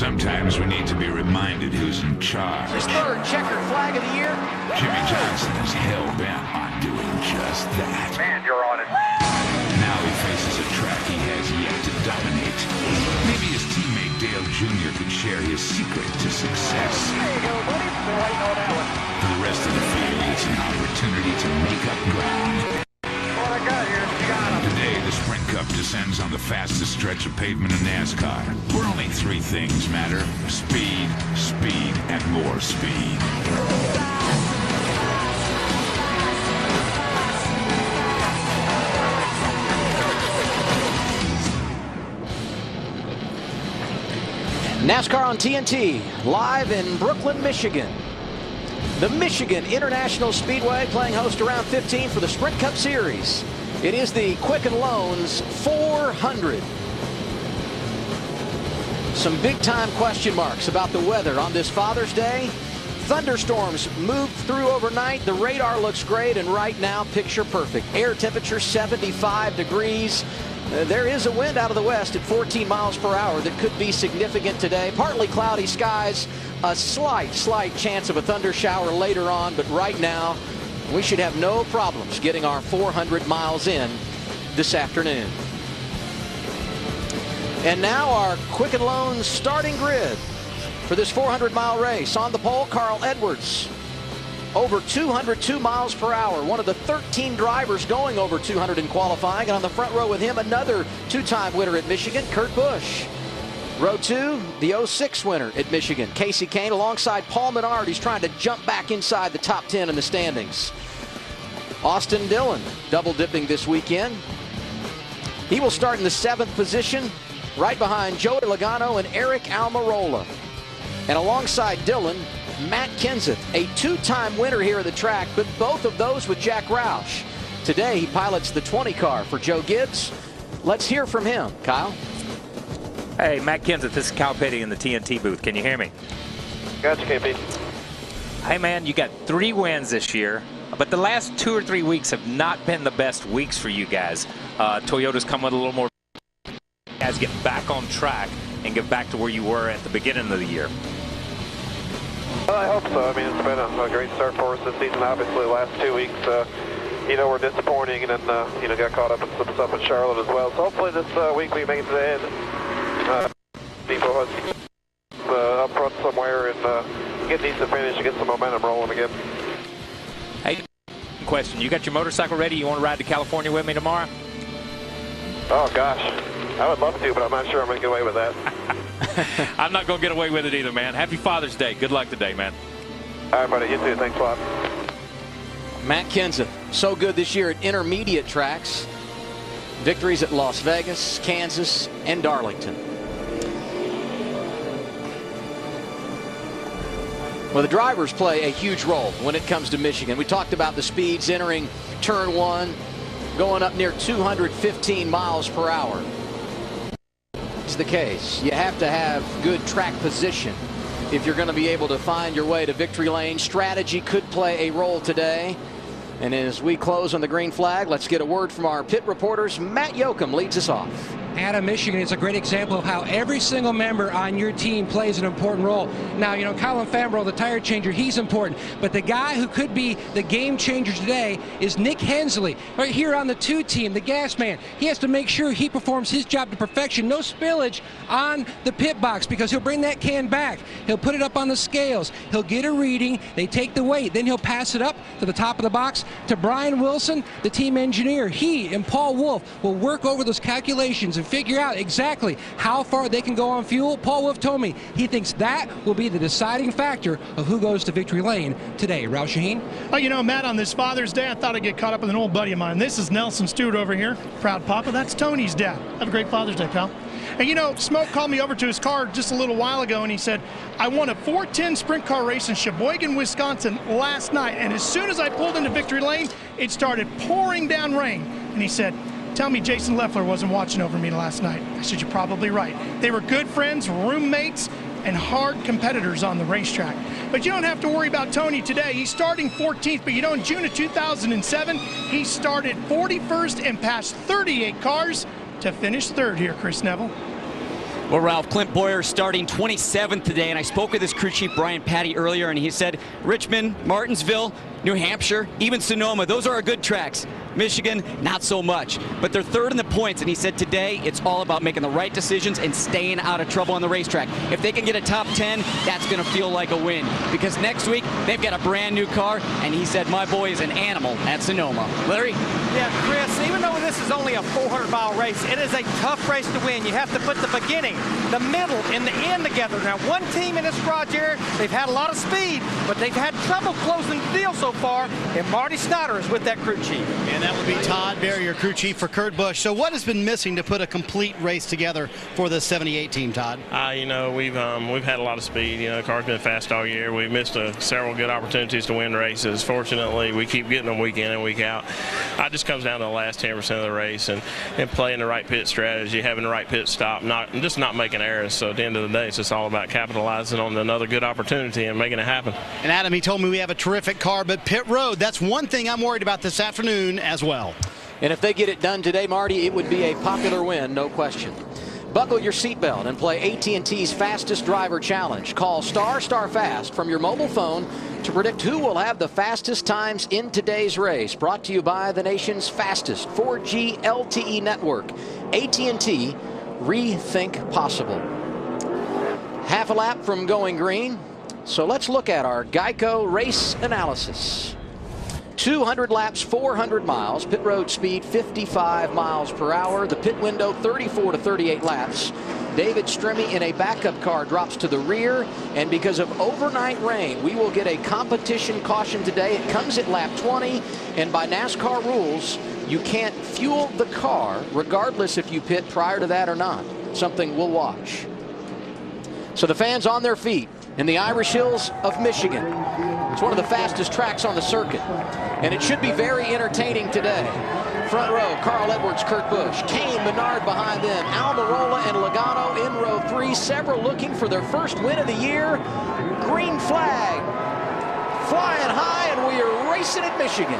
Sometimes we need to be reminded who's in charge. His third checkered flag of the year. Jimmy Johnson is hell-bent on doing just that. Man, you're on it. Now he faces a track he has yet to dominate. Maybe his teammate Dale Jr. could share his secret to success. There you go, buddy. Been waiting on that one. For the rest of the field, it's an opportunity to make up ground. What I got here, you got him. Today, the Sprint Cup descends on the fastest stretch of pavement in NASCAR, where only three things matter: speed, speed, and more speed. NASCAR on TNT, live in Brooklyn, Michigan. The Michigan International Speedway playing host to round 15 for the Sprint Cup Series. It is the Quicken Loans 400. Some big-time question marks about the weather on this Father's Day. Thunderstorms moved through overnight. The radar looks great, and right now, picture perfect. Air temperature 75 degrees. There is a wind out of the west at 14 miles per hour that could be significant today. Partly cloudy skies, a slight chance of a thunder shower later on, but right now we should have no problems getting our 400 miles in this afternoon. And now our Quicken Loans starting grid for this 400-mile race. On the pole, Carl Edwards. Over 202 miles per hour. One of the 13 drivers going over 200 in qualifying. And on the front row with him, another two-time winner at Michigan, Kurt Busch. Row 2, the 06 winner at Michigan, Casey Kane, alongside Paul Menard. He's trying to jump back inside the top 10 in the standings. Austin Dillon double-dipping this weekend. He will start in the 7th position, right behind Joey Logano and Eric Almirola. And alongside Dillon, Matt Kenseth, a two-time winner here at the track, but both of those with Jack Roush. Today, he pilots the 20 car for Joe Gibbs. Let's hear from him. Kyle? Hey, Matt Kenseth, this is Kyle Petty in the TNT booth. Can you hear me? Gotcha, KP. Hey, man, you got 3 wins this year, but the last 2 or 3 weeks have not been the best weeks for you guys. Toyota's come with a little more. You guys get back on track and get back to where you were at the beginning of the year. Well, I hope so. I mean, it's been a great start for us this season. Obviously, the last 2 weeks, were disappointing, and then, got caught up in some stuff in Charlotte as well. So hopefully this week we make it to the end. People up front somewhere and get a decent finish and get some momentum rolling again. Hey, question. You got your motorcycle ready? You want to ride to California with me tomorrow? Oh, gosh. I would love to, but I'm not sure I'm going to get away with that. I'm not going to get away with it either, man. Happy Father's Day. Good luck today, man. All right, buddy. You too. Thanks a lot. Matt Kenseth, so good this year at intermediate tracks. Victories at Las Vegas, Kansas, and Darlington. Well, the drivers play a huge role when it comes to Michigan. We talked about the speeds entering turn 1, going up near 215 miles per hour. It's the case. You have to have good track position if you're going to be able to find your way to victory lane. Strategy could play a role today. And as we close on the green flag, let's get a word from our pit reporters. Matt Yoakum leads us off. Adam, Michigan is a great example of how every single member on your team plays an important role. Now, Colin Fambro, the tire changer, he's important. But the guy who could be the game changer today is Nick Hensley. Right here on the 2 team, the gas man. He has to make sure he performs his job to perfection. No spillage on the pit box because he'll bring that can back. He'll put it up on the scales. He'll get a reading. They take the weight. Then he'll pass it up to the top of the box to Brian Wilson, the team engineer. He and Paul Wolf will work over those calculations and figure out exactly how far they can go on fuel. Paul Wolf told me he thinks that will be the deciding factor of who goes to victory lane today. Roush Shaheen? Well, Matt, on this Father's Day, I thought I'd get caught up with an old buddy of mine. This is Nelson Stewart over here. Proud papa. That's Tony's dad. Have a great Father's Day, pal. And Smoke called me over to his car just a little while ago, and he said, I won a 410 sprint car race in Sheboygan, Wisconsin last night, and as soon as I pulled into victory lane, it started pouring down rain. And he said, tell me Jason Leffler wasn't watching over me last night. I said, you're probably right. They were good friends, roommates, and hard competitors on the racetrack. But you don't have to worry about Tony today. He's starting 14th, but in June of 2007, he started 41st and passed 38 cars to finish 3rd here, Chris Neville. Well, Ralph, Clint Boyer starting 27th today, and I spoke with his crew chief, Brian Patty, earlier, and he said Richmond, Martinsville, New Hampshire, even Sonoma, those are our good tracks. Michigan, not so much. But they're third in the points, and he said today it's all about making the right decisions and staying out of trouble on the racetrack. If they can get a top 10, that's going to feel like a win. Because next week, they've got a brand new car, and he said my boy is an animal at Sonoma. Larry? Yeah, Chris, even though this is only a 400-mile race, it is a tough race to win. You have to put the beginning, the middle, and the end together. Now, one team in this garage area, they've had a lot of speed, but they've had trouble closing the deal so far, and Marty Snyder is with that crew chief. And that would be Todd Berry, your crew chief for Kurt Busch. So what has been missing to put a complete race together for the 78 team, Todd? You know, we've had a lot of speed. You know, the car's been fast all year. We've missed several good opportunities to win races. Fortunately, we keep getting them week in and week out. It just comes down to the last 10% of the race and playing the right pit strategy, having the right pit stop, just not making errors. So at the end of the day, it's just all about capitalizing on another good opportunity and making it happen. And Adam, he told me we have a terrific car, but pit road, that's one thing I'm worried about this afternoon as well. And if they get it done today, Marty, it would be a popular win, no question. Buckle your seatbelt and play AT&T's Fastest Driver Challenge. Call ** FAST from your mobile phone to predict who will have the fastest times in today's race. Brought to you by the nation's fastest 4G LTE network. AT&T, rethink possible. Half a lap from going green. So let's look at our Geico race analysis. 200 laps, 400 miles, pit road speed 55 miles per hour, the pit window 34 to 38 laps. David Stremme in a backup car drops to the rear, and because of overnight rain, we will get a competition caution today. It comes at lap 20, and by NASCAR rules, you can't fuel the car regardless if you pit prior to that or not. Something we'll watch. So the fans on their feet in the Irish Hills of Michigan. It's one of the fastest tracks on the circuit, and it should be very entertaining today. Front row, Carl Edwards, Kurt Busch, Kane, Menard behind them, Almirola and Logano in row 3, several looking for their first win of the year. Green flag flying high, and we are racing at Michigan.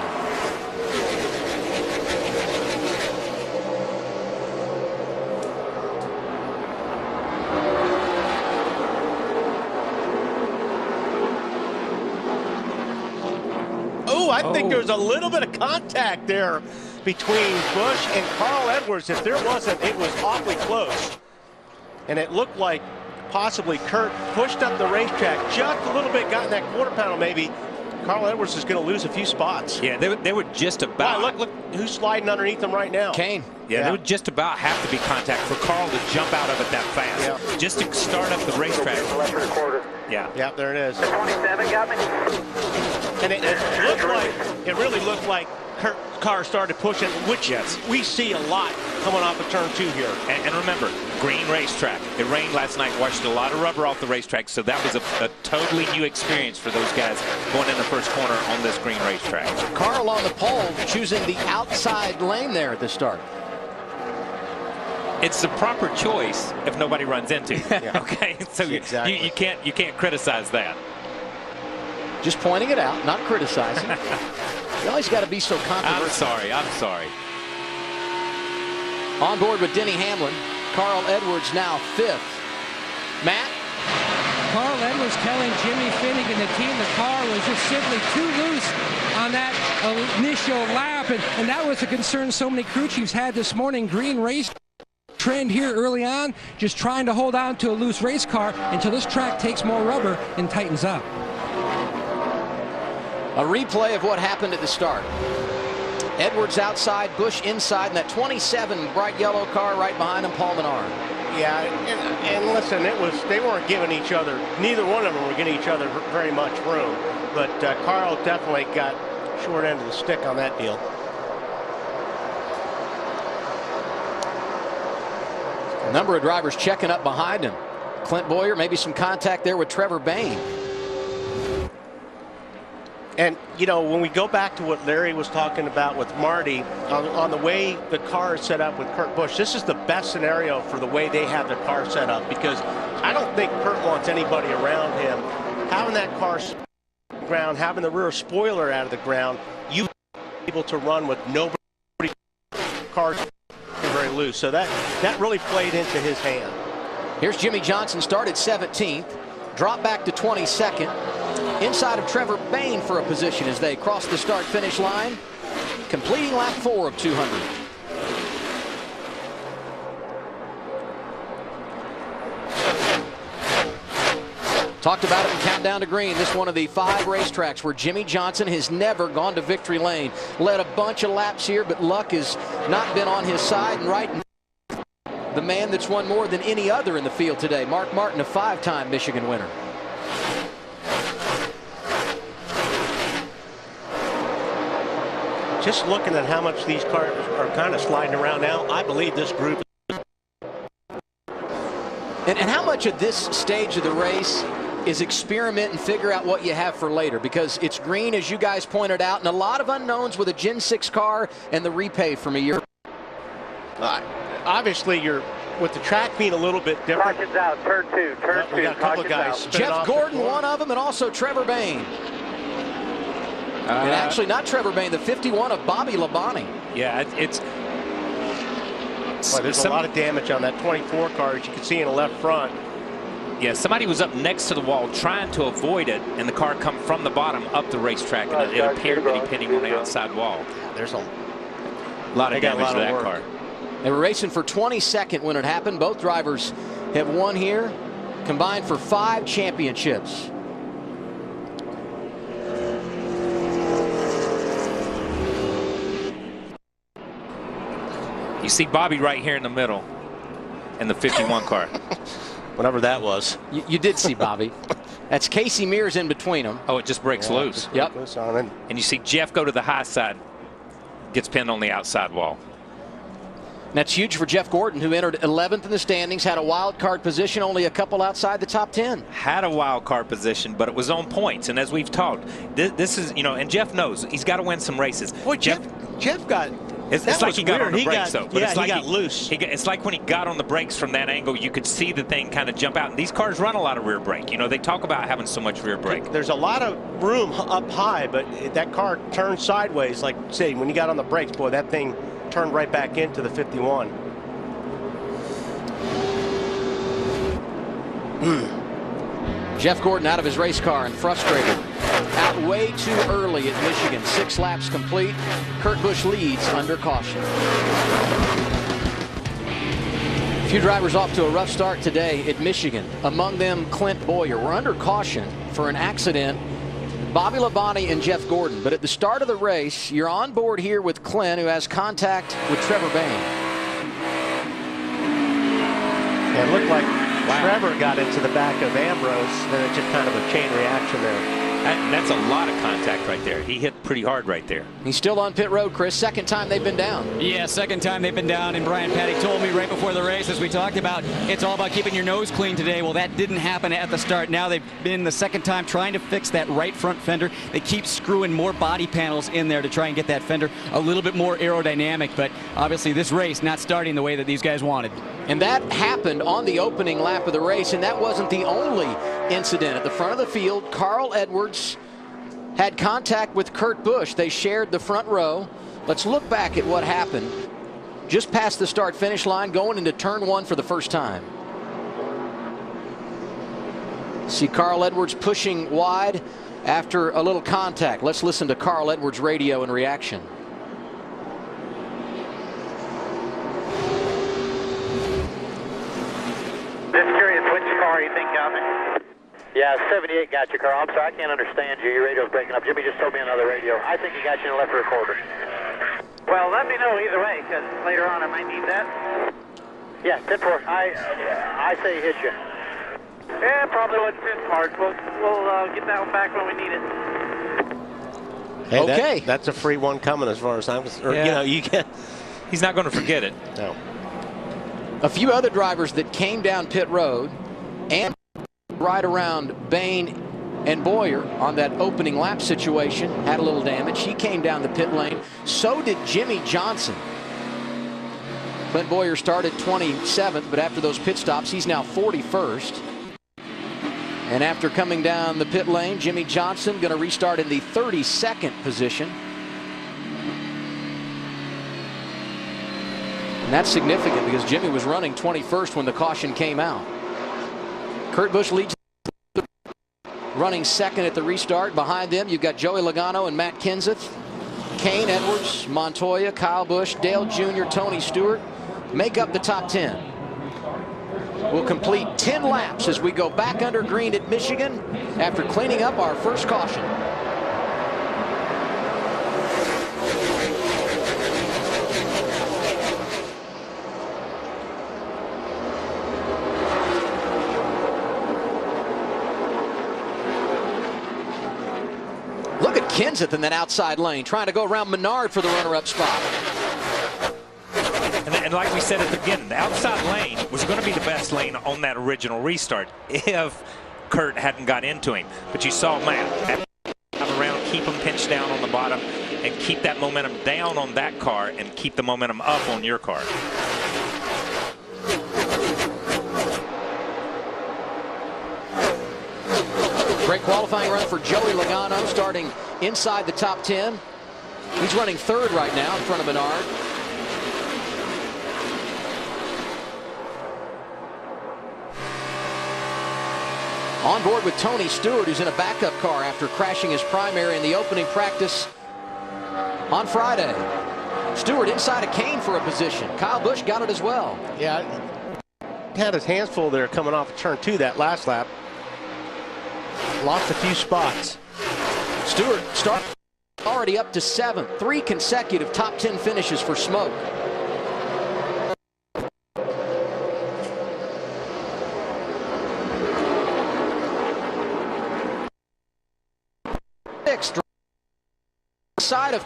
I think there was a little bit of contact there between Busch and Carl Edwards. If there wasn't, it was awfully close. And it looked like possibly Kurt pushed up the racetrack just a little bit, got in that quarter panel maybe. Carl Edwards is going to lose a few spots. Yeah, they were just about. Wow, look who's sliding underneath them right now. Kane. Yeah, they would just about have to be contact for Carl to jump out of it that fast. Yeah. Just to start up the racetrack. Yeah. Yeah, there it is. 27 got me. And it looked like, it really looked like Kurt's car started pushing, which we see a lot coming off of turn 2 here. And remember, green racetrack. It rained last night, washed a lot of rubber off the racetrack, so that was a totally new experience for those guys going in the first corner on this green racetrack. Carl on the pole, choosing the outside lane there at the start. It's the proper choice if nobody runs into. Okay, so Exactly. you can't criticize that. Just pointing it out, not criticizing. You always got to be so controversial. I'm sorry. On board with Denny Hamlin, Carl Edwards now 5th. Matt? Carl Edwards telling Jimmy Finnegan, the team, the car was just simply too loose on that initial lap, and that was a concern so many crew chiefs had this morning. Green race trend here early on, just trying to hold on to a loose race car until this track takes more rubber and tightens up. A replay of what happened at the start. Edwards outside, Busch inside, and that 27 bright yellow car right behind him, Paul Menard. Yeah, and listen, they weren't giving each other, neither one of them were giving each other very much room. But Carl definitely got short end of the stick on that deal. A number of drivers checking up behind him. Clint Boyer, maybe some contact there with Trevor Bayne. And, you know, when we go back to what Larry was talking about with Marty, on the way the car is set up with Kurt Busch, this is the best scenario for the way they have the car set up, because I don't think Kurt wants anybody around him. Having that car set up on the ground, having the rear spoiler out of the ground, you able to run with nobody, cars very loose. So that really played into his hand. Here's Jimmy Johnson, started 17th, dropped back to 22nd. Inside of Trevor Bayne for a position as they cross the start-finish line, completing lap 4 of 200. Talked about it in Countdown to Green. This one of the 5 racetracks where Jimmy Johnson has never gone to victory lane. Led a bunch of laps here, but luck has not been on his side. And right, the man that's won more than any other in the field today, Mark Martin, a 5-time Michigan winner. Just looking at how much these cars are kind of sliding around now, I believe this group. And how much of this stage of the race is experiment and figure out what you have for later, because it's green, as you guys pointed out, and a lot of unknowns with a Gen 6 car and the repay from a year. Obviously, you're with the track being a little bit different. Caution's out, turn 2, turn 2. We got a couple of guys. Jeff Gordon, one of them, and also Trevor Bayne. And actually, not Trevor Bayne, the 51 of Bobby Labonte. Yeah, it's. Boy, there's a lot of damage on that 24 car, as you can see in the left front. Yeah, somebody was up next to the wall trying to avoid it, and the car come from the bottom up the racetrack, and it appeared that he pitting on the outside wall. There's a lot of damage to that car. They were racing for 22nd when it happened. Both drivers have won here, combined for 5 championships. You see Bobby right here in the middle in the 51 car. Whatever that was. You did see Bobby. That's Casey Mears in between them. Oh, it just breaks loose. Yep. And you see Jeff go to the high side, gets pinned on the outside wall. That's huge for Jeff Gordon, who entered 11th in the standings, had a wild card position, only a couple outside the top 10. Had a wild card position, but it was on points. And as we've talked, this is, you know, and Jeff knows he's got to win some races. Boy, Jeff got. It's like he got on the brakes, though. But he got loose. It's like when he got on the brakes from that angle, you could see the thing kind of jump out. And these cars run a lot of rear brake. You know, they talk about having so much rear brake. There's a lot of room up high, but that car turned sideways. Like, say, when you got on the brakes, boy, that thing turned right back into the 51. Jeff Gordon out of his race car and frustrated. Out way too early at Michigan. 6 laps complete. Kurt Busch leads under caution. A few drivers off to a rough start today at Michigan. Among them, Clint Bowyer. We're under caution for an accident. Bobby Labonte and Jeff Gordon. But at the start of the race, you're on board here with Clint, who has contact with Trevor Bayne. Yeah, it looked like Trevor got into the back of Ambrose. Then it's just kind of a chain reaction there. That's a lot of contact right there. He hit pretty hard right there. He's still on pit road, Chris. Second time they've been down. Yeah, second time they've been down. And Brian Paddock told me right before the race, as we talked about, it's all about keeping your nose clean today. Well, that didn't happen at the start. Now they've been the second time trying to fix that right front fender. They keep screwing more body panels in there to try and get that fender a little bit more aerodynamic. But obviously this race not starting the way that these guys wanted. And that happened on the opening lap of the race, and that wasn't the only incident. At the front of the field, Carl Edwards had contact with Kurt Busch. They shared the front row. Let's look back at what happened just past the start-finish line, going into turn 1 for the first time. See Carl Edwards pushing wide after a little contact. Let's listen to Carl Edwards' radio in reaction. Just curious, which car you think got me? Yeah, 78 got you, Carl. I'm sorry, I can't understand you. Your radio's breaking up. Jimmy just told me another radio. I think he got you in the left rear quarter. Well, let me know either way, because later on I might need that. Yeah, 10-4. I say hit you. Yeah, probably wasn't too hard. We'll get that one back when we need it. Hey, okay. That's a free one coming as far as I'm concerned. Yeah. You know, you can. He's not going to forget it. No. A few other drivers that came down pit road and right around Bayne and Bowyer on that opening lap situation had a little damage. He came down the pit lane. So did Jimmy Johnson. Clint Bowyer started 27th, but after those pit stops, he's now 41st. And after coming down the pit lane, Jimmy Johnson going to restart in the 32nd position. And that's significant because Jimmy was running 21st when the caution came out. Kurt Busch leads, running second at the restart. Behind them, you've got Joey Logano and Matt Kenseth. Kane, Edwards, Montoya, Kyle Busch, Dale Jr., Tony Stewart make up the top 10. We'll complete 10 laps as we go back under green at Michigan after cleaning up our first caution. Look at Kenseth in that outside lane, trying to go around Menard for the runner-up spot. And like we said at the beginning, the outside lane was going to be the best lane on that original restart if Kurt hadn't got into him. But you saw Matt have around, keep him pinched down on the bottom, and keep that momentum down on that car and keep the momentum up on your car. Great qualifying run for Joey Logano, starting inside the top 10. He's running third right now in front of Menard. On board with Tony Stewart, who's in a backup car after crashing his primary in the opening practice on Friday. Stewart inside of Kane for a position. Kyle Busch got it as well. Yeah, had his hands full there coming off of turn 2 that last lap. Lost a few spots. Stewart started already up to 7th. 3 consecutive top 10 finishes for Smoke. Side of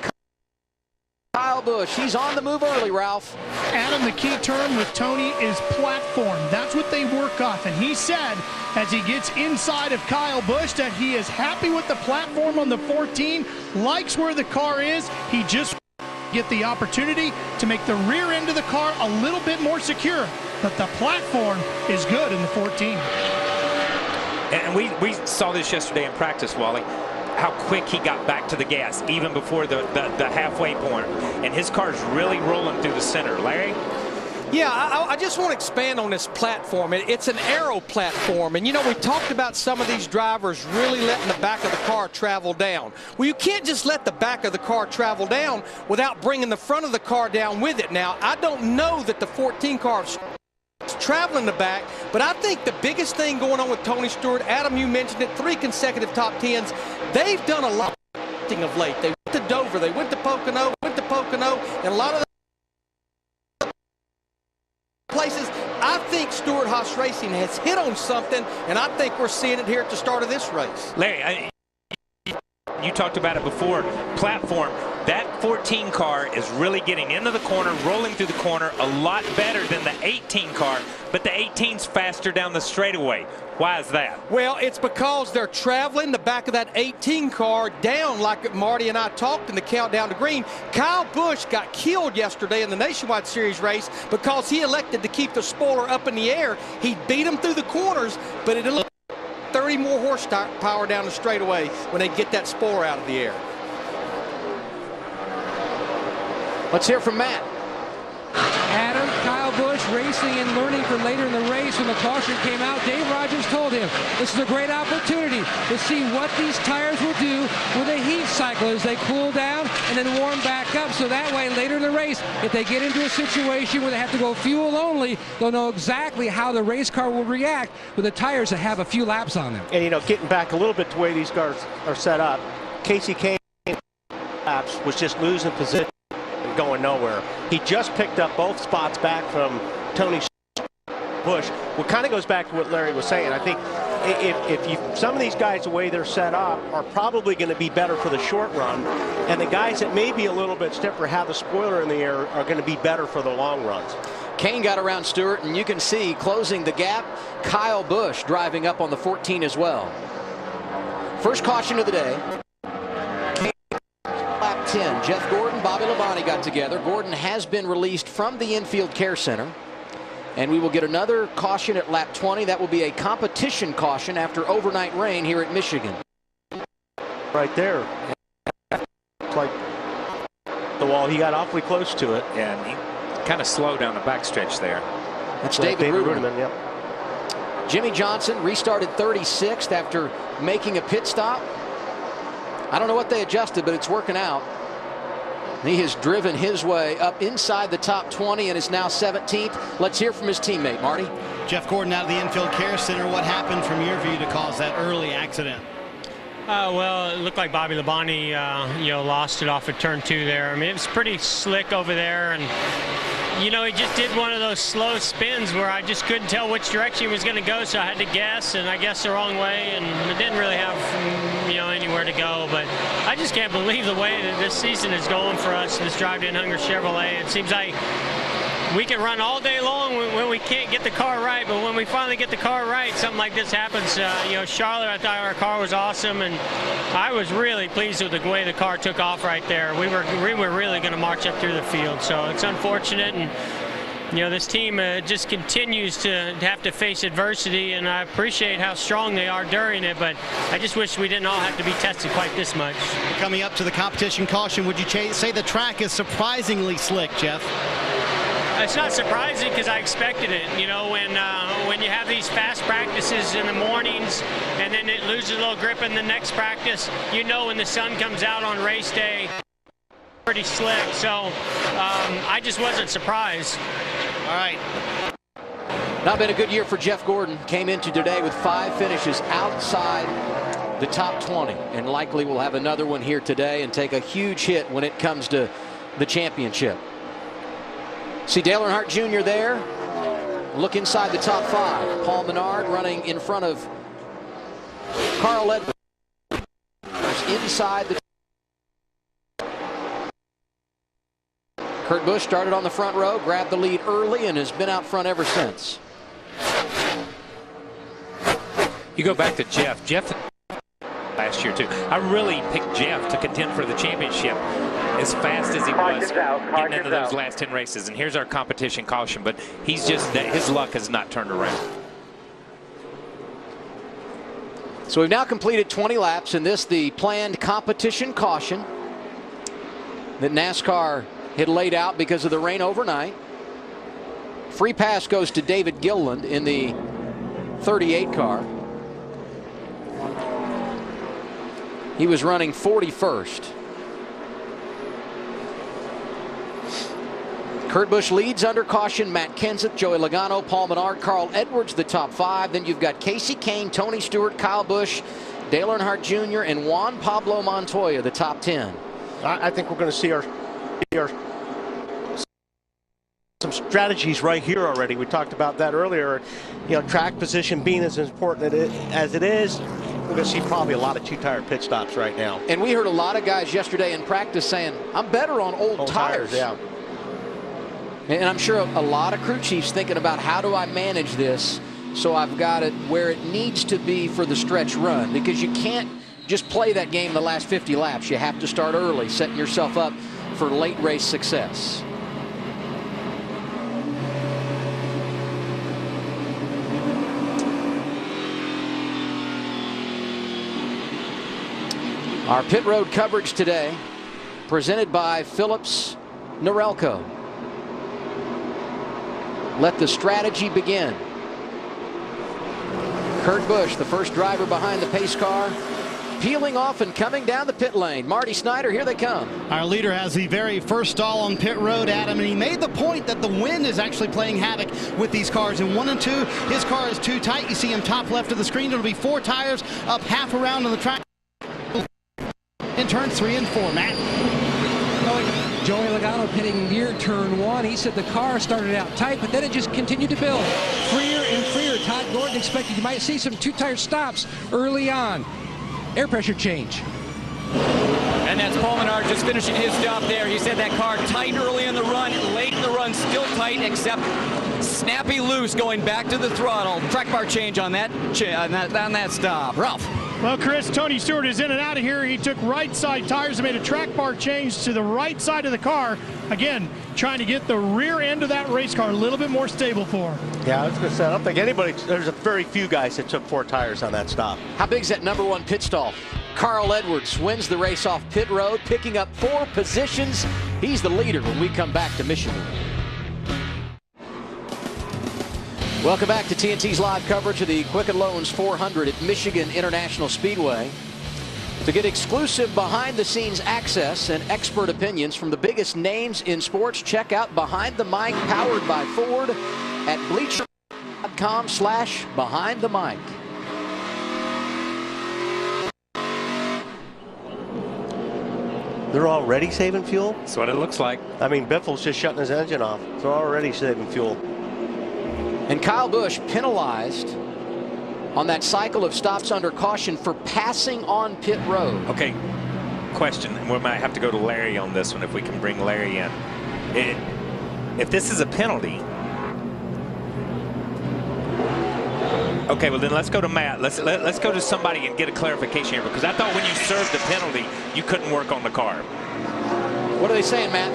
Kyle Busch. He's on the move early, Ralph. Adam, the key term with Tony is platform. That's what they work off. And he said, as he gets inside of Kyle Busch, that he is happy with the platform on the 14, likes where the car is. He just get the opportunity to make the rear end of the car a little bit more secure. But the platform is good in the 14. And we saw this yesterday in practice, Wally, how quick he got back to the gas, even before the halfway point. And his car's really rolling through the center. Larry? Yeah, I just want to expand on this platform. It's an aero platform. And, you know, we talked about some of these drivers really letting the back of the car travel down. Well, you can't just let the back of the car travel down without bringing the front of the car down with it. Now, I don't know that the 14 car is traveling the back, but I think the biggest thing going on with Tony Stewart, Adam, you mentioned it, 3 consecutive top 10s. They've done a lot of late. They went to Dover, they went to Pocono, and a lot of the places. I think Stewart Haas Racing has hit on something, and I think we're seeing it here at the start of this race. Larry, you talked about it before. Platform. That 14 car is really getting into the corner, rolling through the corner a lot better than the 18 car, but the 18's faster down the straightaway. Why is that? Well, it's because they're traveling the back of that 18 car down like Marty and I talked in the countdown to green. Kyle Busch got killed yesterday in the Nationwide Series race because he elected to keep the spoiler up in the air. He beat him through the corners, but it looked 30 more horsepower down the straightaway when they get that spoiler out of the air. Let's hear from Matt. Adam, Kyle Busch racing and learning for later in the race. When the caution came out, Dave Rogers told him this is a great opportunity to see what these tires will do with a heat cycle as they cool down and then warm back up. So that way, later in the race, if they get into a situation where they have to go fuel only, they'll know exactly how the race car will react with the tires that have a few laps on them. And, you know, getting back a little bit to the way these cars are set up, Casey Kane laps was just losing position, going nowhere. He just picked up both spots back from Tony Busch. What kind of goes back to what Larry was saying. I think if some of these guys, the way they're set up, are probably going to be better for the short run, and the guys that may be a little bit stiffer, have the spoiler in the air, are going to be better for the long runs. Kane got around Stewart, and you can see closing the gap, Kyle Busch driving up on the 14 as well. First caution of the day. Lap 10, Jeff Gordon, Bobby Labonte got together. Gordon has been released from the infield care center. And we will get another caution at lap 20. That will be a competition caution after overnight rain here at Michigan. Right there. It's like the wall. He got awfully close to it. Yeah, and he kind of slowed down the backstretch there. That's David Ruderman. Yep. Jimmy Johnson restarted 36th after making a pit stop. I don't know what they adjusted, but it's working out. He has driven his way up inside the top 20 and is now 17th. Let's hear from his teammate, Marty. Jeff Gordon out of the infield care center. What happened from your view to cause that early accident? Well, it looked like Bobby Labonte, lost it off of turn 2 there. I mean, it was pretty slick over there, and he just did one of those slow spins where I just couldn't tell which direction he was going to go, so I had to guess, and I guessed the wrong way, and it didn't really have, anywhere to go. But I just can't believe the way that this season is going for us, this Drive to Hunger Chevrolet. It seems like we can run all day long when we can't get the car right, but when we finally get the car right, something like this happens. Charlotte, I thought our car was awesome, and I was really pleased with the way the car took off right there. We were really going to march up through the field, so it's unfortunate, and this team just continues to have to face adversity, and I appreciate how strong they are during it, but I just wish we didn't all have to be tested quite this much. Coming up to the competition caution, would you say the track is surprisingly slick, Jeff? It's not surprising because I expected it. When you have these fast practices in the mornings and then it loses a little grip in the next practice, when the sun comes out on race day, pretty slick. So I just wasn't surprised. All right. Not been a good year for Jeff Gordon. Came into today with 5 finishes outside the top 20, and likely will have another one here today and take a huge hit when it comes to the championship. See Dale Earnhardt Jr. there. Look inside the top 5. Paul Menard running in front of Carl Edwards. Inside the Kurt Busch started on the front row, grabbed the lead early, and has been out front ever since. You go back to Jeff. Jeff last year, too. I really picked Jeff to contend for the championship as fast as he was getting into those last 10 races. And here's our competition caution, but he's just, his luck has not turned around. So we've now completed 20 laps in this, the planned competition caution that NASCAR had laid out because of the rain overnight. Free pass goes to David Gilliland in the 38 car. He was running 41st. Kurt Busch leads under caution. Matt Kenseth, Joey Logano, Paul Menard, Carl Edwards, the top 5. Then you've got Casey Kane, Tony Stewart, Kyle Busch, Dale Earnhardt Jr., and Juan Pablo Montoya, the top 10. I think we're going to see some strategies right here already. We talked about that earlier. Track position being as important as it is, we're going to see probably a lot of 2-tire pit stops right now. And we heard a lot of guys yesterday in practice saying, I'm better on old tires. Yeah. And I'm sure a lot of crew chiefs thinking about how do I manage this so I've got it where it needs to be for the stretch run, because you can't just play that game the last 50 laps. You have to start early, setting yourself up for late race success. Our pit road coverage today presented by Phillips Norelco. Let the strategy begin. Kurt Busch, the first driver behind the pace car, peeling off and coming down the pit lane. Marty Snyder, here they come. Our leader has the very first stall on pit road, Adam, and he made the point that the wind is actually playing havoc with these cars. In 1 and 2, his car is too tight. You see him top left of the screen. It'll be 4 tires up half around on the track in turns 3 and 4. Matt. Joey Logano pitting near turn 1. He said the car started out tight, but then it just continued to build. Freer and freer. Todd Gordon expected you might see some 2-tire stops early on. Air pressure change. And that's Paul Menard just finishing his job there. He said that car tight early in the run, late in the run, still tight, except snappy loose going back to the throttle. Track bar change on that stop. Ralph. Well, Chris, Tony Stewart is in and out of here. He took right side tires and made a track bar change to the right side of the car. Again, trying to get the rear end of that race car a little bit more stable for him. Yeah, I was going to say, I don't think there's a very few guys that took 4 tires on that stop. How big is that number 1 pit stall? Carl Edwards wins the race off pit road, picking up 4 positions. He's the leader when we come back to Michigan. Welcome back to TNT's live coverage of the Quicken Loans 400 at Michigan International Speedway. To get exclusive behind-the-scenes access and expert opinions from the biggest names in sports, check out Behind the Mic, powered by Ford, at bleacher.com/behind the mic. They're already saving fuel? That's what it looks like. I mean, Biffle's just shutting his engine off. They're already saving fuel. And Kyle Busch penalized on that cycle of stops under caution for passing on pit road. Okay, question, and we might have to go to Larry on this one if we can bring Larry in. If this is a penalty, okay, well then let's go to Matt. Let's go to somebody and get a clarification here, because I thought when you served the penalty, you couldn't work on the car. What are they saying, Matt?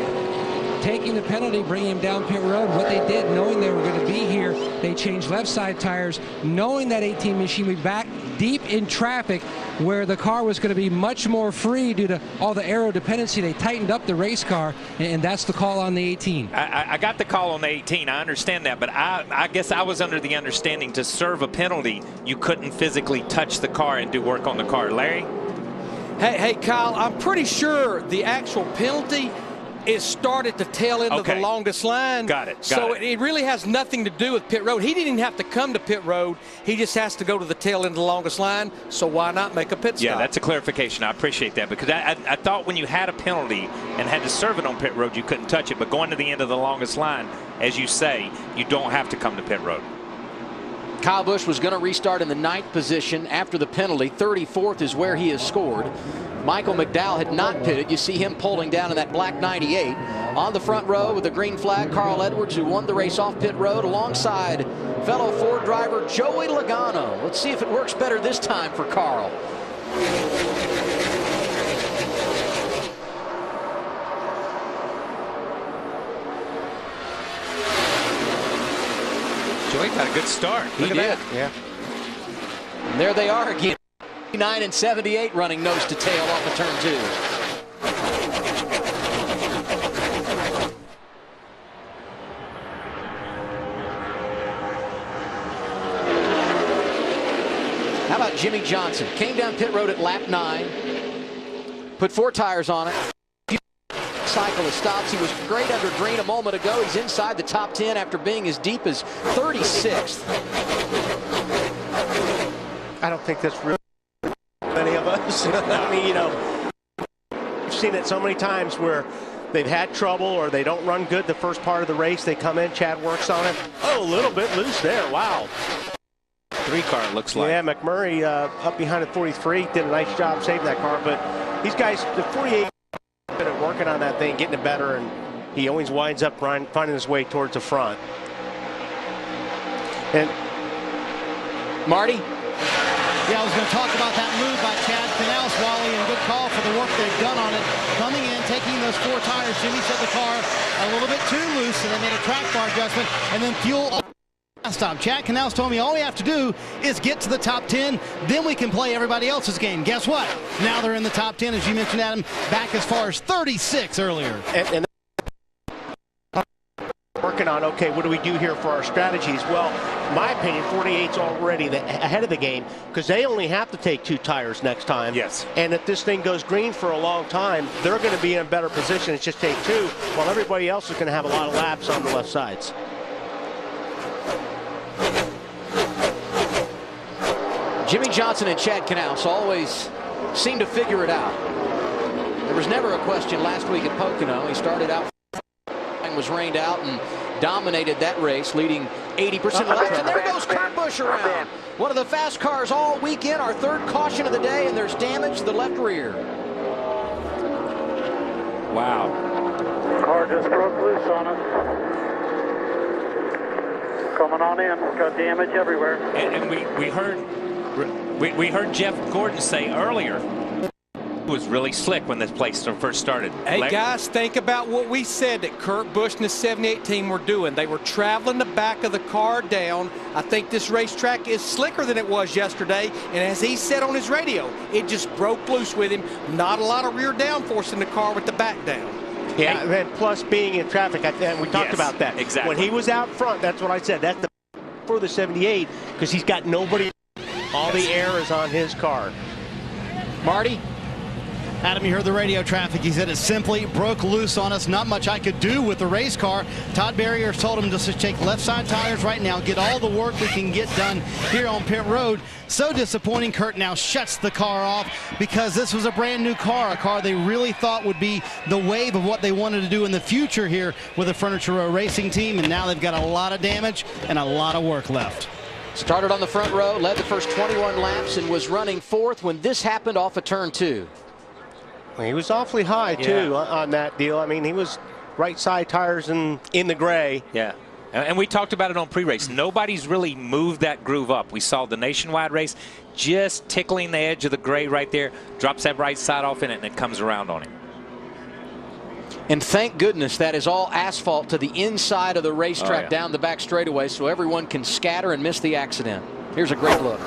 Taking the penalty, bringing him down pit road. What they did, knowing they were going to be here, they changed left side tires, knowing that 18 machine would be back deep in traffic where the car was going to be much more free due to all the aero dependency. They tightened up the race car, and that's the call on the 18. I got the call on the 18. I understand that, but I guess I was under the understanding to serve a penalty, you couldn't physically touch the car and do work on the car. Larry? Hey, Kyle, I'm pretty sure the actual penalty is started to tail into the longest line. Got it. So it really has nothing to do with pit road. He didn't even have to come to pit road. He just has to go to the tail end of the longest line. So why not make a pit stop? Yeah, that's a clarification. I appreciate that, because I thought when you had a penalty and had to serve it on pit road, you couldn't touch it. But going to the end of the longest line, as you say, you don't have to come to pit road. Kyle Busch was going to restart in the 9th position after the penalty. 34th is where he has scored. Michael McDowell had not pitted. You see him pulling down in that black 98. On the front row with the green flag, Carl Edwards, who won the race off pit road alongside fellow Ford driver Joey Logano. Let's see if it works better this time for Carl. Joey got a good start. Look at that. Yeah. And there they are again. 9 and 78 running nose to tail off of turn 2. How about Jimmy Johnson? Came down pit road at lap 9. Put 4 tires on it. Cycle of stops. He was great under green a moment ago. He's inside the top 10 after being as deep as 36th. I don't think that's real. Many of us. I mean, you know, we've seen it so many times where they've had trouble or they don't run good the first part of the race. They come in, Chad works on it. Oh, a little bit loose there. Wow. 3-car it looks like. Yeah, McMurray up behind at 43 did a nice job saving that car. But these guys, the 48, good at working on that thing, getting it better, and he always winds up finding his way towards the front. And Marty? Yeah, I was going to talk about that move by Chad Canals, Wally, and good call for the work they've done on it. Coming in, taking those 4 tires, Jimmy said the car a little bit too loose, and they made a track bar adjustment, and then fuel stop. Chad Canals told me all we have to do is get to the top 10, then we can play everybody else's game. Guess what? Now they're in the top 10, as you mentioned, Adam, back as far as 36 earlier. And working on, okay, what do we do here for our strategies? Well, my opinion, 48's already ahead of the game, because they only have to take 2 tires next time. Yes. And if this thing goes green for a long time, they're going to be in a better position. It's just take 2, while everybody else is going to have a lot of laps on the left sides. Jimmy Johnson and Chad Canals always seem to figure it out. There was never a question last week at Pocono. He started out and was rained out and dominated that race, leading 80% of the laps. And there goes Kurt Busch around. One of the fast cars all weekend, our 3rd caution of the day, and there's damage to the left rear. Wow. Car just broke loose on us. Coming on in, got damage everywhere. And we heard Jeff Gordon say earlier it was really slick when this place first started. Hey guys, think about what we said that Kurt Busch and the 78 team were doing. They were traveling the back of the car down. I think this racetrack is slicker than it was yesterday, and as he said on his radio, it just broke loose with him. Not a lot of rear downforce in the car with the back down. Yeah, and plus being in traffic, and we talked about that. Exactly. When he was out front, that's what I said. That's the for the 78 because he's got nobody. All the air is on his car. Marty? Adam, you heard the radio traffic. He said it simply broke loose on us. Not much I could do with the race car. Todd Barrier told him just to take left side tires right now, get all the work we can get done here on pit road. So disappointing. Kurt now shuts the car off because this was a brand new car, a car they really thought would be the wave of what they wanted to do in the future here with the Furniture Row Racing team, and now they've got a lot of damage and a lot of work left. Started on the front row, led the first 21 laps, and was running fourth when this happened off of turn 2. Well, he was awfully high, too, on that deal. I mean, he was right side tires in the gray. Yeah. And we talked about it on pre-race. Nobody's really moved that groove up. We saw the nationwide race just tickling the edge of the gray right there, drops that right side off in it, and it comes around on him. And thank goodness that is all asphalt to the inside of the racetrack down the back straightaway so everyone can scatter and miss the accident. Here's a great look.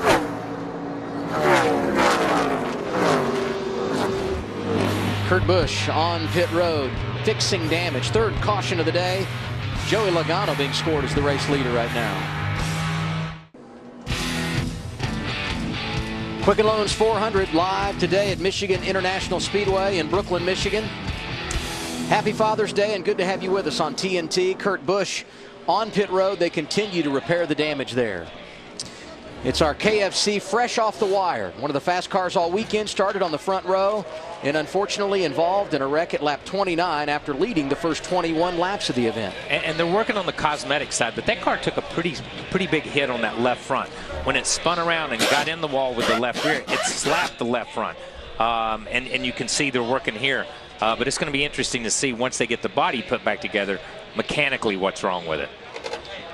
Kurt Busch on pit road, fixing damage. Third caution of the day. Joey Logano being scored as the race leader right now. Quicken Loans 400 live today at Michigan International Speedway in Brooklyn, Michigan. Happy Father's Day and good to have you with us on TNT. Kurt Busch on pit road. They continue to repair the damage there. It's our KFC fresh off the wire. One of the fast cars all weekend started on the front row and unfortunately involved in a wreck at lap 29 after leading the first 21 laps of the event. And they're working on the cosmetic side, but that car took a pretty big hit on that left front. When it spun around and got in the wall with the left rear, it slapped the left front. And you can see they're working here. But it's going to be interesting to see once they get the body put back together, mechanically what's wrong with it.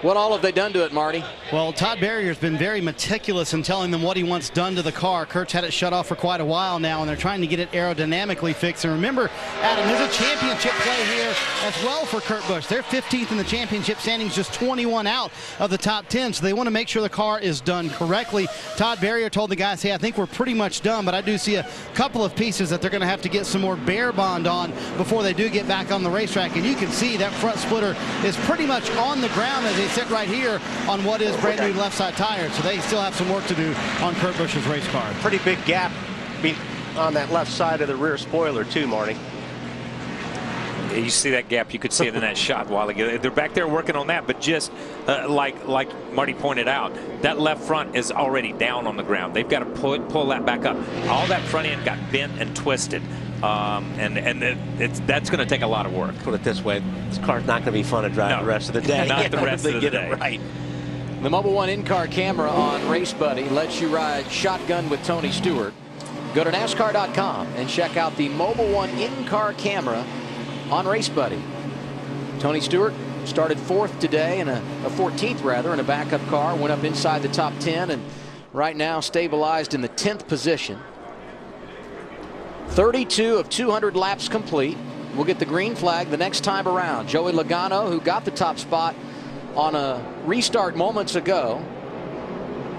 What all have they done to it, Marty? Well, Todd Barrier's been very meticulous in telling them what he wants done to the car. Kurt's had it shut off for quite a while now, and they're trying to get it aerodynamically fixed. And remember, Adam, there's a championship play here as well for Kurt Busch. They're 15th in the championship standings, just 21 out of the top 10, so they want to make sure the car is done correctly. Todd Barrier told the guys, hey, I think we're pretty much done, but I do see a couple of pieces that they're going to have to get some more bare bond on before they do get back on the racetrack. And you can see that front splitter is pretty much on the ground as they sit right here on what is brand new left side tires. So they still have some work to do on Kurt Busch's race car. Pretty big gap on that left side of the rear spoiler too, Marty. Yeah, you see that gap, you could see it in that shot a while ago. They're back there working on that, but just like Marty pointed out, that left front is already down on the ground. They've got to pull that back up. All that front end got bent and twisted. That's going to take a lot of work. Put it this way, this car's not going to be fun to drive the rest of the day. Not the rest of the day. Right. The Mobile One in-car camera on Race Buddy lets you ride shotgun with Tony Stewart. Go to NASCAR.com and check out the Mobile One in-car camera on Race Buddy. Tony Stewart started 4th today in a 14th rather in a backup car, went up inside the top 10 and right now stabilized in the 10th position. 32 of 200 laps complete. We'll get the green flag the next time around. Joey Logano, who got the top spot on a restart moments ago,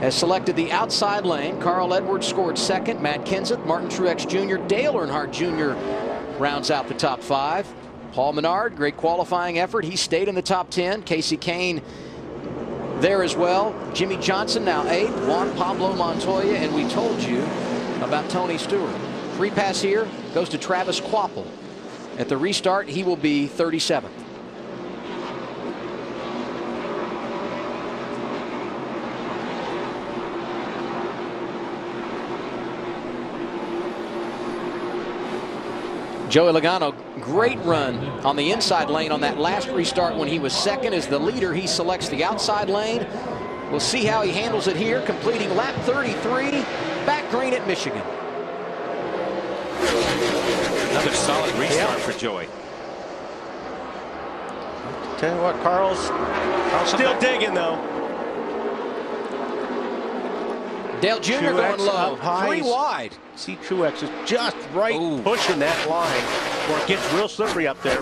has selected the outside lane. Carl Edwards scored second. Matt Kenseth, Martin Truex Jr., Dale Earnhardt Jr. rounds out the top 5. Paul Menard, great qualifying effort. He stayed in the top 10. Casey Kane there as well. Jimmy Johnson now 8th. Juan Pablo Montoya, and we told you about Tony Stewart. Free pass here goes to Travis Kvapil. At the restart, he will be 37th. Joey Logano, great run on the inside lane on that last restart when he was second. As the leader, he selects the outside lane. We'll see how he handles it here, completing lap 33, back green at Michigan. Another solid restart for Joey. Tell you what, Carl's still digging though. Dale Jr. going low, 3 wide. See, Truex is just right pushing that line, or it gets real slippery up there.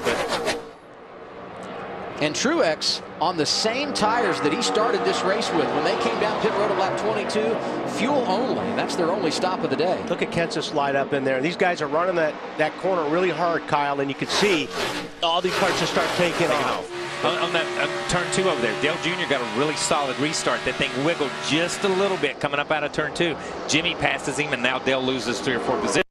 And Truex on the same tires that he started this race with when they came down pit road at lap 22, fuel only. That's their only stop of the day. Look at Kenseth slide up in there. These guys are running that corner really hard, Kyle, and you can see all these cars just start taking off. on that turn 2 over there. Dale Jr. got a really solid restart. That thing wiggled just a little bit coming up out of turn 2. Jimmy passes him, and now Dale loses 3 or 4 positions.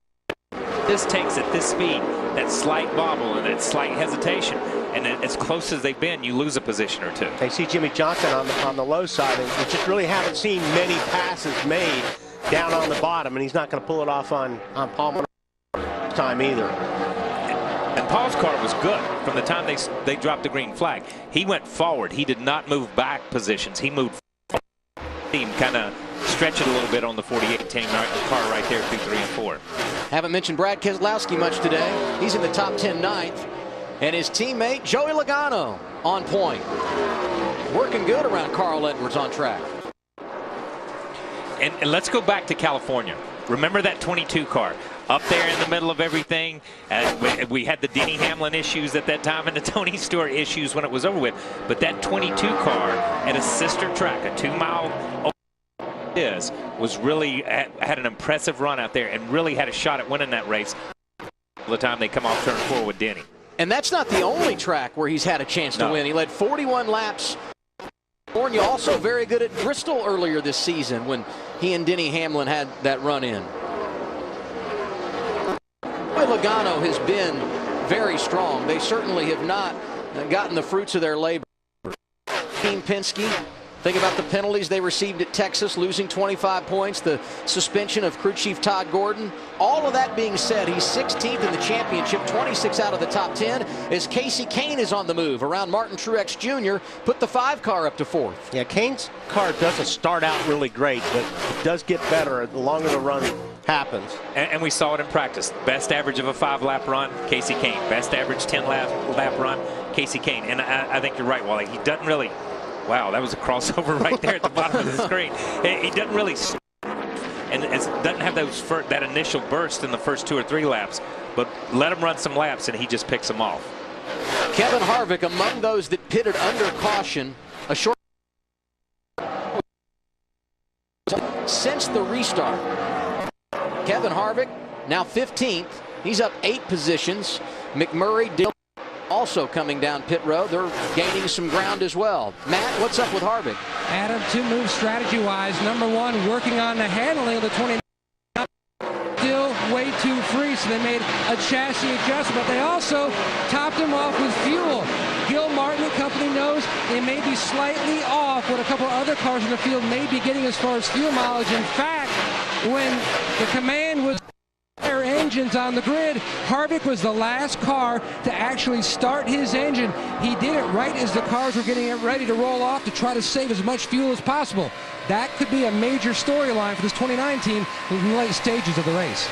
This takes at this speed, that slight bobble and that slight hesitation, and as close as they've been, you lose a position or 2. They see Jimmy Johnson on the low side, and we just really haven't seen many passes made down on the bottom, and he's not going to pull it off on Palmer time either. And Paul's car was good from the time they dropped the green flag. He went forward. He did not move back positions. He moved forward. Team kind of stretch it a little bit on the 48 team car right there through 3 and 4. Haven't mentioned Brad Keselowski much today. He's in the top 10 ninth. And his teammate Joey Logano on point. Working good around Carl Edwards on track. And let's go back to California. Remember that 22 car up there in the middle of everything? We had the Denny Hamlin issues at that time and the Tony Stewart issues when it was over with. But that 22 car at a sister track, a 2-mile was really had an impressive run out there and really had a shot at winning that race the time they come off turn 4 with Denny. And that's not the only track where he's had a chance to win. He led 41 laps. California also very good at Bristol earlier this season when he and Denny Hamlin had that run in. Logano has been very strong. They certainly have not gotten the fruits of their labor. Team Penske, think about the penalties they received at Texas, losing 25 points, the suspension of crew chief Todd Gordon. All of that being said, he's 16th in the championship, 26 out of the top 10, as Casey Kane is on the move around Martin Truex Jr., put the 5 car up to 4th. Yeah, Kane's car doesn't start out really great, but it does get better the longer the run happens. And we saw it in practice. Best average of a 5-lap run, Casey Kane. Best average 10-lap run, Casey Kane. And I think you're right, Wally. He doesn't really... Wow, that was a crossover right there at the bottom of the screen. He doesn't really... And it doesn't have that initial burst in the first 2 or 3 laps. But let him run some laps, and he just picks them off. Kevin Harvick among those that pitted under caution. A short... Since the restart. Kevin Harvick now 15th. He's up 8 positions. McMurray, Dillon also coming down pit road. They're gaining some ground as well. Matt, what's up with Harvick? Adam, 2 moves strategy-wise. Number 1, working on the handling of the 29. Still way too free, so they made a chassis adjustment. They also topped him off with fuel. Gil Martin and company knows they may be slightly off what a couple of other cars in the field may be getting as far as fuel mileage. In fact, when the command was their engines on the grid, Harvick was the last car to actually start his engine. He did it right as the cars were getting ready to roll off to try to save as much fuel as possible. That could be a major storyline for this 2019 in the late stages of the race.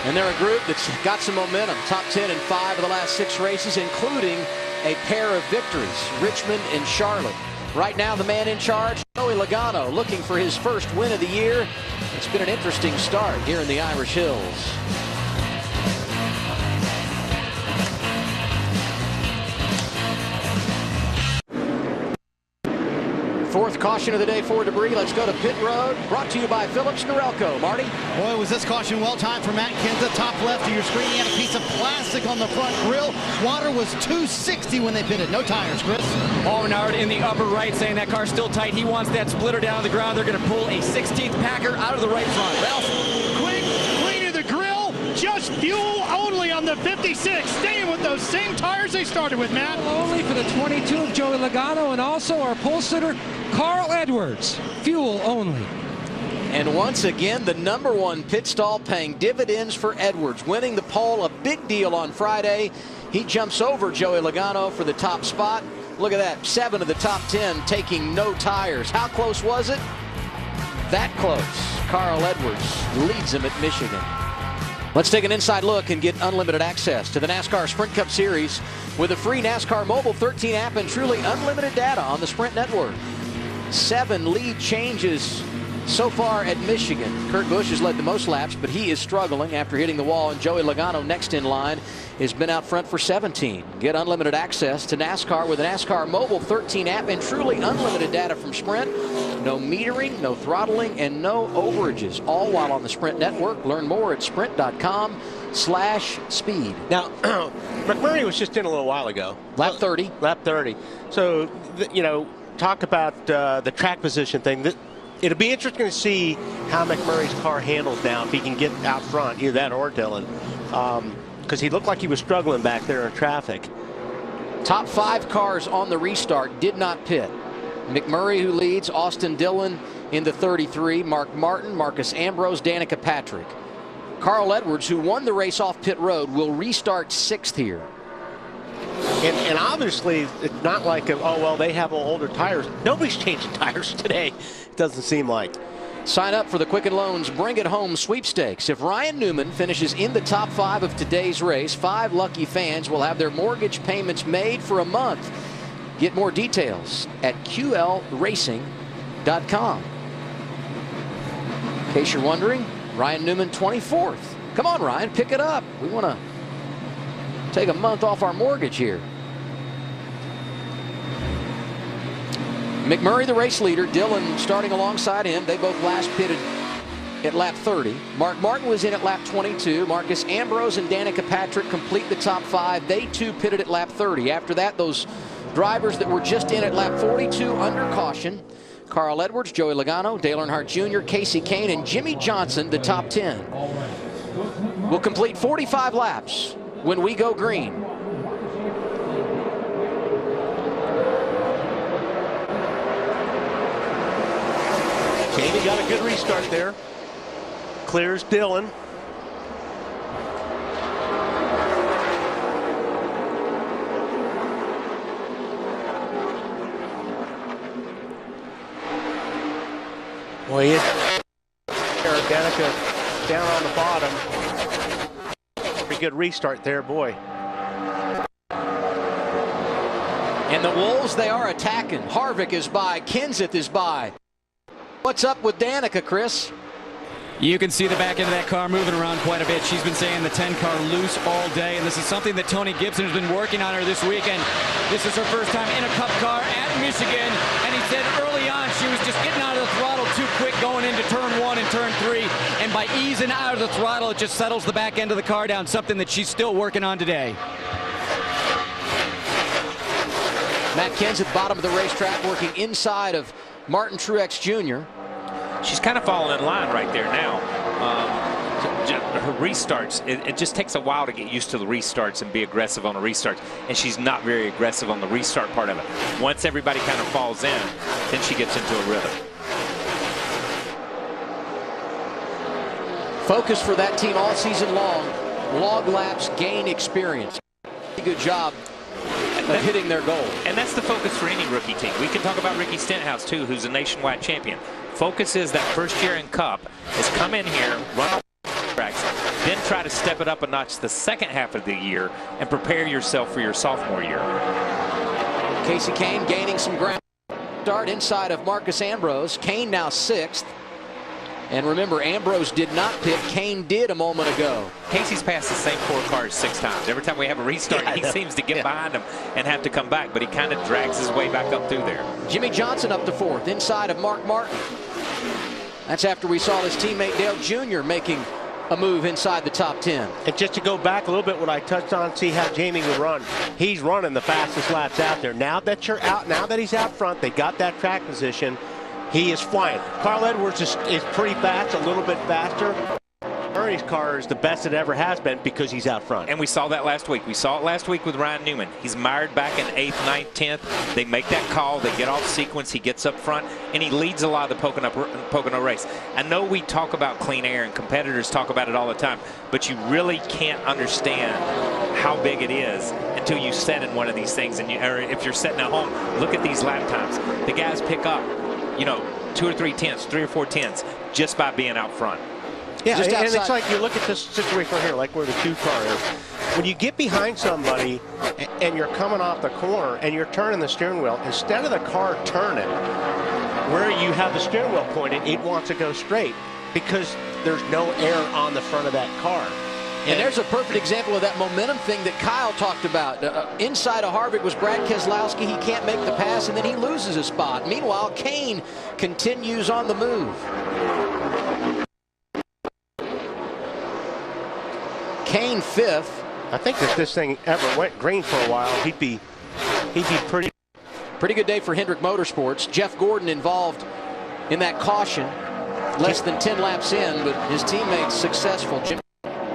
And they're a group that's got some momentum. Top 10 in 5 of the last 6 races, including a pair of victories, Richmond and Charlotte. Right now, the man in charge, Joey Logano, looking for his first win of the year. It's been an interesting start here in the Irish Hills. Fourth caution of the day for debris. Let's go to pit road. Brought to you by Phillips Norelco. Marty? Boy, was this caution well timed for Matt Kenseth. Top left of your screen, he had a piece of plastic on the front grille. Water was 260 when they pitted. No tires, Chris. Paul Menard in the upper right saying that car's still tight. He wants that splitter down on the ground. They're going to pull a 16th Packer out of the right front. Ralph? Clean of the grill. Just fuel only on the 56. Staying with those same tires they started with, Matt. Only for the 22 of Joey Logano and also our pole sitter, Carl Edwards. Fuel only. And once again, the number 1 pit stall paying dividends for Edwards, winning the pole, a big deal on Friday. He jumps over Joey Logano for the top spot. Look at that, 7 of the top 10 taking no tires. How close was it? That close. Carl Edwards leads him at Michigan. Let's take an inside look and get unlimited access to the NASCAR Sprint Cup Series with a free NASCAR Mobile 13 app and truly unlimited data on the Sprint network. 7 lead changes So far at Michigan, Kurt Busch has led the most laps, but he is struggling after hitting the wall, and Joey Logano, next in line, has been out front for 17. Get unlimited access to NASCAR with a NASCAR Mobile 13 app and truly unlimited data from Sprint. No metering, no throttling, and no overages, all while on the Sprint network. Learn more at sprint.com/speed. Now, McMurray was just in a little while ago. Lap 30. Lap 30. So, talk about the track position thing. It'll be interesting to see how McMurray's car handles now, if he can get out front, either that or Dillon, because he looked like he was struggling back there in traffic. Top 5 cars on the restart did not pit. McMurray, who leads, Austin Dillon in the 33, Mark Martin, Marcus Ambrose, Danica Patrick. Carl Edwards, who won the race off pit road, will restart 6th here. And obviously, it's not like, they have older tires. Nobody's changing tires today, it doesn't seem like. Sign up for the Quicken Loans Bring It Home sweepstakes. If Ryan Newman finishes in the top 5 of today's race, 5 lucky fans will have their mortgage payments made for a month. Get more details at QLRacing.com. In case you're wondering, Ryan Newman 24th. Come on, Ryan, pick it up. We want to take a month off our mortgage here. McMurray, the race leader, Dillon starting alongside him. They both last pitted at lap 30. Mark Martin was in at lap 22. Marcus Ambrose and Danica Patrick complete the top 5. They too pitted at lap 30. After that, those drivers that were just in at lap 42 under caution: Carl Edwards, Joey Logano, Dale Earnhardt Jr., Casey Kane, and Jimmy Johnson, the top 10. We'll complete 45 laps when we go green. Jamie got a good restart there. Clears Dillon. Boy, Danica down on the bottom. Pretty good restart there, boy. And the Wolves, they are attacking. Harvick is by. Kenseth is by. What's up with Danica, Chris? You can see the back end of that car moving around quite a bit. She's been saying the 10 car loose all day, and this is something that Tony Gibson has been working on her this weekend. This is her first time in a Cup car at Michigan, and he said early on she was just getting out of the throttle too quick going into turn 1 and turn 3, and by easing out of the throttle, it just settles the back end of the car down, something that she's still working on today. Matt Kenseth, bottom of the racetrack, working inside of Martin Truex Jr. She's kind of falling in line right there now. Her restarts, it just takes a while to get used to the restarts and be aggressive on the restarts, and she's not very aggressive on the restart part of it. Once everybody kind of falls in, then she gets into a rhythm. Focus for that team all season long: log laps, gain experience. Good job of hitting their goal. And that's the focus for any rookie team. We can talk about Ricky Stenhouse too, who's a nationwide champion. Focus is that first year in Cup is come in here, run tracks, then try to step it up a notch the second half of the year and prepare yourself for your sophomore year. Casey Kane gaining some ground. Start inside of Marcus Ambrose. Kane now 6th. And remember, Ambrose did not pit. Kane did a moment ago. Casey's passed the same 4 cars 6 times. Every time we have a restart, he seems to get behind him and have to come back, but he kind of drags his way back up through there. Jimmy Johnson up to 4th, inside of Mark Martin. That's after we saw his teammate Dale Jr. making a move inside the top 10. And just to go back a little bit, what I touched on, see how Jamie would run. He's running the fastest laps out there. Now that you're out, now that he's out front, they got that track position. He is flying. Carl Edwards is pretty fast, a little bit faster. Murray's car is the best it ever has been because he's out front. And we saw that last week. We saw it last week with Ryan Newman. He's mired back in 8th, 9th, 10th. They make that call. They get off sequence. He gets up front, and he leads a lot of the Pocono race. I know we talk about clean air, and competitors talk about it all the time, but you really can't understand how big it is until you set in one of these things. And or if you're sitting at home, look at these lap times. The guys pick up, 2 or 3 tenths, 3 or 4 tenths just by being out front. Yeah, and it's like you look at this situation right here, like where the 2 car is. When you get behind somebody and you're coming off the corner and you're turning the steering wheel, instead of the car turning where you have the steering wheel pointed, it wants to go straight because there's no air on the front of that car. And there's a perfect example of that momentum thing that Kyle talked about. Inside of Harvick was Brad Keselowski. He can't make the pass, and then he loses his spot. Meanwhile, Kane continues on the move. Kane fifth. I think if this thing ever went green for a while, he'd be pretty good day for Hendrick Motorsports. Jeff Gordon involved in that caution. Less than 10 laps in, but his teammates successful. Jim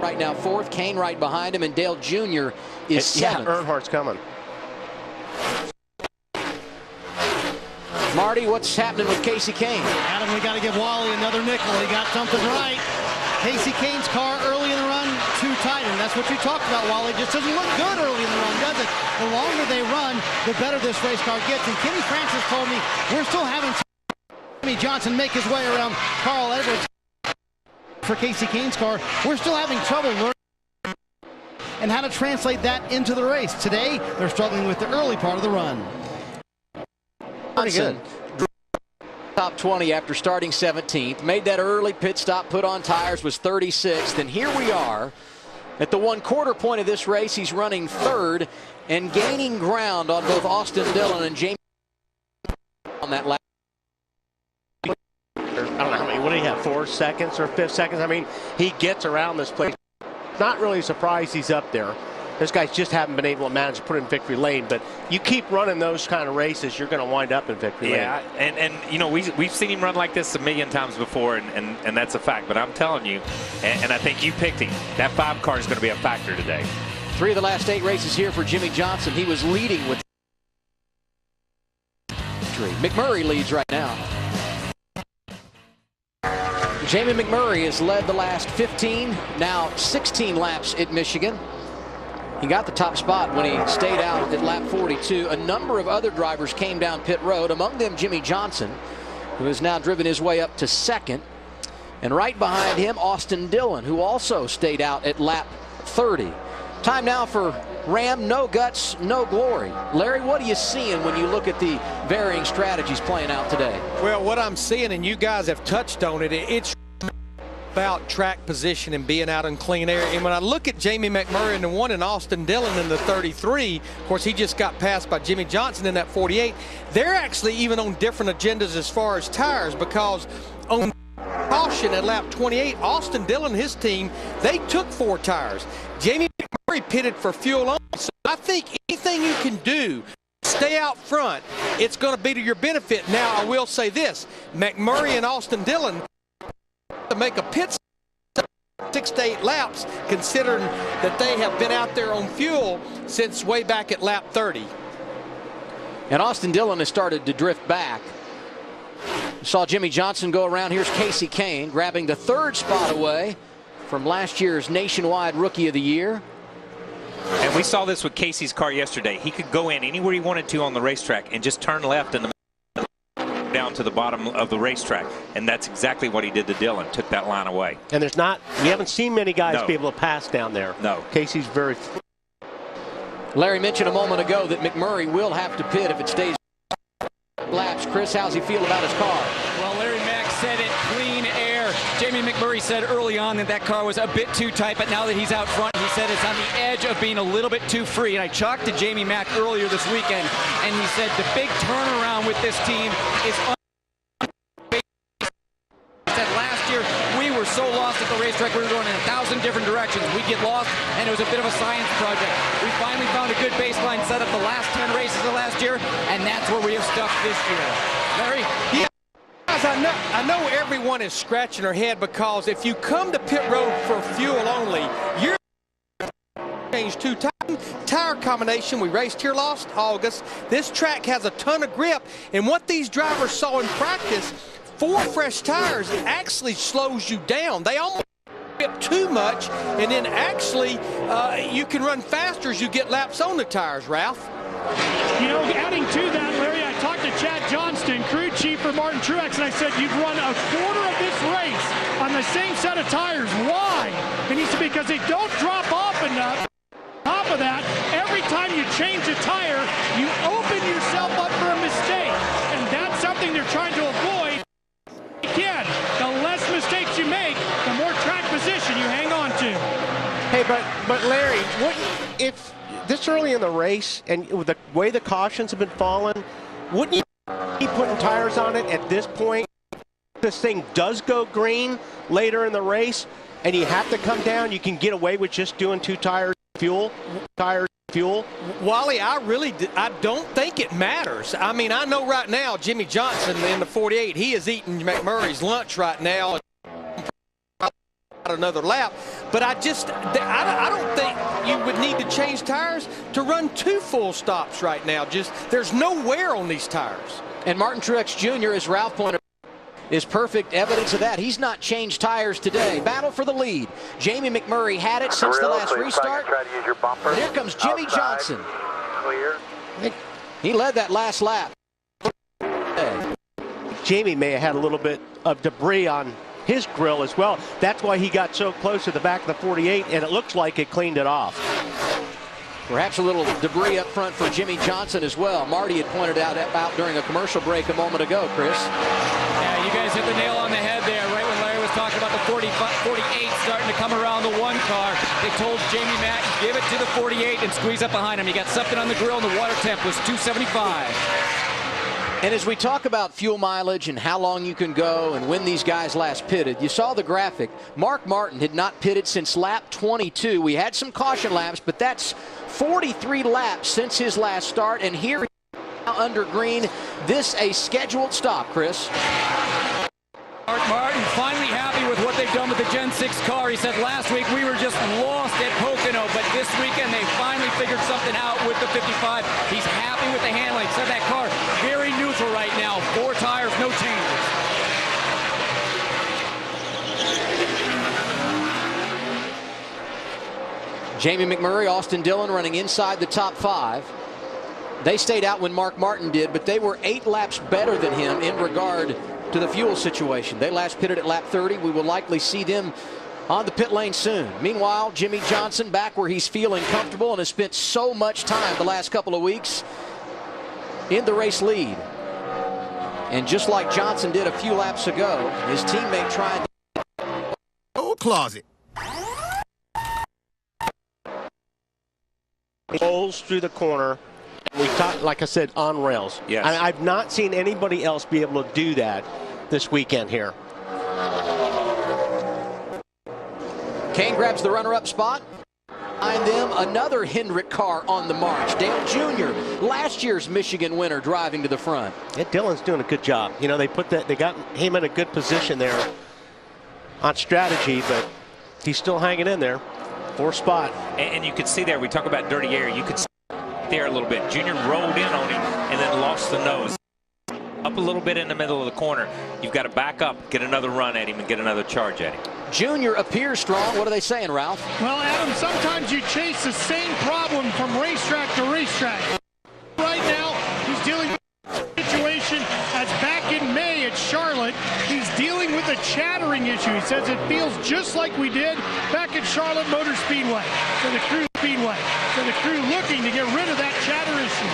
right now fourth, Kane right behind him, and Dale Jr. is seventh. Yeah, Earnhardt's coming. Marty, what's happening with Casey Kane? Adam, we got to give Wally another nickel. He got something right. Casey Kane's car early in the run, too tight, and that's what you talked about, Wally. Just doesn't look good early in the run, does it? The longer they run, the better this race car gets. And Kenny Francis told me we're still having Jimmy Johnson make his way around Carl Edwards for Casey Kane's car. We're still having trouble learning and how to translate that into the race. Today, they're struggling with the early part of the run. Pretty good. Top 20 after starting 17th. Made that early pit stop, put on tires, was 36th. And here we are at the 1/4 point of this race. He's running third and gaining ground on both Austin Dillon and Jamie on that lap. I don't know how many, what do you have, 4 seconds or 5 seconds? I mean, he gets around this place. Not really surprised he's up there. Those guys just haven't been able to manage to put in victory lane, but you keep running those kind of races, you're going to wind up in victory lane. Yeah, and you know, we've seen him run like this a million times before, and that's a fact. But I'm telling you, and I think you picked him, that 5 car is going to be a factor today. 3 of the last 8 races here for Jimmy Johnson. He was leading with victory. McMurray leads right now. Jamie McMurray has led the last 15, now 16 laps at Michigan. He got the top spot when he stayed out at lap 42. A number of other drivers came down pit road, among them Jimmy Johnson, who has now driven his way up to second. And right behind him, Austin Dillon, who also stayed out at lap 30. Time now for Ram, no guts, no glory. Larry, what are you seeing when you look at the varying strategies playing out today? Well, what I'm seeing, and you guys have touched on it, it's about track position and being out in clean air. And when I look at Jamie McMurray in the 1 and Austin Dillon in the 33, of course he just got passed by Jimmy Johnson in that 48. They're actually even on different agendas as far as tires, because on caution at lap 28, Austin Dillon and his team, they took 4 tires. Jamie McMurray pitted for fuel only. So I think anything you can do, stay out front, it's going to be to your benefit. Now I will say this, McMurray and Austin Dillon to make a pit stop 6 to 8 laps, considering that they have been out there on fuel since way back at lap 30. And Austin Dillon has started to drift back. Saw Jimmy Johnson go around. Here's Casey Kane grabbing the 3rd spot away from last year's Nationwide Rookie of the Year. And we saw this with Casey's car yesterday. He could go in anywhere he wanted to on the racetrack and just turn left in the down to the bottom of the racetrack, and that's exactly what he did to Dillon. Took that line away. And we haven't seen many guys be able to pass down there. No. Casey's very. Larry mentioned a moment ago that McMurray will have to pit if it stays laps. Chris, how's he feel about his car? Well, Larry Mack said it, clean air. Jamie McMurray said early on that car was a bit too tight, but now that he's out front, he said it's on the edge of being a little bit too free. And I talked to Jamie Mack earlier this weekend, and he said the big turnaround with this team is last year we were so lost at the racetrack, we were going in 1,000 different directions. We'd get lost, and it was a bit of a science project. We finally found a good baseline setup the last 10 races of last year, and that's where we have stuck this year. Larry? Yeah. I know everyone is scratching their head, because if you come to pit road for fuel only, you're changed 2 times. Tire combination, we raced here last August. This track has a ton of grip, and what these drivers saw in practice, 4 fresh tires actually slows you down. They almost grip too much, and then actually you can run faster as you get laps on the tires, Ralph. You know, adding to that, Larry, I talked to Chad Johnston, crew chief for Martin Truex, and I said, you've run a quarter of this race on the same set of tires. Why? And he said, because they don't drop off enough. On top of that, every time you change a tire, you open yourself up for a mistake, and that's something they're trying to avoid. too. Hey, but Larry, if this early in the race and with the way the cautions have been falling, wouldn't you be putting tires on it at this point? This thing does go green later in the race, and you have to come down. You can get away with just doing 2 tires fuel. Wally, I don't think it matters. I mean, I know right now Jimmy Johnson in the 48, he is eating McMurray's lunch right now. Another lap, but I don't think you would need to change tires to run 2 full stops right now. There's no wear on these tires. And Martin Truex Jr., as Ralph pointed out, is perfect evidence of that. He's not changed tires today. Battle for the lead. Jamie McMurray had it since the last restart. And here comes Jimmy Johnson. Clear. He led that last lap. Jamie may have had a little bit of debris on his grill as well. That's why he got so close to the back of the 48, and it looks like it cleaned it off. Perhaps a little debris up front for Jimmy Johnson as well. Marty had pointed out during a commercial break a moment ago, Chris. Yeah, you guys hit the nail on the head there, right when Larry was talking about the 48 starting to come around the 1 car. They told Jamie Matt, give it to the 48 and squeeze up behind him. You got something on the grill, and the water temp was 275. And as we talk about fuel mileage and how long you can go and when these guys last pitted, you saw the graphic. Mark Martin had not pitted since lap 22. We had some caution laps, but that's 43 laps since his last start. And here under green, this a scheduled stop, Chris. Mark Martin finally happy with what they've done with the Gen 6 car. He said last week we were just lost at Pocono, but this weekend they finally figured something out with the 55. He's happy with the handling. Said that car very neutral right now. 4 tires, no changes. Jamie McMurray, Austin Dillon running inside the top 5. They stayed out when Mark Martin did, but they were 8 laps better than him in regard to the fuel situation. They last pitted at lap 30. We will likely see them on the pit lane soon. Meanwhile, Jimmy Johnson back where he's feeling comfortable and has spent so much time the last couple of weeks in the race lead. And just like Johnson did a few laps ago, his teammate tried to... Old closet. Rolls through the corner. We talked, like I said, on rails. Yes. I've not seen anybody else be able to do that this weekend here. Kane grabs the runner-up spot. Behind them, another Hendrick car on the march. Dale Jr., last year's Michigan winner, driving to the front. Yeah, Dillon's doing a good job. You know, they got him in a good position there on strategy, but he's still hanging in there. 4th spot. And you could see there, we talk about dirty air. You could see there a little bit. Junior rolled in on him and then lost the nose. Up a little bit in the middle of the corner. You've got to back up, get another run at him, and get another charge at him. Junior appears strong. What are they saying, Ralph? Well, Adam, sometimes you chase the same problem from racetrack to racetrack. Right now, he's dealing with a situation as back in May at Charlotte. He's dealing with a chattering issue. He says it feels just like we did back at Charlotte Motor Speedway. So the crew looking to get rid of that chatter issue.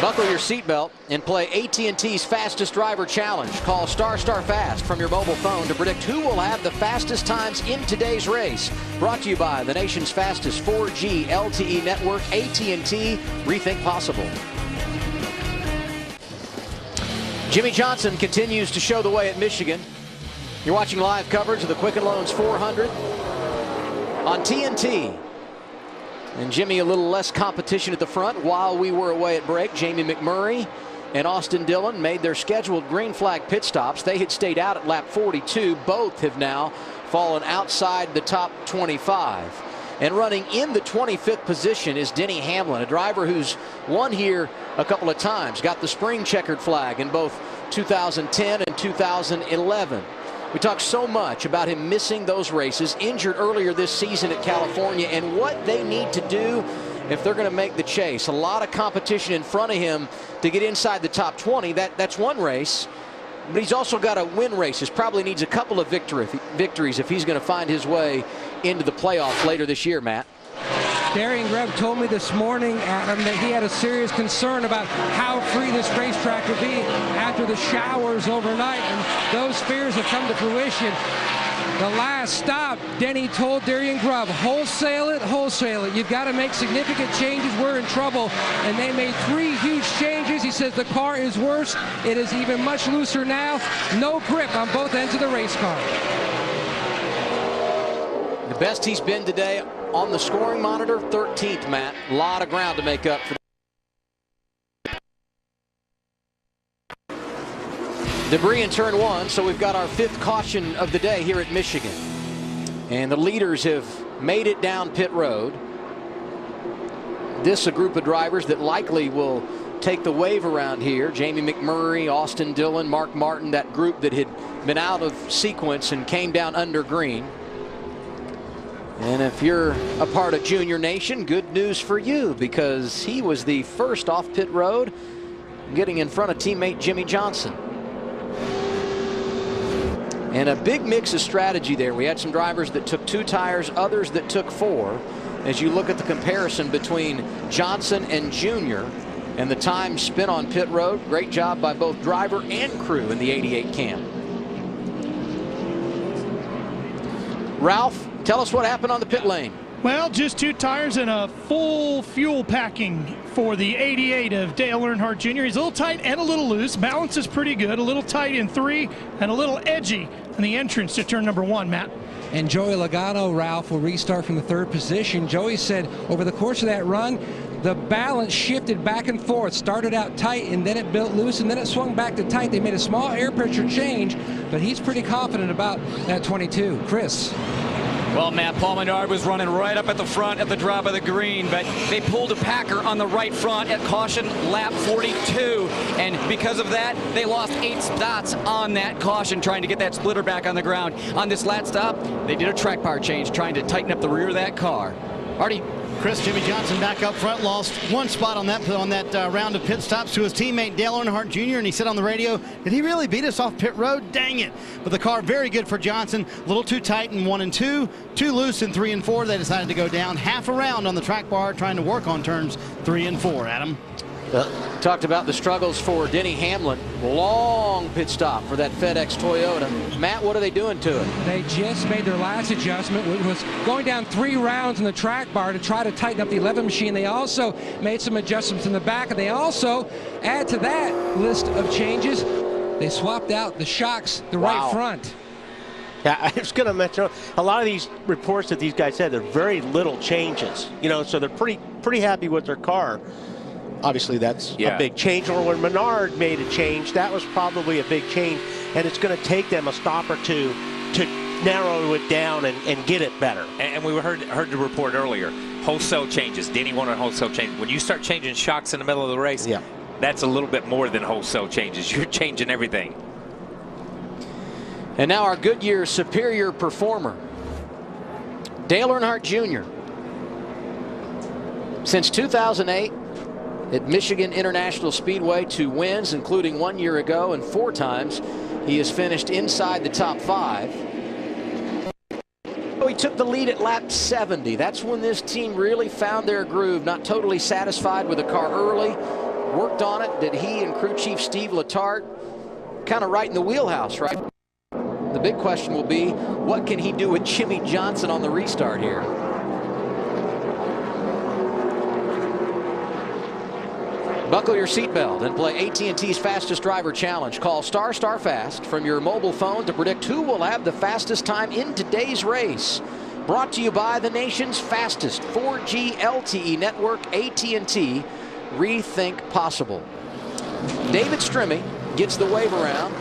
Buckle your seatbelt and play AT&T's Fastest Driver Challenge. Call ** Fast from your mobile phone to predict who will have the fastest times in today's race. Brought to you by the nation's fastest 4G LTE network, AT&T. Rethink possible. Jimmy Johnson continues to show the way at Michigan. You're watching live coverage of the Quicken Loans 400 on TNT. And Jimmy, a little less competition at the front while we were away at break. Jamie McMurray and Austin Dillon made their scheduled green flag pit stops. They had stayed out at lap 42. Both have now fallen outside the top 25. And running in the 25th position is Denny Hamlin, a driver who's won here a couple of times. Got the spring checkered flag in both 2010 and 2011. We talked so much about him missing those races, injured earlier this season at California, and what they need to do if they're going to make the chase. A lot of competition in front of him to get inside the top 20. That's one race, but he's also got to win races. Probably needs a couple of victories if he's going to find his way into the playoffs later this year, Matt. Darian Grubb told me this morning, Adam, that he had a serious concern about how free this racetrack would be after the showers overnight, and those fears have come to fruition. The last stop, Denny told Darian Grubb, wholesale it, wholesale it. You've got to make significant changes. We're in trouble. And they made 3 huge changes. He says the car is worse. It is even much looser now. No grip on both ends of the race car. The best he's been today on the scoring monitor, 13th, Matt. A lot of ground to make up for. Debris in turn 1, so we've got our 5th caution of the day here at Michigan. And the leaders have made it down pit road. This a group of drivers that likely will take the wave around here. Jamie McMurray, Austin Dillon, Mark Martin, that group that had been out of sequence and came down under green. And if you're a part of Junior Nation, good news for you, because he was the first off pit road, getting in front of teammate Jimmy Johnson. And a big mix of strategy there. We had some drivers that took 2 tires, others that took 4. As you look at the comparison between Johnson and Junior and the time spent on pit road, great job by both driver and crew in the 88 Cam. Ralph, tell us what happened on the pit lane. Well, just 2 tires and a full fuel packing for the 88 of Dale Earnhardt Jr. He's a little tight and a little loose. Balance is pretty good. A little tight in 3 and a little edgy in the entrance to turn number 1, Matt. And Joey Logano, Ralph, will restart from the 3rd position. Joey said over the course of that run, the balance shifted back and forth. Started out tight, and then it built loose, and then it swung back to tight. They made a small air pressure change, but he's pretty confident about that 22. Chris. Well, Matt, Paul Menard was running right up at the front at the drop of the green, but they pulled a Packer on the right front at caution lap 42, and because of that, they lost 8 spots on that caution trying to get that splitter back on the ground. On this last stop, they did a track bar change trying to tighten up the rear of that car. Artie. Chris, Jimmy Johnson back up front, lost 1 spot on that round of pit stops to his teammate Dale Earnhardt Jr. And he said on the radio, did he really beat us off pit road? Dang it. But the car very good for Johnson. A little too tight in 1 and 2, too loose in 3 and 4. They decided to go down half a round on the track bar trying to work on turns 3 and 4. Adam. Talked about the struggles for Denny Hamlin. Long pit stop for that FedEx Toyota. Matt, what are they doing to it? They just made their last adjustment, which was going down 3 rounds in the track bar to try to tighten up the 11 machine. They also made some adjustments in the back, and they also add to that list of changes. They swapped out the shocks, the right front. Yeah, I was going to mention a lot of these reports that these guys said, they're very little changes. You know, so they're pretty happy with their car. Obviously, that's a big change. Or when Menard made a change, that was probably a big change, and it's going to take them a stop or 2 to narrow it down and get it better. And we heard the report earlier. Wholesale changes. Denny wanted wholesale changes. When you start changing shocks in the middle of the race, that's a little bit more than wholesale changes. You're changing everything. And now our Goodyear superior performer, Dale Earnhardt Jr. Since 2008, at Michigan International Speedway, 2 wins, including 1 year ago, and 4 times he has finished inside the top 5. He took the lead at lap 70. That's when this team really found their groove. Not totally satisfied with the car early. Worked on it. Did he and crew chief Steve Letarte kind of right in the wheelhouse, right? The big question will be, what can he do with Jimmy Johnson on the restart here? Buckle your seatbelt and play AT&T's Fastest Driver Challenge. Call ***FAST from your mobile phone to predict who will have the fastest time in today's race. Brought to you by the nation's fastest 4G LTE network, AT&T. Rethink possible. David Strimmy gets the wave around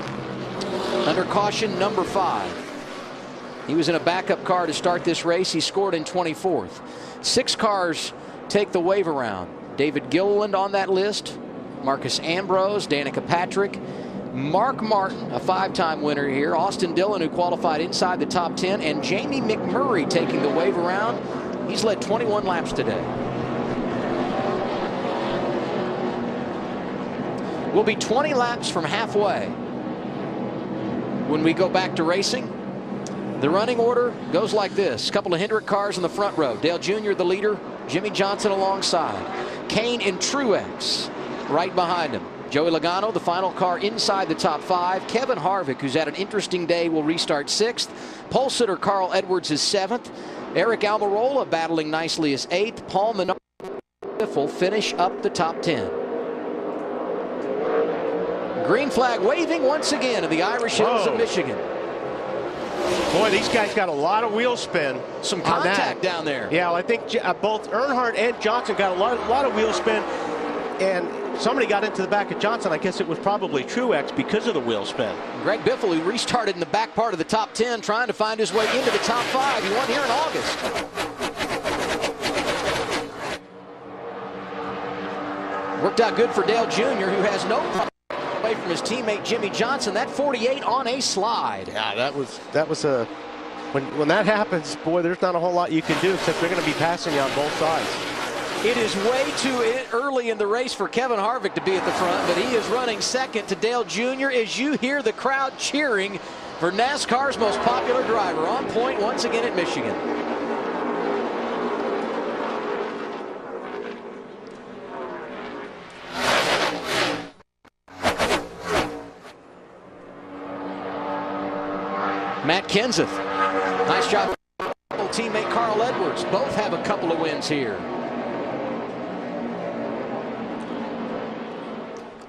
under caution number 5. He was in a backup car to start this race. He scored in 24th. 6 cars take the wave around. David Gilliland on that list, Marcus Ambrose, Danica Patrick, Mark Martin, a 5-time winner here, Austin Dillon, who qualified inside the top 10, and Jamie McMurray taking the wave around. He's led 21 laps today. We'll be 20 laps from halfway when we go back to racing. The running order goes like this. A couple of Hendrick cars in the front row. Dale Jr., the leader, Jimmy Johnson alongside. Kane in Truex right behind him. Joey Logano, the final car inside the top 5. Kevin Harvick, who's had an interesting day, will restart 6th. Pole sitter Carl Edwards is 7th. Eric Almirola battling nicely is 8th. Paul Menard and Biffle finish up the top 10. Green flag waving once again in the Irish Hills of Michigan. Boy, these guys got a lot of wheel spin. Some contact down there. Yeah, well, I think both Earnhardt and Johnson got a lot of wheel spin. And somebody got into the back of Johnson. I guess it was probably Truex because of the wheel spin. Greg Biffle, who restarted in the back part of the top 10, trying to find his way into the top 5. He won here in August. Worked out good for Dale Jr., who has no problem away from his teammate Jimmy Johnson. That 48 on a slide. Yeah, that was a when that happens, boy, there's not a whole lot you can do except they're going to be passing you on both sides. It is way too early in the race for Kevin Harvick to be at the front, but he is running second to Dale Jr. as you hear the crowd cheering for NASCAR's most popular driver. On point once again at Michigan. Matt Kenseth. Nice job. Teammate Carl Edwards. Both have a couple of wins here.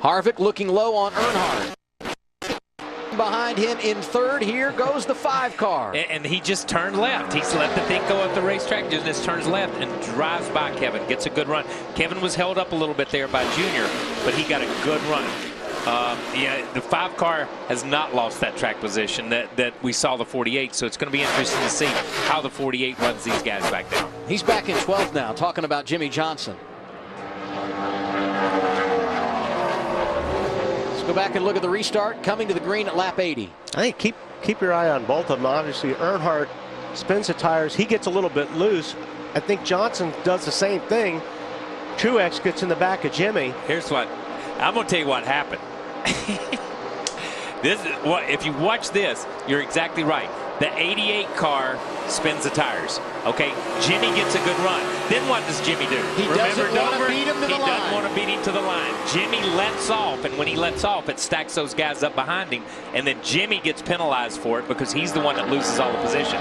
Harvick looking low on Earnhardt. Behind him in 3rd, here goes the 5 car. And he just turned left. He's let the thing go up the racetrack, just turns left and drives by Kevin. Gets a good run. Kevin was held up a little bit there by Junior, but he got a good run. Yeah, the 5 car has not lost that track position that we saw the 48, so it's going to be interesting to see how the 48 runs these guys back down. He's back in 12th now, talking about Jimmy Johnson. Go back and look at the restart coming to the green at lap 80. I think keep your eye on both of them. Obviously, Earnhardt spins the tires. He gets a little bit loose. I think Johnson does the same thing. Truex gets in the back of Jimmy. Here's what I'm going to tell you what happened. This is what, if you watch this, you're exactly right. The 88 car spins the tires. Okay, Jimmy gets a good run. Then what does Jimmy do? He doesn't want to beat him to the line. He doesn't want to beat him to the line. Jimmy lets off, and when he lets off, it stacks those guys up behind him, and then Jimmy gets penalized for it because he's the one that loses all the position.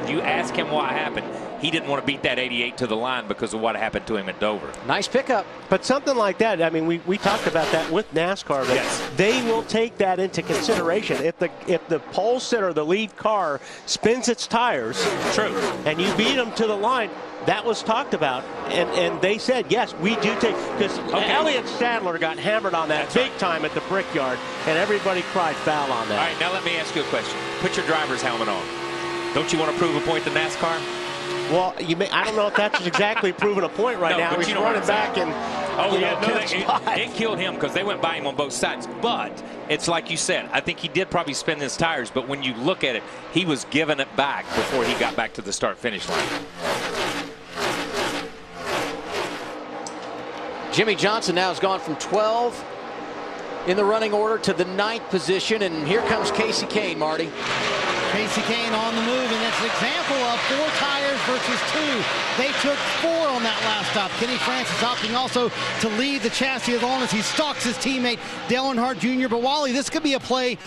You ask him what happened. He didn't want to beat that 88 to the line because of what happened to him at Dover. Nice pickup. But something like that, I mean, we talked about that with NASCAR. Yes. They will take that into consideration. If the pole sitter, the lead car, spins its tires, true, and you beat them to the line, that was talked about. And they said, yes, we do take, because Elliott Sadler got hammered on that big time at the Brickyard, and everybody cried foul on that. All right, now let me ask you a question. Put your driver's helmet on. Don't you want to prove a point to NASCAR? Well, I don't know if that's exactly proving a point right now. He's running back and it killed him because they went by him on both sides. But it's like you said, I think he did probably spin his tires, but when you look at it, he was giving it back before he got back to the start-finish line. Jimmy Johnson now has gone from 12 in the running order to the 9th position, and here comes Casey Kane, Marty. Casey Kane on the move, and that's an example of 4 tires versus 2. They took 4 on that last stop. Kenny Francis opting also to lead the chassis as long as he stalks his teammate Dale Earnhardt Jr. But Wally, this could be a play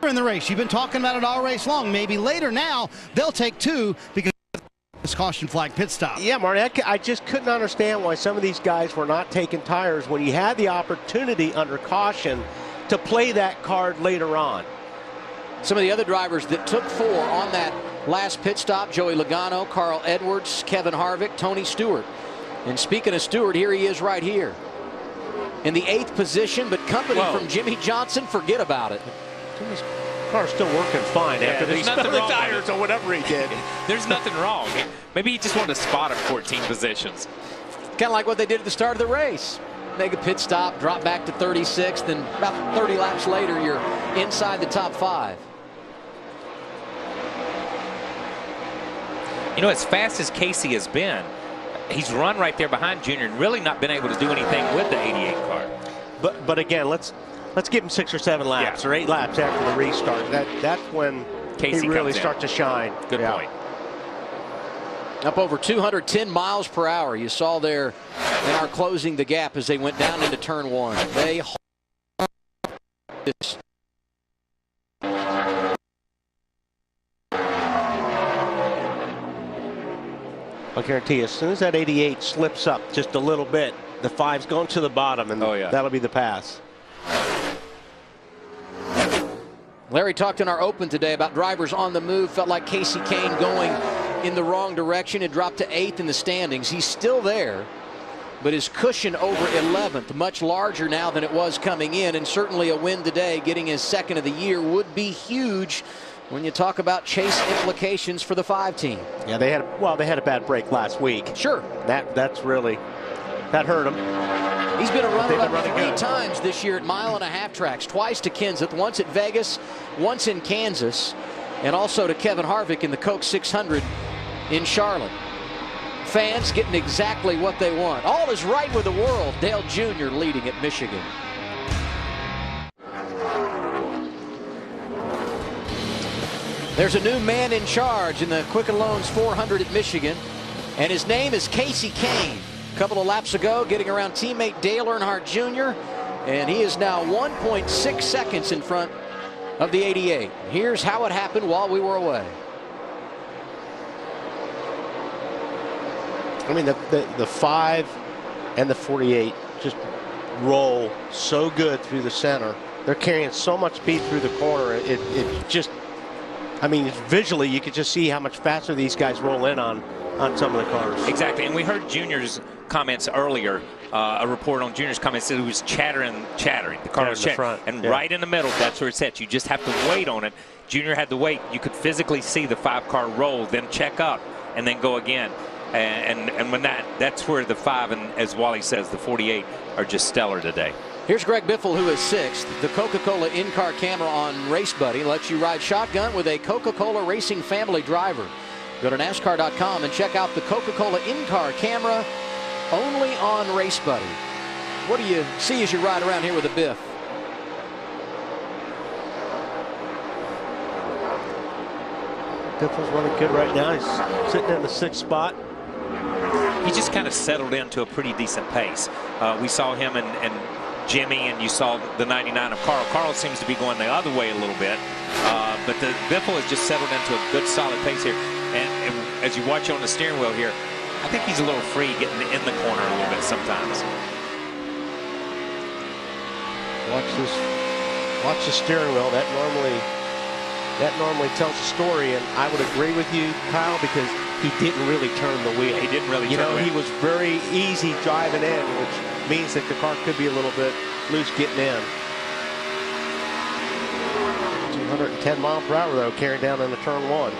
in the race. You've been talking about it all race long. Maybe later now they'll take 2 because of this caution flag pit stop. Yeah, Marty, I just couldn't understand why some of these guys were not taking tires when you had the opportunity under caution to play that card later on. Some of the other drivers that took 4 on that last pit stop: Joey Logano, Carl Edwards, Kevin Harvick, Tony Stewart. And speaking of Stewart, here he is right here in the 8th position, but company from Jimmy Johnson, forget about it. Jimmy's car's still working fine after they spun the tires or whatever he did. There's nothing wrong. Maybe he just wanted to spot at 14 positions. Kind of like what they did at the start of the race. Make a pit stop, drop back to 36th, then about 30 laps later, you're inside the top 5. You know, as fast as Casey has been, he's run right there behind Junior and really not been able to do anything with the 88 car. But again, let's give him 6 or 7 laps or 8 laps after the restart. That's when Casey really starts to shine. Good point. Up over 210 miles per hour. You saw there in our closing the gap as they went down into turn one. They this. I'll guarantee you, as soon as that 88 slips up just a little bit, the 5's going to the bottom, and that'll be the pass. Larry talked in our open today about drivers on the move. Felt like Casey Kane going in the wrong direction. It dropped to 8th in the standings. He's still there, but his cushion over 11th, much larger now than it was coming in, and certainly a win today, getting his 2nd of the year, would be huge when you talk about chase implications for the 5 team. Yeah, they had a bad break last week. Sure. That hurt him. He's been a runner-up 3 times this year at 1.5-mile tracks, twice to Kenseth, once at Vegas, once in Kansas, and also to Kevin Harvick in the Coke 600 in Charlotte. Fans getting exactly what they want. All is right with the world. Dale Jr. leading at Michigan. There's a new man in charge in the Quicken Loans 400 at Michigan, and his name is Casey Kane. A couple of laps ago, getting around teammate Dale Earnhardt Jr., and he is now 1.6 seconds in front of the 88. Here's how it happened while we were away. I mean, the 5 and the 48 just roll so good through the center. They're carrying so much speed through the corner. It just, I mean, visually you could just see how much faster these guys roll in on some of the cars. Exactly, and we heard Junior's comments earlier. A report on Junior's comments said it was chattering. The car was chattering. And right in the middle, that's where it's at. You just have to wait on it. Junior had to wait. You could physically see the 5-car roll, then check up, and then go again. And when that's where the 5 and, as Wally says, the 48 are just stellar today. Here's Greg Biffle, who is 6th. The Coca-Cola in-car camera on Race Buddy lets you ride shotgun with a Coca-Cola Racing family driver. Go to NASCAR.com and check out the Coca-Cola in-car camera only on Race Buddy. What do you see as you ride around here with a Biff? Biffle's running good right now. He's sitting in the 6th spot. He just kind of settled into a pretty decent pace. We saw him and Jimmy, and you saw the 99 of Carl. Carl seems to be going the other way a little bit, but the Biffle has just settled into a good, solid pace here. And as you watch on the steering wheel here, I think he's a little free getting in the corner a little bit sometimes. Watch the steering wheel. That normally tells a story, and I would agree with you, Kyle, because he didn't really turn the wheel. He didn't really turn the wheel. He was very easy driving in, which means that the car could be a little bit loose getting in. 210 miles per hour, though, carrying down into turn 1.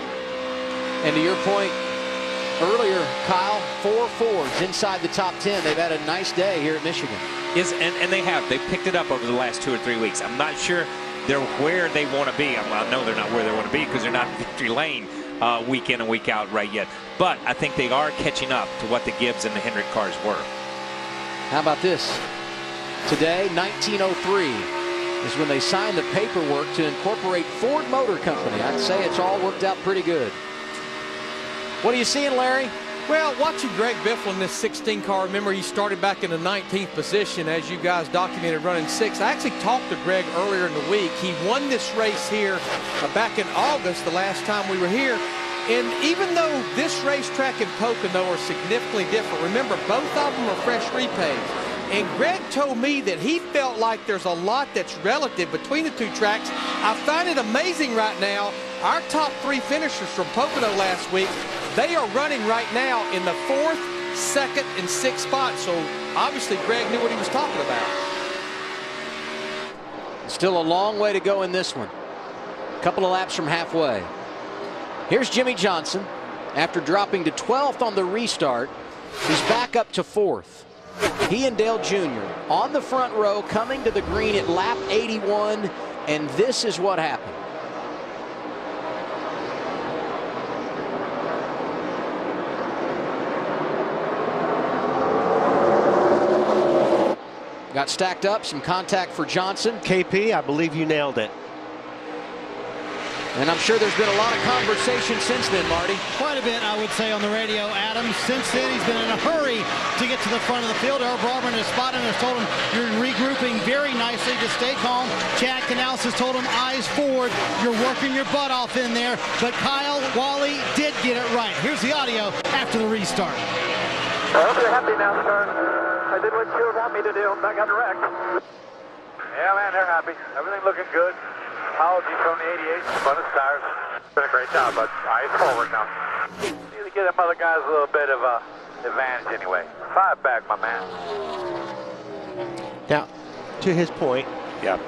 And to your point earlier, Kyle, 4 Fords inside the top 10. They've had a nice day here at Michigan. And they've picked it up over the last 2 or 3 weeks. I'm not sure they're where they want to be. I know they're not where they want to be because they're not in victory lane week in and week out right yet. But I think they are catching up to what the Gibbs and the Hendrick cars were. How about this? Today, 1903, is when they signed the paperwork to incorporate Ford Motor Company. I'd say it's all worked out pretty good. What are you seeing, Larry? Well, watching Greg Biffle in this 16 car, remember he started back in the 19th position, as you guys documented, running 6th. I actually talked to Greg earlier in the week. He won this race here back in August, the last time we were here. And even though this racetrack and Pocono are significantly different, remember, both of them are fresh repaved. And Greg told me that he felt like there's a lot that's relative between the 2 tracks. I find it amazing right now. Our top 3 finishers from Pocono last week, they are running right now in the 4th, 2nd, and 6th spots. So obviously Greg knew what he was talking about. Still a long way to go in this one. A couple of laps from halfway. Here's Jimmy Johnson. After dropping to 12th on the restart, he's back up to 4th. He and Dale Jr. on the front row coming to the green at lap 81, and this is what happened. Got stacked up, some contact for Johnson. KP, I believe you nailed it. And I'm sure there's been a lot of conversation since then, Marty. Quite a bit, I would say, on the radio, Adam. Since then, he's been in a hurry to get to the front of the field. Earl Barber has spotted him and has told him, you're regrouping very nicely to stay calm. Chad Canals has told him, eyes forward. You're working your butt off in there. But Kyle Wally did get it right. Here's the audio after the restart. I hope you're happy, Nascar. I did what you want me to do. I got wrecked. Yeah, man, they're happy. Everything looking good. Apologies from the 88, front of tires. Been a great job, but eyes forward now. Need to give them other guys a little bit of advantage anyway. 5 back, my man. Now, to his point,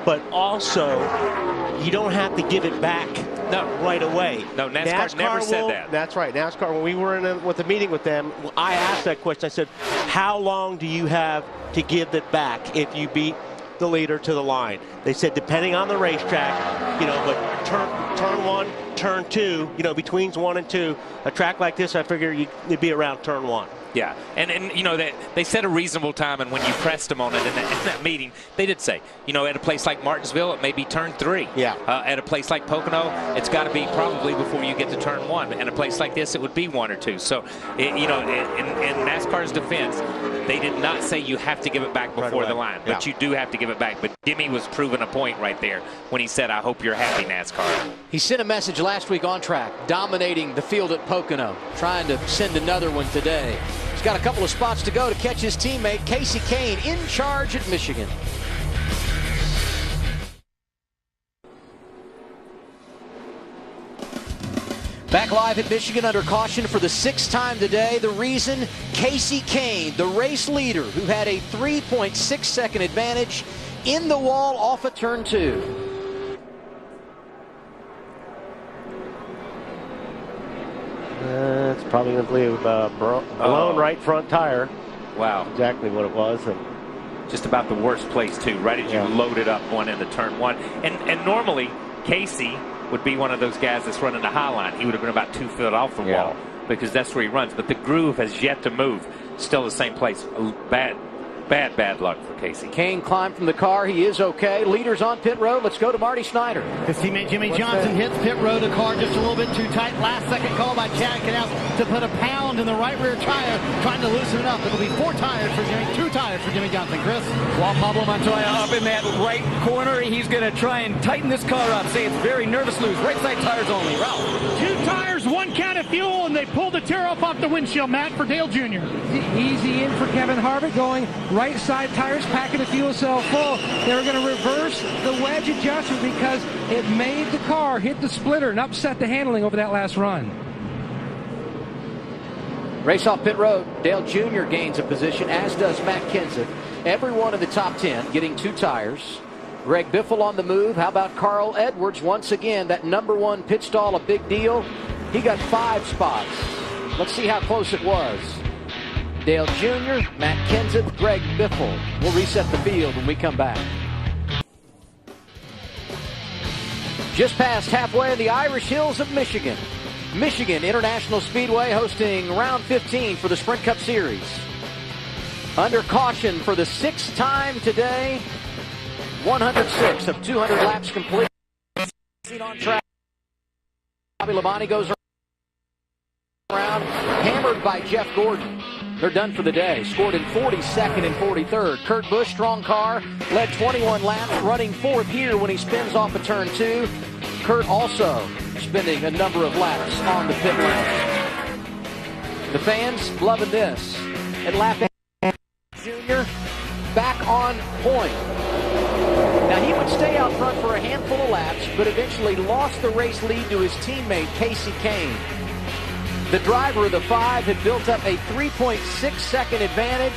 but also, you don't have to give it back right away. No, NASCAR never said that. That's right. NASCAR, when we were with the meeting with them, I asked that question. I said, how long do you have to give it back if you beat the leader to the line? They said depending on the racetrack, but turn 1, turn 2, between 1 and 2, a track like this, I figure you'd be around turn 1. Yeah, and they set a reasonable time, and when you pressed them on it in that meeting, they did say, at a place like Martinsville, it may be turn 3. Yeah. At a place like Pocono, it's got to be probably before you get to turn 1. And a place like this, it would be 1 or 2. So, in NASCAR's defense, they did not say you have to give it back before the line, but you do have to give it back. But Jimmy was proving a point right there when he said, I hope you're happy, NASCAR. He sent a message last week on track, dominating the field at Pocono, trying to send another one today. He's got a couple of spots to go to catch his teammate Casey Kane in charge at Michigan. Back live at Michigan under caution for the 6th time today. The reason, Casey Kane, the race leader, who had a 3.6-second advantage in the wall off of turn 2. It's probably going to leave blown right front tire. Wow. That's exactly what it was. And just about the worst place, too, right as you loaded up one into turn 1. And normally, Casey would be one of those guys that's running the high line. He would have been about 2 feet off the wall because that's where he runs. But the groove has yet to move. Still the same place. Bad luck for Casey. Kane climbed from the car. He is okay. Leaders on pit road. Let's go to Marty Snyder. His teammate Jimmy Johnson hits pit road. A car just a little bit too tight. Last second call by Chad Canals to put a pound in the right rear tire, trying to loosen it up. It'll be 4 tires for Jimmy, 2 tires for Jimmy Johnson. Chris? Juan Pablo Montoya up in that right corner. He's going to try and tighten this car up. Say it's very nervous loose. Right side tires only. Ralph. 2 tires, 1 can of fuel, and they pulled the tear off the windshield, Matt, for Dale Jr. Easy in for Kevin Harvick, going right side tires, packing the fuel cell full. They were going to reverse the wedge adjustment because it made the car hit the splitter and upset the handling over that last run. Race off pit road. Dale Jr. gains a position, as does Matt Kenseth. Everyone in the top 10 getting 2 tires. Greg Biffle on the move. How about Carl Edwards? Once again, that #1 pit stall, a big deal. He got 5 spots. Let's see how close it was. Dale Jr., Matt Kenseth, Greg Biffle. We'll reset the field when we come back. Just past halfway in the Irish Hills of Michigan. Michigan International Speedway hosting round 15 for the Sprint Cup Series. Under caution for the 6th time today. 106 of 200 laps complete. On track. Bobby Labonte goes around, hammered by Jeff Gordon. They're done for the day. Scored in 42nd and 43rd. Kurt Busch, strong car, led 21 laps, running 4th here when he spins off of turn 2. Kurt also spending a number of laps on the pit lane. The fans loving this. And lapping Jr. back on point. Now he would stay out front for a handful of laps, but eventually lost the race lead to his teammate Casey Kane. The driver of the 5 had built up a 3.6-second advantage,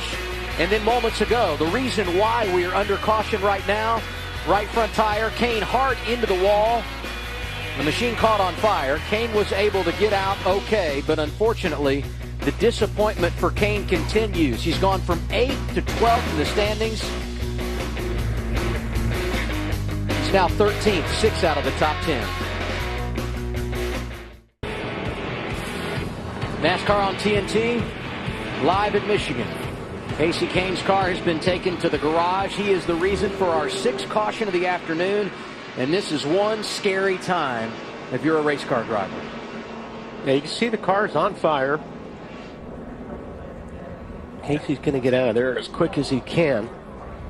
and then moments ago, the reason why we are under caution right now, right front tire, Kane hard into the wall. The machine caught on fire. Kane was able to get out okay, but unfortunately, the disappointment for Kane continues. He's gone from 8th to 12th in the standings. He's now 13th, 6 out of the top 10. NASCAR on TNT, live at Michigan. Casey Kane's car has been taken to the garage. He is the reason for our 6th caution of the afternoon, and this is one scary time if you're a race car driver. Yeah, you can see the car's on fire. Casey's going to get out of there as quick as he can.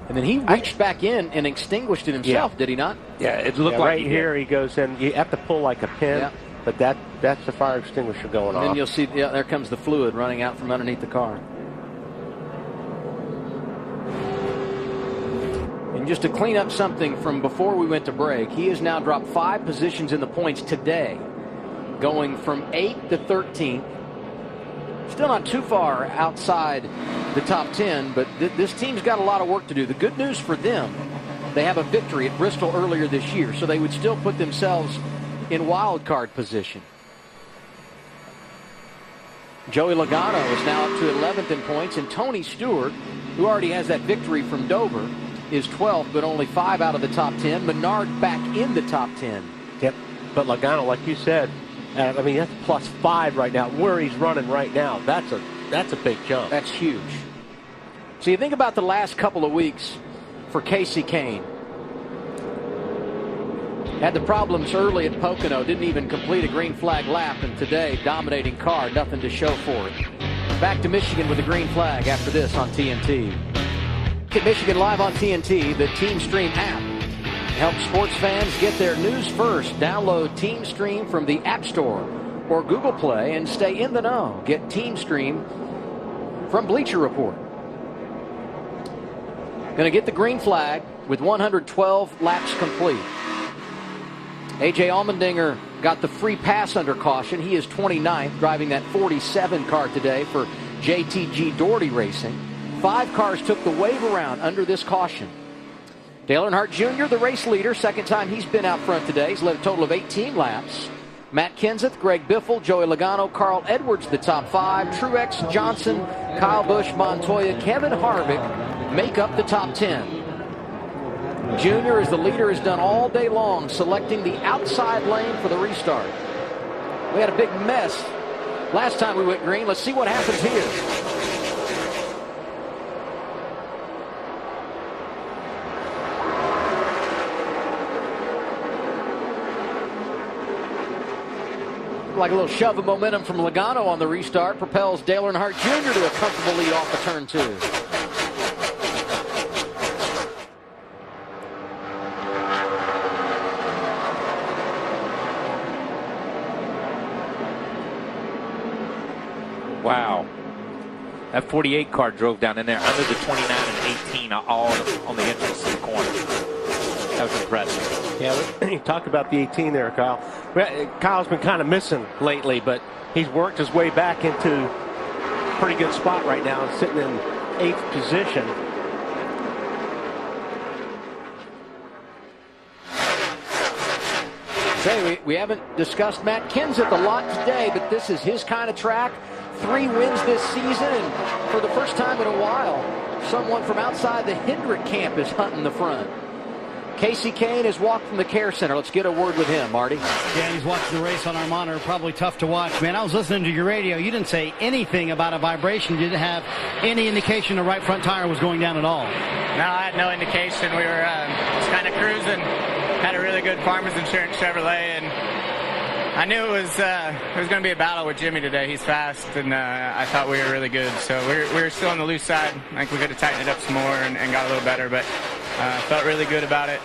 And then he reached back in and extinguished it himself, did he not? Yeah, it looked like right here he goes in. You have to pull like a pin, but that's the fire extinguisher going off. And then you'll see, there comes the fluid running out from underneath the car. And just to clean up something from before we went to break, he has now dropped 5 positions in the points today, going from 8th to 13th. Still not too far outside the top 10, but this team's got a lot of work to do. The good news for them, they have a victory at Bristol earlier this year, so they would still put themselves in wild card position. Joey Logano is now up to 11th in points, and Tony Stewart, who already has that victory from Dover, is 12th, but only 5 out of the top 10. Menard back in the top 10. Yep, but Logano, like you said, I mean, that's +5 right now. Where he's running right now, that's a big jump. That's huge. So you think about the last couple of weeks for Casey Kane. Had the problems early at Pocono, didn't even complete a green flag lap, and today, dominating car, nothing to show for it. Back to Michigan with a green flag after this on TNT. Get Michigan live on TNT, the Team Stream app. Help sports fans get their news first. Download Team Stream from the App Store or Google Play and stay in the know. Get Team Stream from Bleacher Report. Going to get the green flag with 112 laps complete. A.J. Allmendinger got the free pass under caution. He is 29th, driving that 47 car today for JTG Doherty Racing. 5 cars took the wave around under this caution. Dale Earnhardt Jr., the race leader, second time he's been out front today. He's led a total of 18 laps. Matt Kenseth, Greg Biffle, Joey Logano, Carl Edwards, the top 5. Truex, Johnson, Kyle Busch, Montoya, Kevin Harvick make up the top 10. Junior, as the leader, has done all day long, selecting the outside lane for the restart. We had a big mess last time we went green. Let's see what happens here. Like a little shove of momentum from Logano on the restart propels Dale Earnhardt Jr. to a comfortable lead off of turn 2. Wow. That 48 car drove down in there under the 29 and 18 all on the entrance to the corner. That was impressive. Yeah, you talked about the 18 there, Kyle. Kyle's been kind of missing lately, but he's worked his way back into a pretty good spot right now, sitting in 8th position. Say, we haven't discussed Matt Kenseth a lot today, but this is his kind of track. 3 wins this season, and for the first time in a while, someone from outside the Hendrick camp is hunting the front. Casey Kane has walked from the care center. Let's get a word with him, Marty. Yeah, he's watching the race on our monitor. Probably tough to watch, man. I was listening to your radio. You didn't say anything about a vibration. You didn't have any indication the right front tire was going down at all. No, I had no indication. We were just kind of cruising. Had a really good Farmers Insurance Chevrolet, and I knew it was going to be a battle with Jimmy today. He's fast, and I thought we were really good. So we were still on the loose side. I think we could have tightened it up some more and got a little better, but felt really good about it.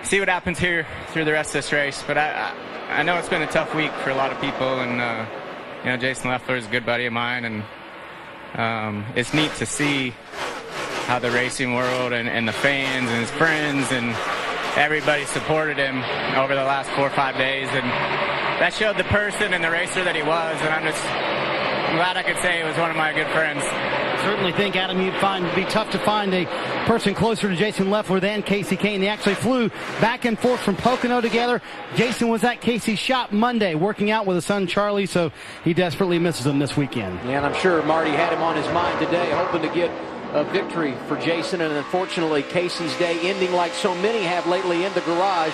See what happens here through the rest of this race. But I know it's been a tough week for a lot of people, and Jason Leffler is a good buddy of mine, and it's neat to see how the racing world and the fans and his friends and everybody supported him over the last 4 or 5 days, and that showed the person and the racer that he was, and I'm glad I could say he was one of my good friends. Certainly think, Adam, it'd be tough to find a person closer to Jason Leffler than Casey Kane. They actually flew back and forth from Pocono together. Jason was at Casey's shop Monday working out with his son Charlie, so he desperately misses him this weekend. Yeah, and I'm sure Marty had him on his mind today, hoping to get a victory for Jason, and unfortunately Casey's day ending like so many have lately in the garage.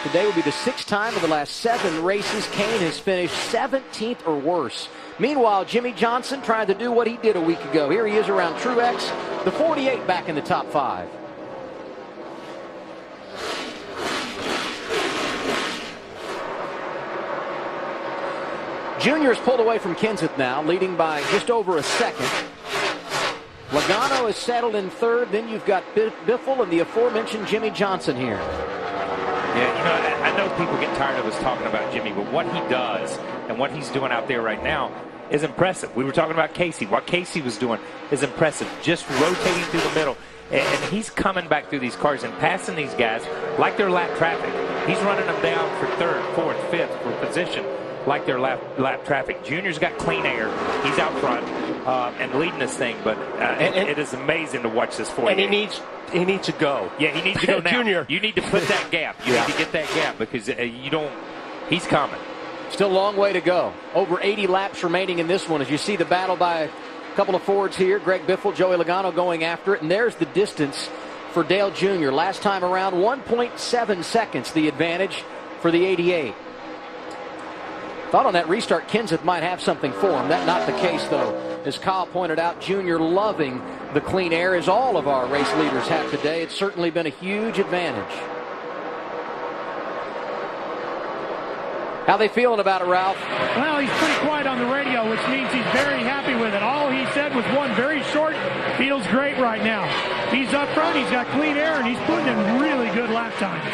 Today will be the 6th time of the last 7 races Kane has finished 17th or worse. Meanwhile, Jimmy Johnson trying to do what he did a week ago. Here he is around Truex, the 48 back in the top 5. Junior's pulled away from Kenseth now, leading by just over a second. Logano is settled in third. Then you've got Biffle and the aforementioned Jimmy Johnson here. Yeah, I know people get tired of us talking about Jimmy, but what he does and what he's doing out there right now is impressive. We were talking about Casey. What Casey was doing is impressive, just rotating through the middle. And he's coming back through these cars and passing these guys like they're lap traffic. He's running them down for third, fourth, fifth for position like they're lap traffic. Junior's got clean air. He's out front and leading this thing, but it is amazing to watch this for you. And he needs to go. Yeah, he needs to go now. Junior. You need to put that gap. You need to get that gap because he's coming. Still a long way to go. Over 80 laps remaining in this one as you see the battle by a couple of Fords here. Greg Biffle, Joey Logano going after it. And there's the distance for Dale Jr. Last time around, 1.7 seconds the advantage for the 88. Thought on that restart Kenseth might have something for him. That's not the case, though. As Kyle pointed out, Junior loving the clean air, as all of our race leaders have today. It's certainly been a huge advantage. How they feeling about it, Ralph? Well, he's pretty quiet on the radio, which means he's very happy with it. All he said was one very short, feels great right now. He's up front, he's got clean air, and he's putting in really good lap times.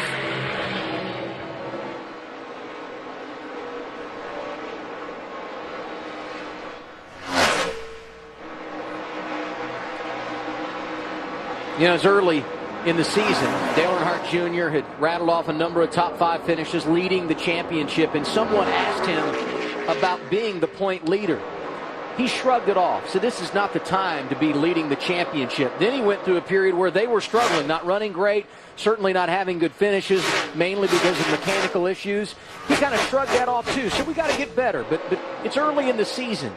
You know, it's early in the season. Dale Earnhardt Jr. had rattled off a number of top 5 finishes, leading the championship, and someone asked him about being the point leader. He shrugged it off. So this is not the time to be leading the championship. Then he went through a period where they were struggling, not running great, certainly not having good finishes, mainly because of mechanical issues. He kind of shrugged that off too. So we got to get better, but it's early in the season.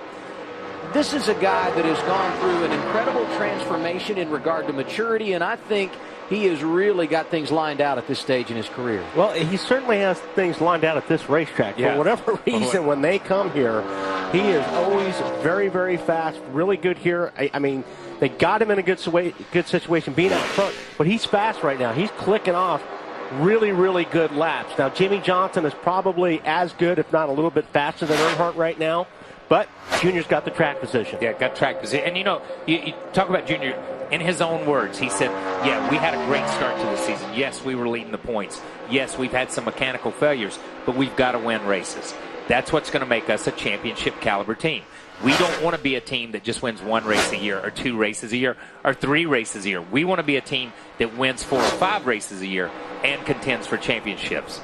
This is a guy that has gone through an incredible transformation in regard to maturity, and I think he has really got things lined out at this stage in his career. Well, he certainly has things lined out at this racetrack. For whatever reason, when they come here, he is always very, very fast, really good here. I mean, they got him in a good situation being out front, but he's fast right now. He's clicking off really, really good laps. Now, Jimmy Johnson is probably as good, if not a little bit faster than Earnhardt right now. But Junior's got the track position. Yeah, got track position. And, you talk about Junior, in his own words, he said, yeah, we had a great start to the season. Yes, we were leading the points. Yes, we've had some mechanical failures, but we've got to win races. That's what's going to make us a championship caliber team. We don't want to be a team that just wins 1 race a year or 2 races a year or 3 races a year. We want to be a team that wins 4 or 5 races a year and contends for championships.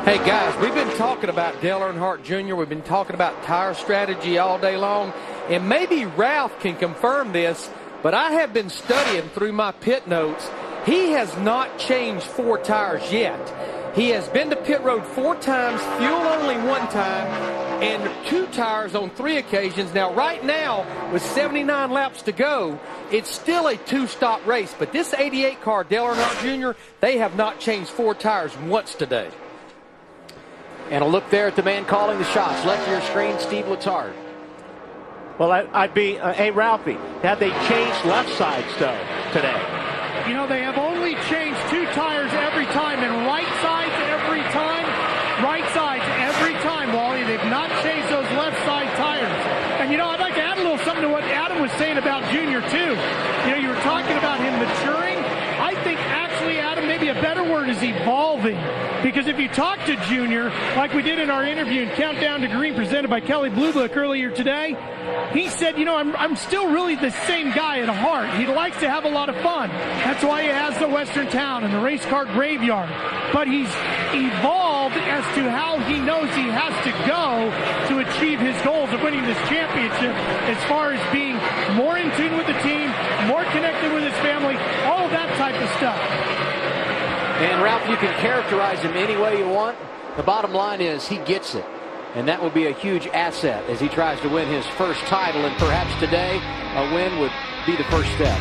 Hey, guys, we've been talking about Dale Earnhardt Jr. We've been talking about tire strategy all day long. And maybe Ralph can confirm this, but I have been studying through my pit notes. He has not changed 4 tires yet. He has been to pit road 4 times, fuel only 1 time, and 2 tires on 3 occasions. Now, right now, with 79 laps to go, it's still a 2-stop race. But this 88 car, Dale Earnhardt Jr., they have not changed 4 tires once today. And a look there at the man calling the shots. Left of your screen, Steve Letarte. Well, I'd be, hey, Ralphie, have they changed left sides, though, today? You know, they have only changed 2 tires every time, and right sides every time. Right sides every time, Wally. They've not changed those left side tires. And, I'd like to add a little something to what Adam was saying about Junior, too. You were talking about him maturing. I think actually, Adam, maybe a better word is evolving. Because if you talk to Junior, like we did in our interview in Countdown to Green presented by Kelly Blue Book earlier today, he said, I'm still really the same guy at heart. He likes to have a lot of fun. That's why he has the Western Town and the race car graveyard. But he's evolved as to how he knows he has to go to achieve his goals of winning this championship, as far as being more in tune with the team, more connected with his family, all of that type of stuff. And Ralph, you can characterize him any way you want. The bottom line is he gets it. And that will be a huge asset as he tries to win his first title. And perhaps today, a win would be the first step.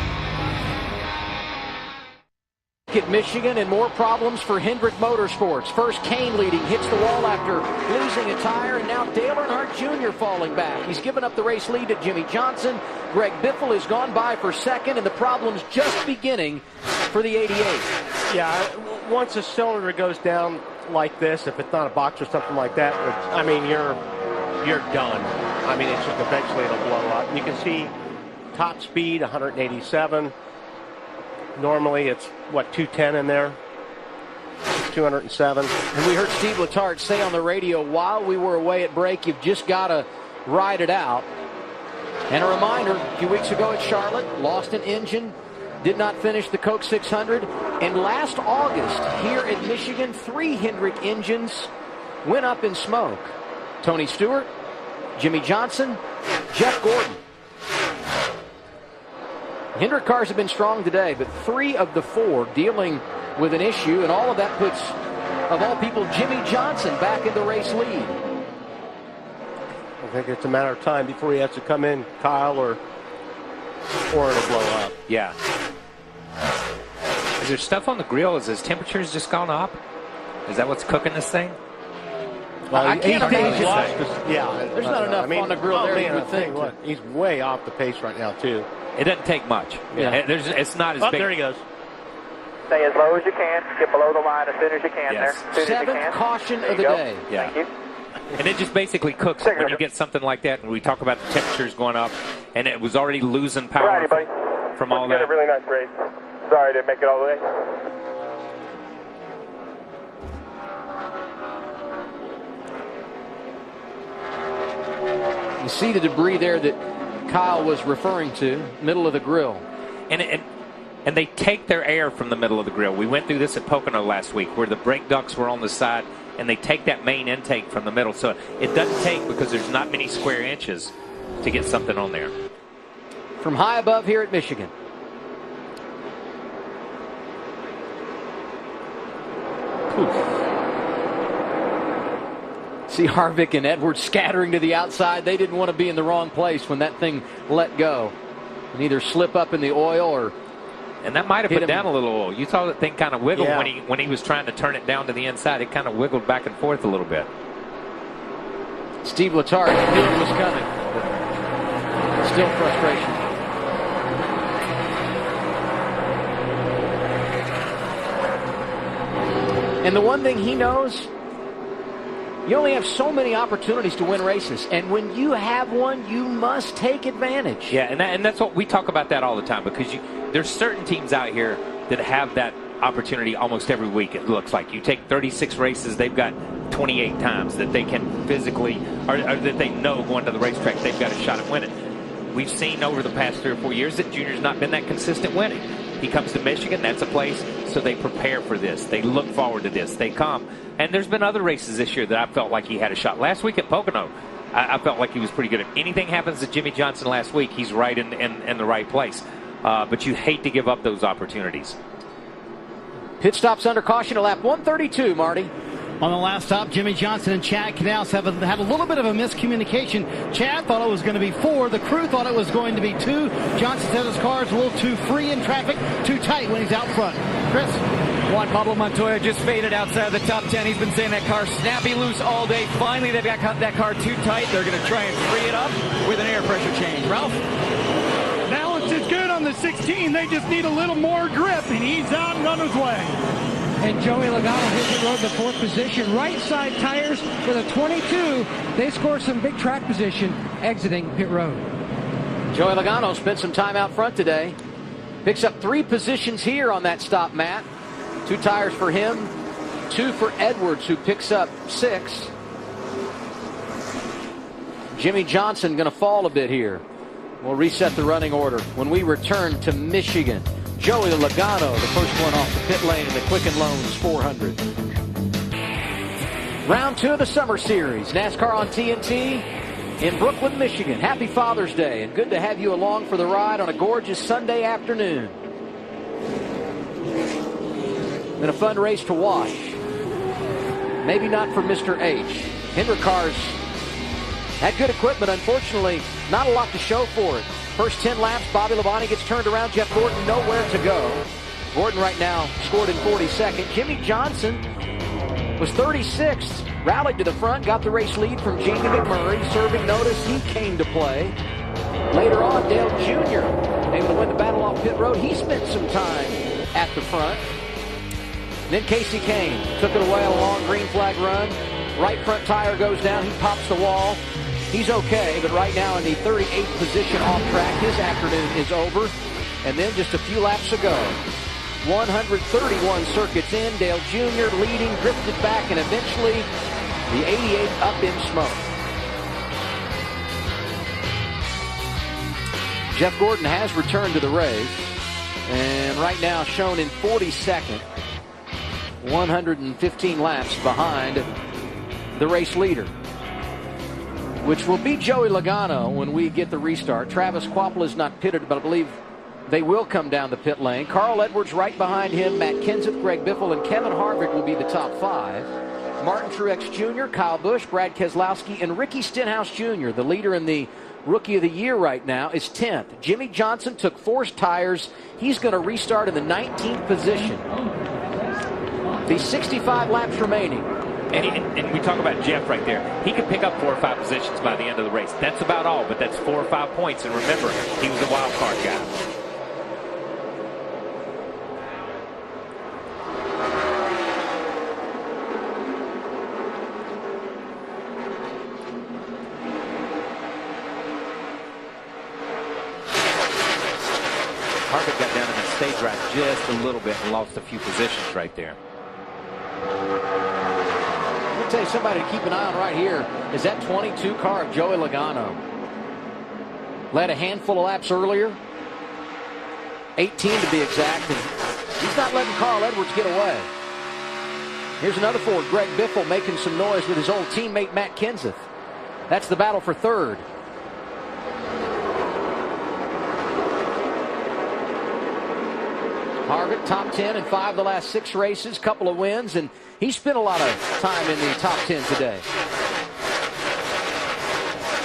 At Michigan, and more problems for Hendrick Motorsports. First, Kane leading, hits the wall after losing a tire, and now Dale Earnhardt Jr. falling back. He's given up the race lead to Jimmy Johnson. Greg Biffle has gone by for second, and the problem's just beginning for the 88. Yeah, once a cylinder goes down, like this, if it's not a box or something like that, I mean, you're done. I mean, it's just eventually it'll blow up. And you can see top speed 187. Normally it's what, 210 in there. 207. And we heard Steve Letarte say on the radio while we were away at break, you've just got to ride it out. And a reminder, a few weeks ago at Charlotte, lost an engine, did not finish the Coke 600. And last August here at Michigan, 3 Hendrick engines went up in smoke. Tony Stewart, Jimmy Johnson, Jeff Gordon. Hendrick cars have been strong today, but 3 of the 4 dealing with an issue, and all of that puts, of all people, Jimmy Johnson back in the race lead. I think it's a matter of time before he has to come in, Kyle, or it'll blow up. Yeah. Is there stuff on the grill? Is his temperature's just gone up? Is that what's cooking this thing? Well, I can't imagine. Yeah, there's not enough on the grill there. You would think. What, he's way off the pace right now, too. It doesn't take much. Yeah. It's not as big. There he goes. Stay as low as you can. Get below the line as soon as you can. Yes. There. As soon as you 7th can. caution of the day. Yeah. Thank you. And it just basically cooks when you get something like that. And we talk about the temperatures going up, and it was already losing power Alrighty, buddy. from all Let's get that. a really nice race. Sorry to make it all the way. You see the debris there that Kyle was referring to, middle of the grill. And they take their air from the middle of the grill. We went through this at Pocono last week where the brake ducts were on the side, and they take that main intake from the middle. So it doesn't take, because there's not many square inches to get something on there. From high above here at Michigan. See Harvick and Edwards scattering to the outside. They didn't want to be in the wrong place when that thing let go. And either slip up in the oil or... And that might have put down a little oil. You saw that thing kind of wiggle when he was trying to turn it down to the inside. It kind of wiggled back and forth a little bit. Steve Letarte knew it was coming. Still frustration. And the one thing he knows, you only have so many opportunities to win races. And when you have one, you must take advantage. Yeah, and that's what we talk about that all the time, because there's certain teams out here that have that opportunity almost every week, it looks like. You take 36 races, they've got 28 times that they can physically, or that they know going to the racetrack, they've got a shot at winning. We've seen over the past 3 or 4 years that Junior's not been that consistent winning. He comes to Michigan, that's a place, so they prepare for this. They look forward to this. They come. And there's been other races this year that I felt like he had a shot. Last week at Pocono, I felt like he was pretty good. If anything happens to Jimmy Johnson last week, he's right in the right place. But you hate to give up those opportunities. Pit stops under caution at lap 132, Marty. On the last stop, Jimmy Johnson and Chad Knaus had a little bit of a miscommunication. Chad thought it was going to be 4. The crew thought it was going to be 2. Johnson said his car is a little too free in traffic, too tight when he's out front. Chris? Juan Pablo Montoya just faded outside of the top 10. He's been saying that car snappy loose all day. Finally, they've got that car too tight. They're going to try and free it up with an air pressure change. Ralph? Balance is good on the 16. They just need a little more grip, and he's out and on his way. And Joey Logano hit the road in the 4th position. Right side tires for the 22. They scored some big track position exiting pit road. Joey Logano spent some time out front today. Picks up 3 positions here on that stop, Matt. 2 tires for him, 2 for Edwards, who picks up 6. Jimmy Johnson going to fall a bit here. We'll reset the running order when we return to Michigan. Joey Logano, the first one off the pit lane in the Quicken Loans 400. Round 2 of the Summer Series. NASCAR on TNT in Brooklyn, Michigan. Happy Father's Day, and good to have you along for the ride on a gorgeous Sunday afternoon. Been a fun race to watch. Maybe not for Mr. H. Hendrick cars had good equipment. Unfortunately, not a lot to show for it. First 10 laps, Bobby Labonte gets turned around. Jeff Gordon nowhere to go. Gordon right now scored in 42nd. Jimmy Johnson was 36th. Rallied to the front, got the race lead from Jamie McMurray. Serving notice, he came to play. Later on, Dale Jr. able to win the battle off pit road. He spent some time at the front. then Casey Kane took it away on a long green flag run. Right front tire goes down. He pops the wall. He's okay, but right now in the 38th position off track, his afternoon is over. And then just a few laps to go. 131 circuits in. Dale Jr. leading, drifted back, and eventually the 88 up in smoke. Jeff Gordon has returned to the race, and right now shown in 42nd, 115 laps behind the race leader, which will be Joey Logano when we get the restart. Travis Kvapil is not pitted, but I believe they will come down the pit lane. Carl Edwards right behind him. Matt Kenseth, Greg Biffle, and Kevin Harvick will be the top 5. Martin Truex Jr., Kyle Busch, Brad Keselowski, and Ricky Stenhouse Jr., the leader in the Rookie of the Year right now, is 10th. Jimmy Johnson took forced tires. He's going to restart in the 19th position. The 65 laps remaining. And we talk about Jeff right there. He could pick up 4 or 5 positions by the end of the race. That's about all, but that's 4 or 5 points. And remember, he was a wild card guy. Harvick got down in the stage right just a little bit and lost a few positions right there. I'll tell you somebody to keep an eye on right here is that 22 car of Joey Logano. Led a handful of laps earlier, 18 to be exact, and he's not letting Carl Edwards get away. Here's another Ford, Greg Biffle making some noise with his old teammate Matt Kenseth. That's the battle for third. Harvick, top 10 in 5 of the last 6 races, couple of wins, and he spent a lot of time in the top 10 today.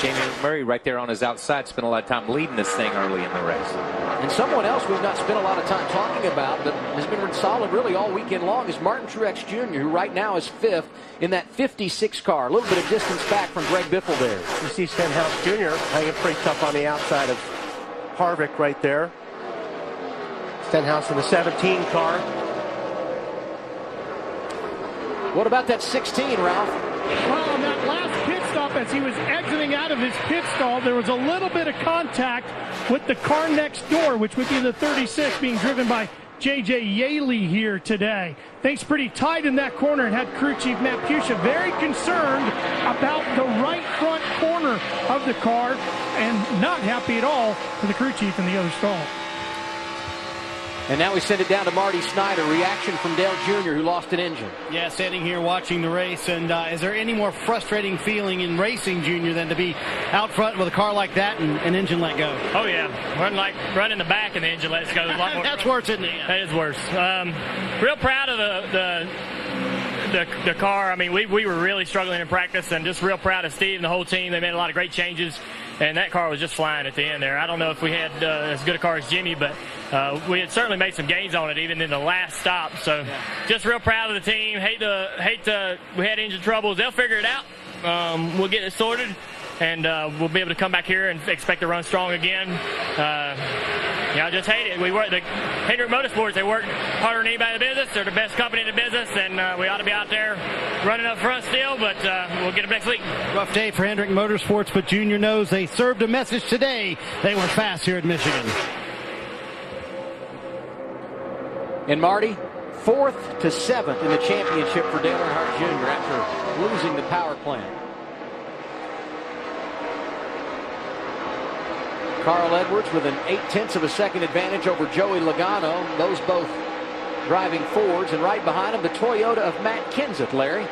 Jamie Murray right there on his outside spent a lot of time leading this thing early in the race. And someone else we've not spent a lot of time talking about, but has been solid really all weekend long, is Martin Truex Jr., who right now is 5th in that 56 car. A little bit of distance back from Greg Biffle there. You see Stenhouse Jr. hanging pretty tough on the outside of Harvick right there. Stenhouse in the 17 car. What about that 16, Ralph? Well, on that last pit stop, as he was exiting out of his pit stall, there was a little bit of contact with the car next door, which would be the 36 being driven by J.J. Yaley here today. Things pretty tight in that corner, and had crew chief Matt Pusha very concerned about the right front corner of the car, and not happy at all for the crew chief in the other stall. And now we send it down to Marty Snyder. Reaction from Dale Jr., who lost an engine. Yeah, standing here watching the race. And is there any more frustrating feeling in racing, Junior, than to be out front with a car like that and an engine let go? Oh, yeah. Running the back and the engine lets go. A lot more. That's worse, isn't it? That is worse. Real proud of the car. I mean, we were really struggling in practice, and just real proud of Steve and the whole team. They made a lot of great changes, and that car was just flying at the end there. I don't know if we had as good a car as Jimmy, but we had certainly made some gains on it even in the last stop. So just real proud of the team. Hate to we had engine troubles. They'll figure it out. We'll get it sorted, and we'll be able to come back here and expect to run strong again. I just hate it. We work the Hendrick Motorsports. They work harder than anybody in the business. They're the best company in the business, and we ought to be out there running up front still, but we'll get them next week. Rough day for Hendrick Motorsports, but Junior knows they served a message today. They were fast here at Michigan. And Marty, 4th to 7th in the championship for Dale Earnhardt Jr. after losing the power plant. Carl Edwards with an 0.8 of a second advantage over Joey Logano. Those both driving Fords, and right behind him the Toyota of Matt Kenseth, Larry.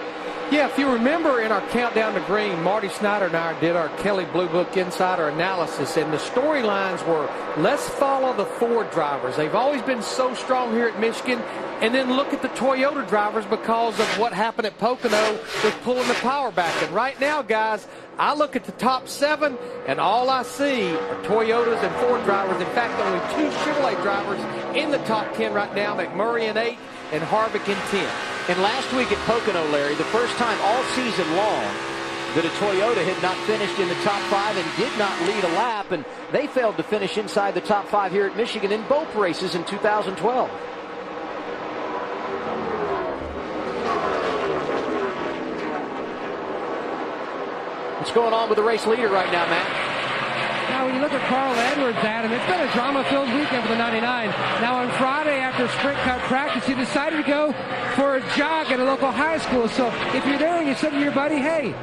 Yeah, if you remember in our countdown to green, Marty Snyder and I did our Kelley Blue Book Insider analysis, and the storylines were, let's follow the Ford drivers. They've always been so strong here at Michigan, and then look at the Toyota drivers because of what happened at Pocono with pulling the power back. And right now, guys, I look at the top 7, and all I see are Toyotas and Ford drivers. In fact, only 2 Chevrolet drivers in the top 10 right now, McMurray in 8 and Harvick in 10. And last week at Pocono, Larry, the first time all season long that a Toyota had not finished in the top 5 and did not lead a lap, and they failed to finish inside the top 5 here at Michigan in both races in 2012. What's going on with the race leader right now, Matt? Now, when you look at Carl Edwards, Adam, it's been a drama-filled weekend for the 99. Now, on Friday, after sprint cut practice, he decided to go for a jog at a local high school. So if you're there and you said to your buddy, hey,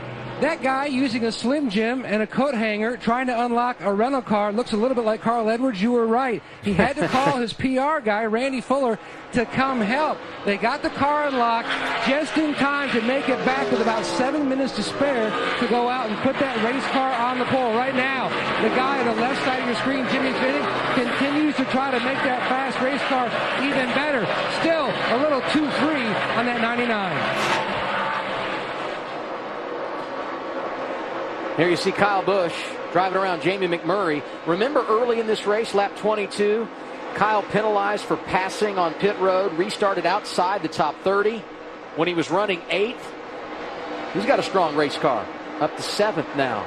that guy using a Slim Jim and a coat hanger trying to unlock a rental car looks a little bit like Carl Edwards, you were right. He had to call his PR guy, Randy Fuller, to come help. They got the car unlocked just in time to make it back with about 7 minutes to spare to go out and put that race car on the pole. Right now, the guy on the left side of your screen, Jimmy Fitting, continues to try to make that fast race car even better. Still a little too free on that 99. Here you see Kyle Busch driving around Jamie McMurray. Remember early in this race, lap 22, Kyle penalized for passing on pit road, restarted outside the top 30 when he was running 8th. He's got a strong race car, up to 7th now.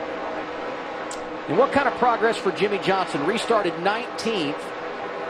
And what kind of progress for Jimmy Johnson? Restarted 19th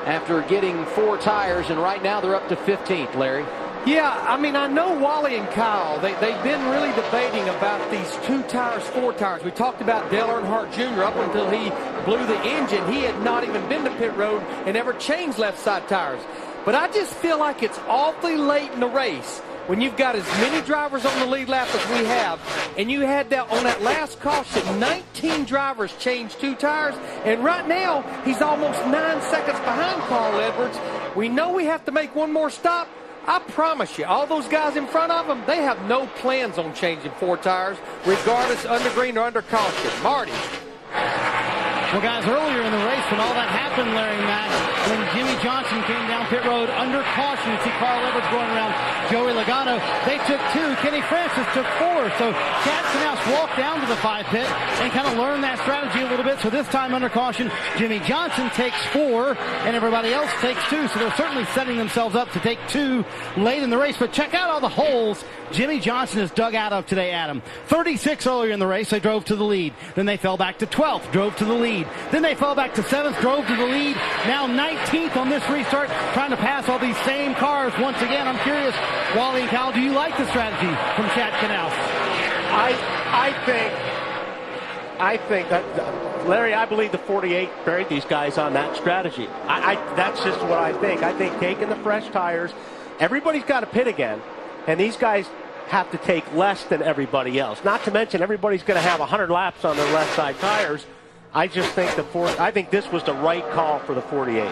after getting 4 tires, and right now they're up to 15th, Larry. Yeah, I mean, I know Wally and Kyle, they've been really debating about these 2 tires, 4 tires. We talked about Dale Earnhardt Jr. up until he blew the engine. He had not even been to pit road and ever changed left side tires. But I just feel like it's awfully late in the race when you've got as many drivers on the lead lap as we have, and you had that on that last caution, 19 drivers changed 2 tires, and right now he's almost 9 seconds behind Carl Edwards. We know we have to make one more stop. I promise you, all those guys in front of them, they have no plans on changing 4 tires, regardless under green or under caution. Marty. Well, guys, earlier in the race, when all that happened, Larry and Matt, when Jimmy Johnson came down pit road under caution, you see Carl Edwards going around Joey Logano. They took 2. Kenny Francis took 4. So Chad Knaus walked down to the 5 pit and kind of learned that strategy a little bit. So this time under caution, Jimmy Johnson takes 4, and everybody else takes 2. So they're certainly setting themselves up to take 2 late in the race. But check out all the holes Jimmy Johnson is dug out of today, Adam. 36 earlier in the race, they drove to the lead. Then they fell back to 12th, drove to the lead. Then they fell back to 7th, drove to the lead. Now 19th on this restart, trying to pass all these same cars once again. I'm curious, Wally and Kyle, do you like the strategy from Chad Knaus? I think that, Larry, I believe the 48 buried these guys on that strategy. That's just what I think. I think taking the fresh tires, everybody's got to pit again, and these guys have to take less than everybody else. Not to mention everybody's going to have 100 laps on their left side tires. I just think I think this was the right call for the 48.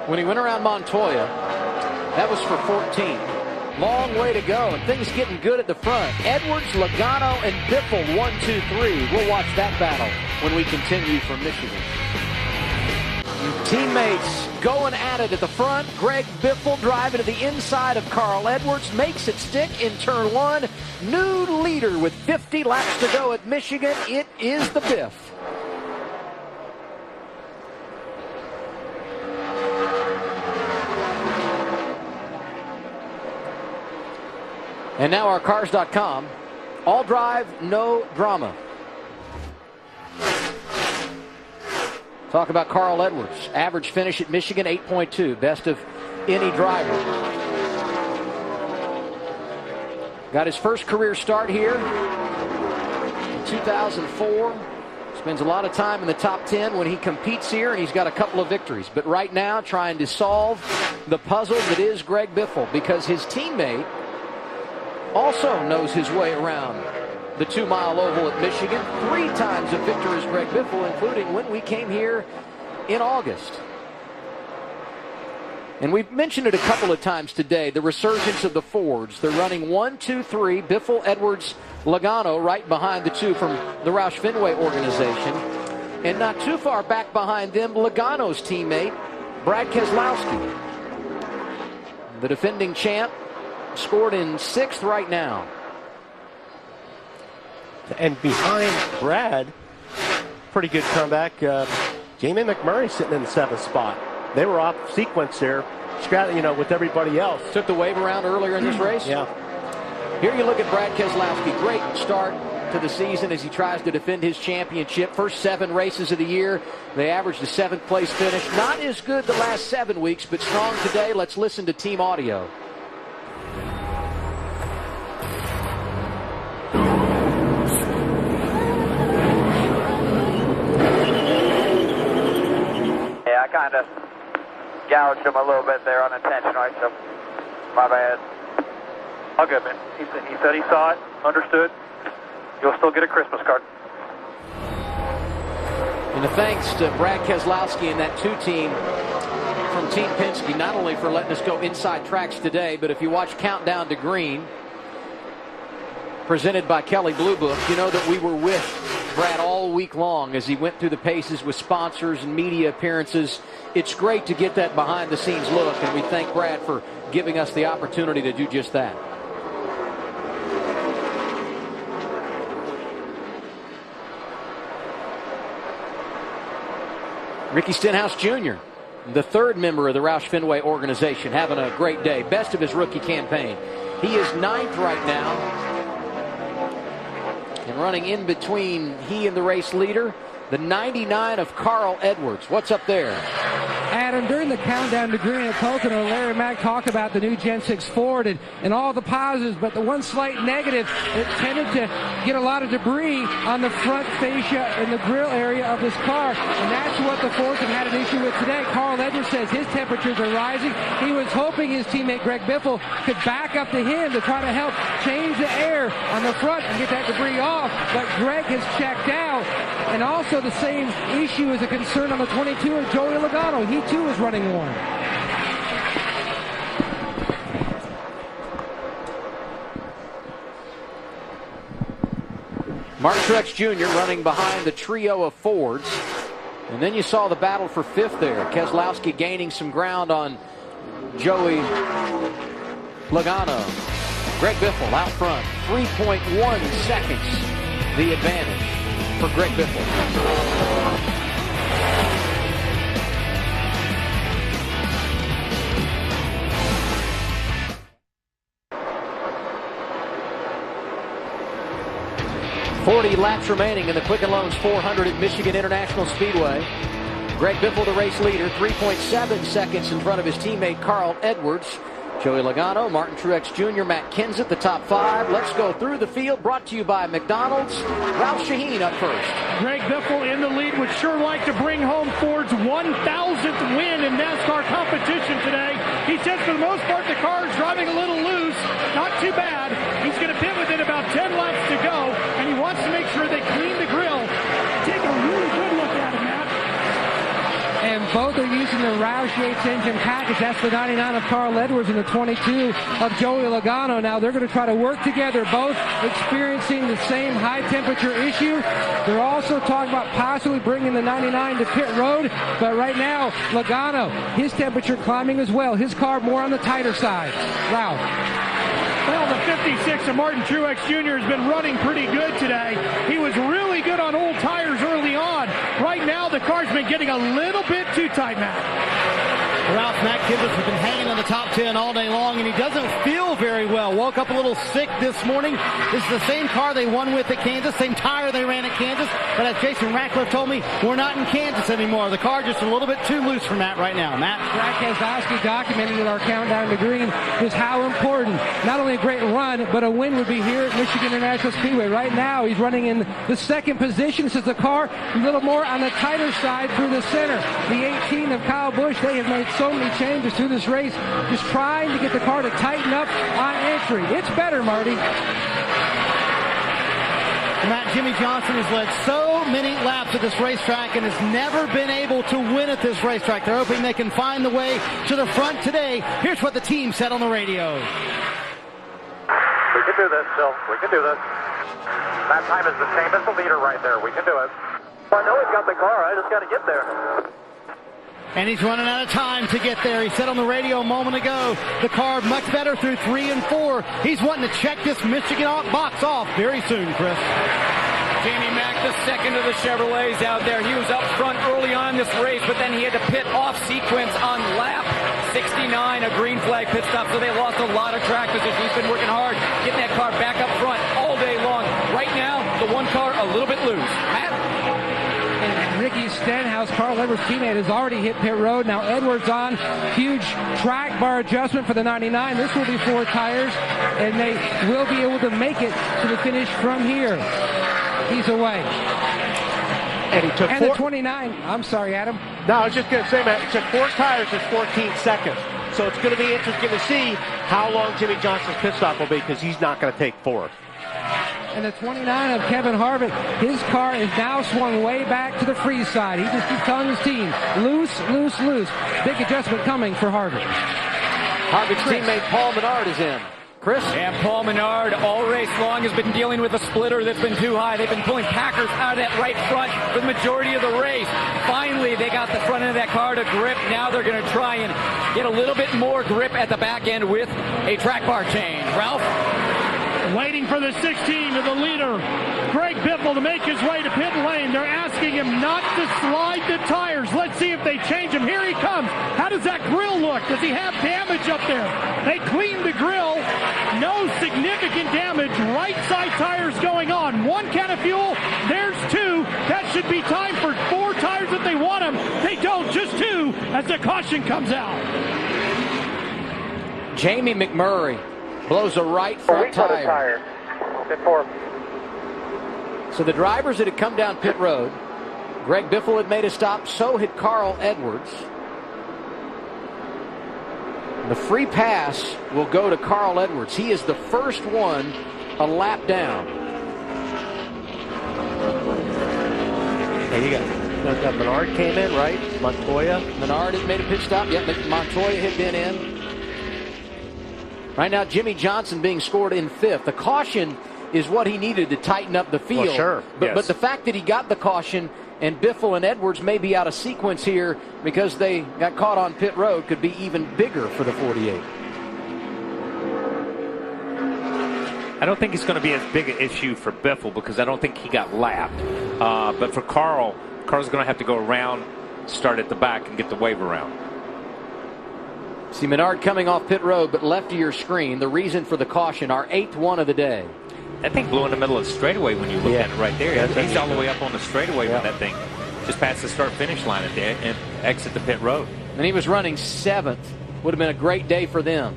When he went around Montoya, that was for 14. Long way to go, and things getting good at the front. Edwards, Logano, and Biffle, 1, 2, 3. We'll watch that battle when we continue from Michigan. Teammates going at it at the front. Greg Biffle driving to the inside of Carl Edwards. Makes it stick in turn 1. New leader with 50 laps to go at Michigan. It is the Biff. And now our Cars.com. All drive, no drama. Talk about Carl Edwards. Average finish at Michigan, 8.2. Best of any driver. Got his first career start here in 2004. Spends a lot of time in the top 10 when he competes here, and he's got a couple of victories. But right now, trying to solve the puzzle that is Greg Biffle, because his teammate also knows his way around the 2-mile oval at Michigan. 3 times a victor is Greg Biffle, including when we came here in August. And we've mentioned it a couple of times today, the resurgence of the Fords. They're running 1, 2, 3, Biffle, Edwards, Logano right behind the 2 from the Roush Fenway organization. And not too far back behind them, Logano's teammate, Brad Keselowski. The defending champ scored in 6th right now. And behind Brad, pretty good comeback. Jamie McMurray sitting in the 7th spot. They were off sequence there, with everybody else. Took the wave around earlier in this race? Yeah. Here you look at Brad Keselowski. Great start to the season as he tries to defend his championship. First 7 races of the year, they averaged a 7th place finish. Not as good the last 7 weeks, but strong today. Let's listen to team audio. kind of gouged him a little bit there unintentionally, so my bad. All good, man. He said he saw it, understood. You'll still get a Christmas card. And a thanks to Brad Keselowski and that 2 team from Team Penske, not only for letting us go inside tracks today, but if you watch Countdown to Green, presented by Kelley Blue Book, you know that we were with Brad all week long as he went through the paces with sponsors and media appearances. It's great to get that behind-the-scenes look, and we thank Brad for giving us the opportunity to do just that. Ricky Stenhouse Jr., the 3rd member of the Roush Fenway organization, having a great day. Best of his rookie campaign. He is 9th right now. And running in between he and the race leader, the 99 of Carl Edwards. What's up there? Adam, during the Countdown to Green at Pocono, Larry Mack talked about the new Gen 6 Ford and all the positives, but the one slight negative, it tended to get a lot of debris on the front fascia and the grill area of this car, and that's what the Fords have had an issue with today. Carl Edwards says his temperatures are rising. He was hoping his teammate Greg Biffle could back up to him to try to help change the air on the front and get that debris off, but Greg has checked out. And also the same issue is a concern on the 22 of Joey Logano. He too is running warm. Martin Truex Jr. running behind the trio of Fords. And then you saw the battle for 5th there. Keselowski gaining some ground on Joey Logano. Greg Biffle out front. 3.1 seconds the advantage for Greg Biffle. .40 laps remaining in the Quicken Loans 400 at Michigan International Speedway. Greg Biffle, the race leader, 3.7 seconds in front of his teammate Carl Edwards. Joey Logano, Martin Truex Jr., Matt Kenseth, the top 5. Let's go through the field, brought to you by McDonald's. Ralph Shaheen up first. Greg Biffle in the lead, would sure like to bring home Ford's 1,000th win in NASCAR competition today. He says for the most part the car is driving a little loose, not too bad. He's going to pit within about 10 laps to go, and he wants to make sure they clean the grill. Take a really good look at him, Matt. And both are using the Roush Yates engine package. That's the 99 of Carl Edwards and the 22 of Joey Logano. Now they're going to try to work together, both experiencing the same high temperature issue. They're also talking about possibly bringing the 99 to pit road. But right now, Logano, his temperature climbing as well. His car more on the tighter side. Ralph. Well, the 56 of Martin Truex Jr. has been running pretty good today. He was really good on old tires early on. Right now, the car's been getting a little bit too tight, Matt. Ralph, Matt Kenseth has been hanging on the top 10 all day long, and he doesn't feel very well. Woke up a little sick this morning. This is the same car they won with at Kansas, same tire they ran at Kansas. But as Jason Ratcliffe told me, we're not in Kansas anymore. The car just a little bit too loose for Matt right now. Matt? Brad Keselowski documented in our Countdown to Green just how important not only a great run, but a win would be here at Michigan International Speedway. Right now, he's running in the 2nd position. Since the car a little more on the tighter side through the center. The 18 of Kyle Busch, they have made so many changes through this race, just trying to get the car to tighten up on entry. It's better, Marty. Matt, Jimmy Johnson has led so many laps at this racetrack and has never been able to win at this racetrack. They're hoping they can find the way to the front today. Here's what the team said on the radio. We can do this, Phil. We can do this. That time is the same as the leader right there. We can do it. I know he's got the car. I just got to get there. And he's running out of time to get there. He said on the radio a moment ago, the car much better through 3 and 4. He's wanting to check this Michigan box off very soon, Chris. Jamie Mack, the second of the Chevrolets out there. He was up front early on in this race, but then he had to pit off sequence on lap 69, a green flag pit stop, so they lost a lot of track position. He's been working hard, getting that car back up front all day long. Right now, the one car a little bit loose. Matt? Ricky Stenhouse, Carl Edwards' teammate, has already hit pit road. Now Edwards on. Huge track bar adjustment for the 99. This will be 4 tires, and they will be able to make it to the finish from here. He's away. And he took and the 29. I'm sorry, Adam. No, I was just going to say, Matt, it took 4 tires is 14 seconds. So it's going to be interesting to see how long Jimmy Johnson's pit stop will be, because he's not going to take 4. And the 29 of Kevin Harvick, his car is now swung way back to the free side. He just keeps telling his team, loose, loose, loose. Big adjustment coming for Harvick. Harvick's teammate Paul Menard is in. Chris? And Paul Menard all race long has been dealing with a splitter that's been too high. They've been pulling Packers out of that right front for the majority of the race. Finally, they got the front end of that car to grip. Now they're going to try and get a little bit more grip at the back end with a track bar change. Ralph? Waiting for the 16 of the leader, Greg Biffle, to make his way to pit lane. They're asking him not to slide the tires. Let's see if they change them. Here he comes. How does that grill look? Does he have damage up there? They cleaned the grill. No significant damage. Right side tires going on. 1 can of fuel. There's 2. That should be time for 4 tires if they want them. They don't. Just 2 as the caution comes out. Jamie McMurray blows a right front tire. Pit 4. So the drivers that had come down pit road, Greg Biffle had made a stop, so had Carl Edwards. The free pass will go to Carl Edwards. He is the first one a lap down. And you got Menard came in, right? Montoya. Menard had made a pit stop. Yep, Montoya had been in. Right now, Jimmy Johnson being scored in 5th. The caution is what he needed to tighten up the field. Well, sure. But the fact that he got the caution and Biffle and Edwards may be out of sequence here because they got caught on pit road could be even bigger for the 48. I don't think it's going to be as big an issue for Biffle because I don't think he got lapped. But for Carl's going to have to go around, start at the back, and get the wave around. See Menard coming off pit road, but left of your screen. The reason for the caution, our 8th one of the day. That thing blew in the middle of the straightaway when you look at it right there. He's all the way up on the straightaway when that thing just passed the start-finish line at the and exit the pit road. And he was running 7th. Would have been a great day for them.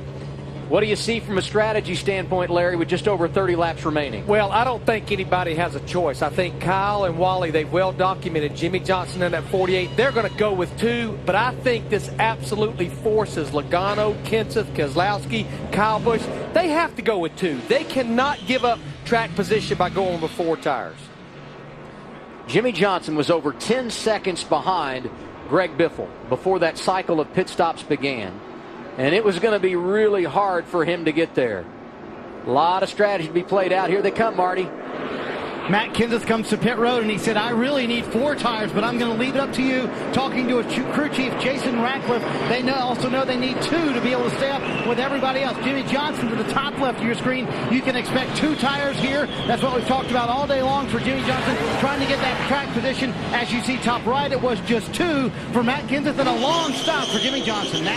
What do you see from a strategy standpoint, Larry, with just over 30 laps remaining? Well, I don't think anybody has a choice. I think Kyle and Wally, they've well documented Jimmy Johnson in that 48. They're going to go with 2, but I think this absolutely forces Logano, Kenseth, Keselowski, Kyle Busch. They have to go with 2. They cannot give up track position by going with 4 tires. Jimmy Johnson was over 10 seconds behind Greg Biffle before that cycle of pit stops began. And it was going to be really hard for him to get there. A lot of strategy to be played out. Here they come, Marty. Matt Kenseth comes to pit road, and he said, I really need 4 tires, but I'm going to leave it up to you. Talking to his crew chief, Jason Ratcliffe, they also know they need 2 to be able to stay up with everybody else. Jimmy Johnson to the top left of your screen. You can expect 2 tires here. That's what we've talked about all day long for Jimmy Johnson, trying to get that track position. As you see top right, it was just 2 for Matt Kenseth and a long stop for Jimmy Johnson.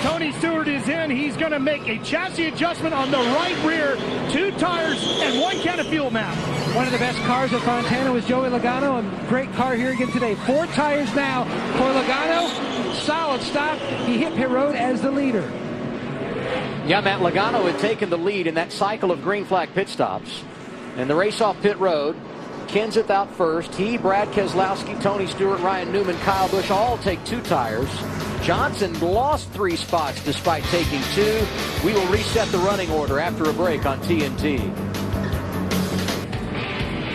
Tony Stewart is in. He's going to make a chassis adjustment on the right rear. 2 tires and 1 can of fuel, Matt. One of the best cars at Fontana was Joey Logano. A great car here again today. 4 tires now for Logano. Solid stop. He hit pit road as the leader. Yeah, Matt, Logano had taken the lead in that cycle of green flag pit stops. And the race off pit road, Kenseth out first. He, Brad Keselowski, Tony Stewart, Ryan Newman, Kyle Busch all take 2 tires. Johnson lost 3 spots despite taking 2. We will reset the running order after a break on TNT.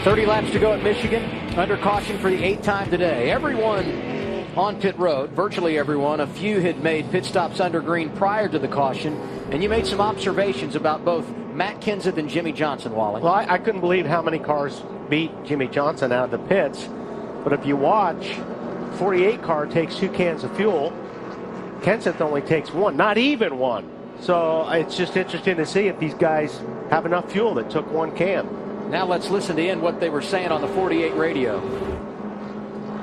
30 laps to go at Michigan. Under caution for the 8th time today. Everyone on pit road, virtually everyone, a few had made pit stops under green prior to the caution. And you made some observations about both Matt Kenseth and Jimmy Johnson, Wally. Well, I couldn't believe how many cars beat Jimmy Johnson out of the pits. But if you watch, 48 car takes 2 cans of fuel. Kenseth only takes 1, not even 1. So it's just interesting to see if these guys have enough fuel that took 1 can. Now let's listen to what they were saying on the 48 radio.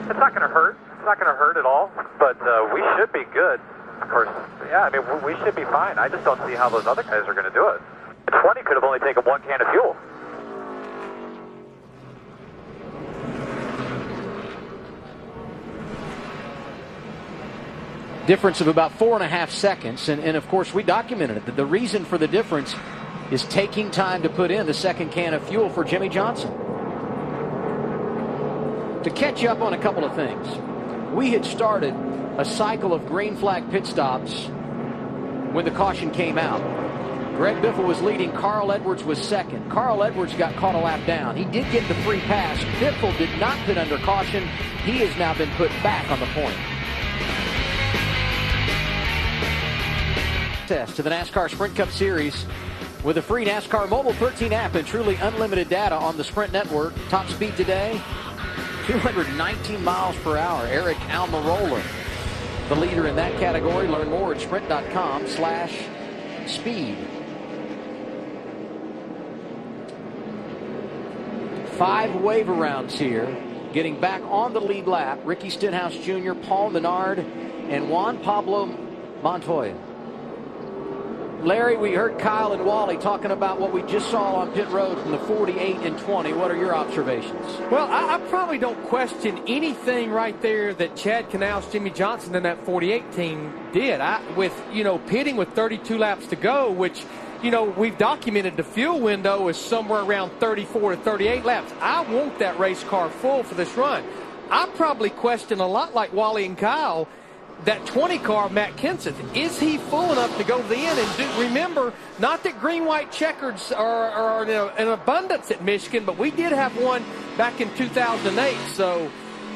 It's not going to hurt. It's not going to hurt at all, but we should be good. Of course, yeah, I mean, we should be fine. I just don't see how those other guys are going to do it. 20 could have only taken 1 can of fuel. Difference of about 4.5 seconds, and of course we documented it. The reason for the difference is taking time to put in the 2nd can of fuel for Jimmy Johnson. To catch up on a couple of things, we had started a cycle of green flag pit stops when the caution came out. Greg Biffle was leading. Carl Edwards was second. Carl Edwards got caught a lap down. He did get the free pass. Biffle did not pit under caution. He has now been put back on the point. Test to the NASCAR Sprint Cup Series with a free NASCAR Mobile 13 app and truly unlimited data on the Sprint network. Top speed today, 219 miles per hour. Eric Almirola, the leader in that category. Learn more at sprint.com/speed. 5 waiver rounds here. Getting back on the lead lap, Ricky Stenhouse Jr., Paul Menard, and Juan Pablo Montoya. Larry, we heard Kyle and Wally talking about what we just saw on pit road from the 48 and 20. What are your observations? Well, I probably don't question anything right there that Chad Knaus, Jimmy Johnson, and that 48 team did. With pitting with 32 laps to go, which we've documented the fuel window is somewhere around 34 to 38 laps. I want that race car full for this run. I probably question a lot like Wally and Kyle. That 20 car, Matt Kenseth, is he full enough to go to the end? And remember, not that green-white checkers are in abundance at Michigan, but we did have one back in 2008. So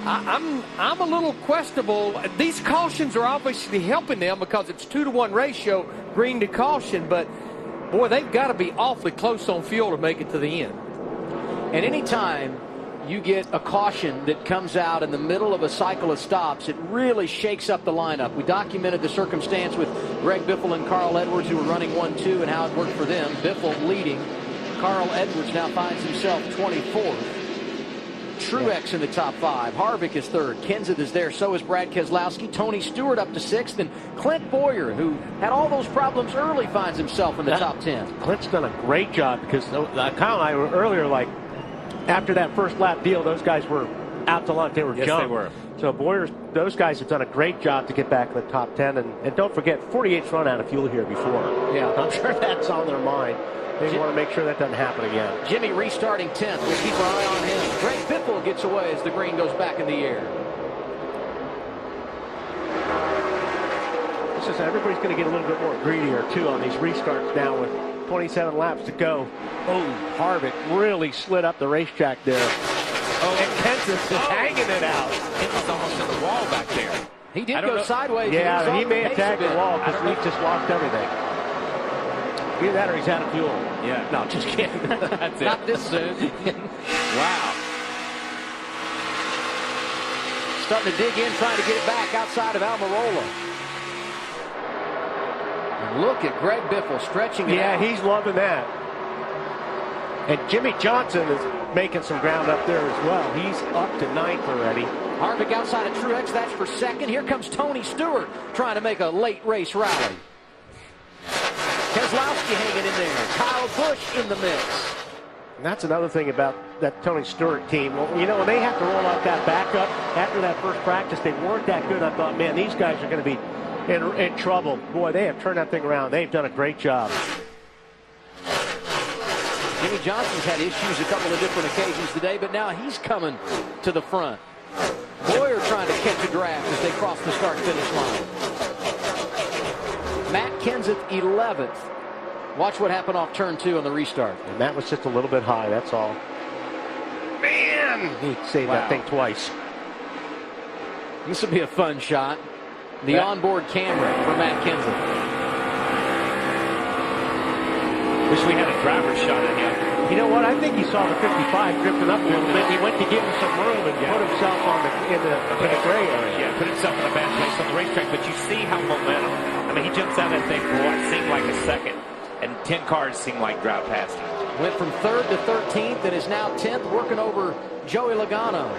I'm a little questionable. These cautions are obviously helping them because it's 2-to-1 ratio, green to caution. But boy, they've got to be awfully close on fuel to make it to the end. And anytime you get a caution that comes out in the middle of a cycle of stops, it really shakes up the lineup. We documented the circumstance with Greg Biffle and Carl Edwards, who were running 1-2, and how it worked for them. Biffle leading. Carl Edwards now finds himself 24th. Truex in the top 5. Harvick is 3rd. Kenseth is there. So is Brad Keselowski. Tony Stewart up to 6th. And Clint Boyer, who had all those problems early, finds himself in the top 10. Clint's done a great job because Kyle and I were earlier after that first lap deal, those guys were out to lunch. They were Yes, jumped. they were. So those guys have done a great job to get back in the top 10. And don't forget, 48's run out of fuel here before. Yeah. I'm sure that's on their mind. They want to make sure that doesn't happen again. Jimmy restarting 10th. We'll keep our eye on him. Greg Biffle gets away as the green goes back in the air. Everybody's going to get a little bit more greedier, too, on these restarts now with 27 laps to go. Oh, Harvick really slid up the racetrack there. Oh, and Kenseth is hanging it out. It was almost in the wall back there. He did go sideways. Yeah, he may have tagged the wall because we just lost everything. Either that or he's out of fuel. Yeah. No, just kidding. That's it. Not this soon. Wow. Starting to dig in, trying to get it back outside of Almirola. Look at Greg Biffle stretching it out. Yeah, he's loving that. And Jimmy Johnson is making some ground up there as well. He's up to 9th already. Harvick outside of Truex, that's for 2nd. Here comes Tony Stewart trying to make a late race rally. Keselowski hanging in there. Kyle Busch in the mix. And that's another thing about that Tony Stewart team. Well, when they have to roll out that backup after that first practice, they weren't that good. I thought, man, these guys are going to be in trouble. Boy, they have turned that thing around. They've done a great job. Jimmy Johnson's had issues a couple of different occasions today, but now he's coming to the front. Boyer trying to catch a draft as they cross the start-finish line. Matt Kenseth 11th. Watch what happened off turn 2 on the restart. And that was just a little bit high, that's all. Man! He saved that thing twice. This would be a fun shot. The onboard camera for Matt Kenseth. Wish we had a driver's shot of him. You know what? I think he saw the 55 drifting up a little bit. He went to give him some room and put himself in the gray area. Yeah, put himself in a bad place on the racetrack. But you see how momentum. I mean, he jumps out of that thing for what seemed like a second. And 10 cars seemed like drive past him. Went from 3rd to 13th and is now 10th, working over Joey Logano.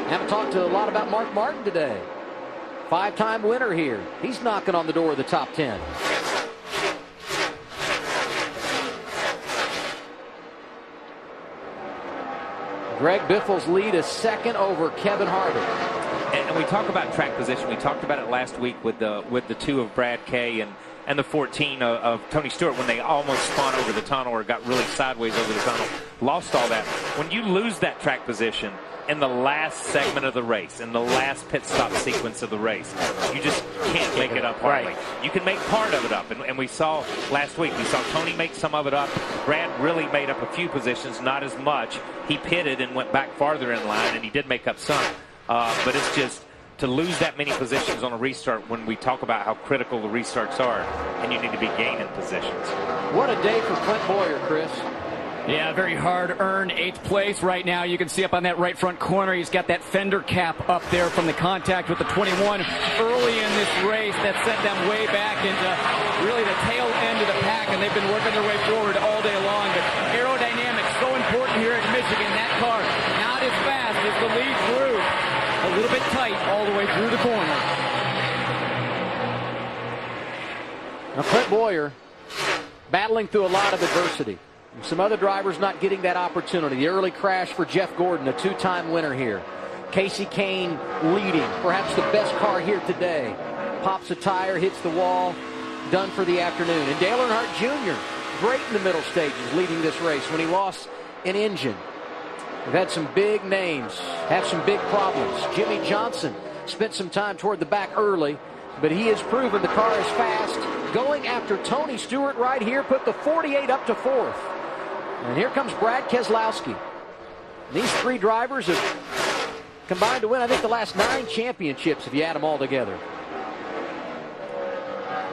Haven't talked a lot about Mark Martin today. 5-time winner here. He's knocking on the door of the top 10. Greg Biffle's lead is 2nd over Kevin Harvick. And we talk about track position. We talked about it last week with the 2 of Brad Kay and the 14 of Tony Stewart when they almost spun over the tunnel or got really sideways over the tunnel. Lost all that. when you lose that track position in the last segment of the race, in the last pit stop sequence of the race, you just can't make it up hardly. You can make part of it up, and we saw last week, we saw Tony make some of it up. Brad really made up a few positions, not as much. He pitted and went back farther in line, and he did make up some. But it's just to lose that many positions on a restart when we talk about how critical the restarts are, and you need to be gaining positions. What a day for Clint Boyer, Chris. Yeah, very hard-earned 8th place right now. You can see up on that right front corner, he's got that fender cap up there from the contact with the 21 early in this race that sent them way back into really the tail end of the pack, and they've been working their way forward all day long. But aerodynamics so important here at Michigan. That car not as fast as the lead group. A little bit tight all the way through the corner. Now Clint Boyer battling through a lot of adversity. Some other drivers not getting that opportunity. The early crash for Jeff Gordon, a 2-time winner here. Casey Kane leading, perhaps the best car here today. Pops a tire, hits the wall, done for the afternoon. And Dale Earnhardt Jr., great in the middle stages, leading this race when he lost an engine. We've had some big names, have some big problems. Jimmy Johnson spent some time toward the back early, but he has proven the car is fast. Going after Tony Stewart right here, put the 48 up to 4th. And here comes Brad Keselowski. These 3 drivers have combined to win, I think, the last 9 championships if you add them all together.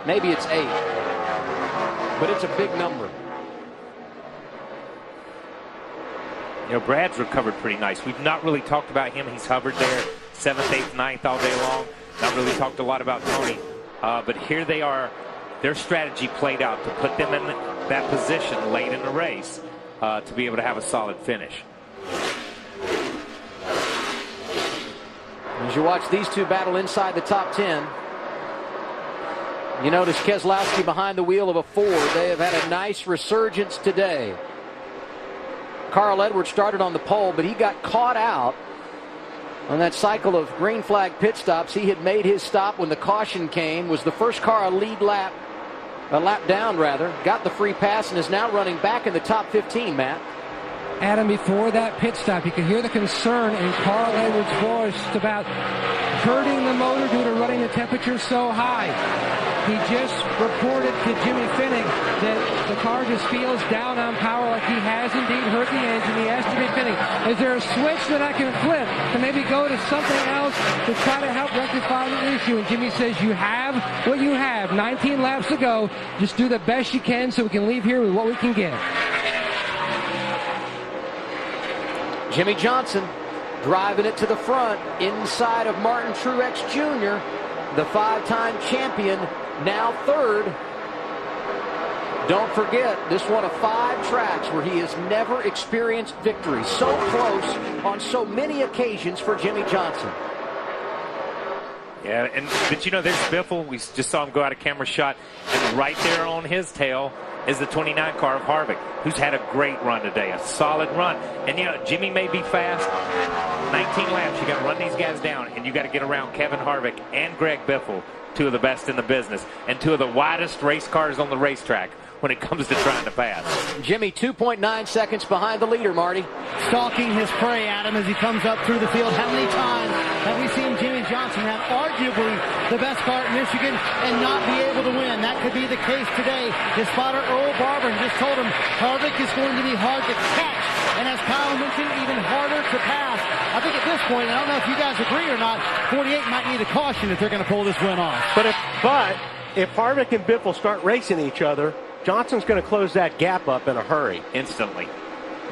Maybe it's 8, but it's a big number. You know, Brad's recovered pretty nice. We've not really talked about him. He's hovered there 7th, 8th, 9th all day long. Not really talked a lot about Tony. But here they are. Their strategy played out to put them in that position late in the race to be able to have a solid finish. As you watch these two battle inside the top 10, you notice Keselowski behind the wheel of a Ford. They have had a nice resurgence today. Carl Edwards started on the pole, but he got caught out on that cycle of green flag pit stops. He had made his stop when the caution came, was the first car a lap down, got the free pass, and is now running back in the top 15, Matt. Adam, before that pit stop, you could hear the concern in Carl Edwards' voice about hurting the motor due to running the temperature so high. He just reported to Jimmy Finnick that the car just feels down on power, like he has indeed hurt the engine. He asked Jimmy Finnick, is there a switch that I can flip to maybe go to something else to try to help rectify the issue? And Jimmy says, you have what you have. 19 laps to go. Just do the best you can so we can leave here with what we can get. Jimmy Johnson driving it to the front inside of Martin Truex Jr., the 5-time champion, now 3rd. Don't forget, this one of 5 tracks where he has never experienced victory. So close on so many occasions for Jimmy Johnson. Yeah, but you know, there's Biffle. We just saw him go out of camera shot, and right there on his tail is the 29 car of Harvick, who's had a great run today, a solid run. And, you know, Jimmy may be fast. 19 laps, you got to run these guys down, and you got to get around Kevin Harvick and Greg Biffle, 2 of the best in the business, and 2 of the widest race cars on the racetrack when it comes to trying to pass. Jimmy 2.9 seconds behind the leader, Marty. Stalking his prey, Adam, as he comes up through the field. How many times have we seen Jimmy Johnson have arguably the best car at Michigan and not be able to win? That could be the case today. His spotter, Earl Barber, just told him Harvick is going to be hard to catch, and as Kyle mentioned, even harder to pass. I think at this point, I don't know if you guys agree or not, 48 might need a caution if they're going to pull this win off. But if Harvick and Biffle start racing each other, Johnson's going to close that gap up in a hurry. Instantly.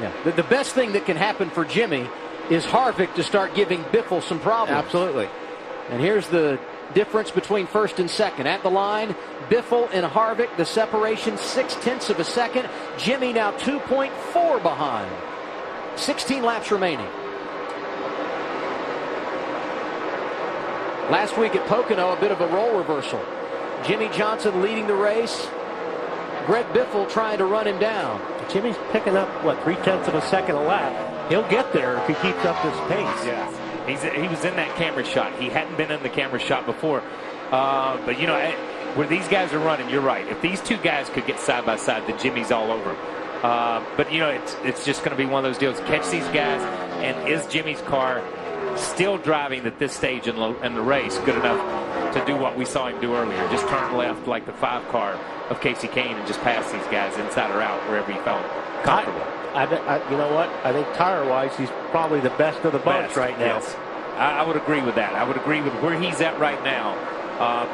Yeah. The best thing that can happen for Jimmy is Harvick to start giving Biffle some problems. Absolutely. And here's the difference between 1st and 2nd. At the line, Biffle and Harvick, the separation 0.6 of a second. Jimmy now 2.4 behind. 16 laps remaining. Last week at Pocono, a bit of a role reversal. Jimmy Johnson leading the race. Greg Biffle trying to run him down. Jimmy's picking up, 0.3 of a second a lap. He'll get there if he keeps up this pace. Yeah, he was in that camera shot. He hadn't been in the camera shot before. But, you know, where these guys are running, you're right. If these 2 guys could get side by side, then Jimmy's all over. But, you know, it's just going to be one of those deals. Catch these guys, and is Jimmy's car still driving at this stage in the race good enough to do what we saw him do earlier? Just turn left like the 5 car of Casey Kane and just pass these guys inside or out wherever he felt comfortable. You know what? I think tire-wise, he's probably the best of the bunch right now. Yes. I would agree with that. I would agree with where he's at right now,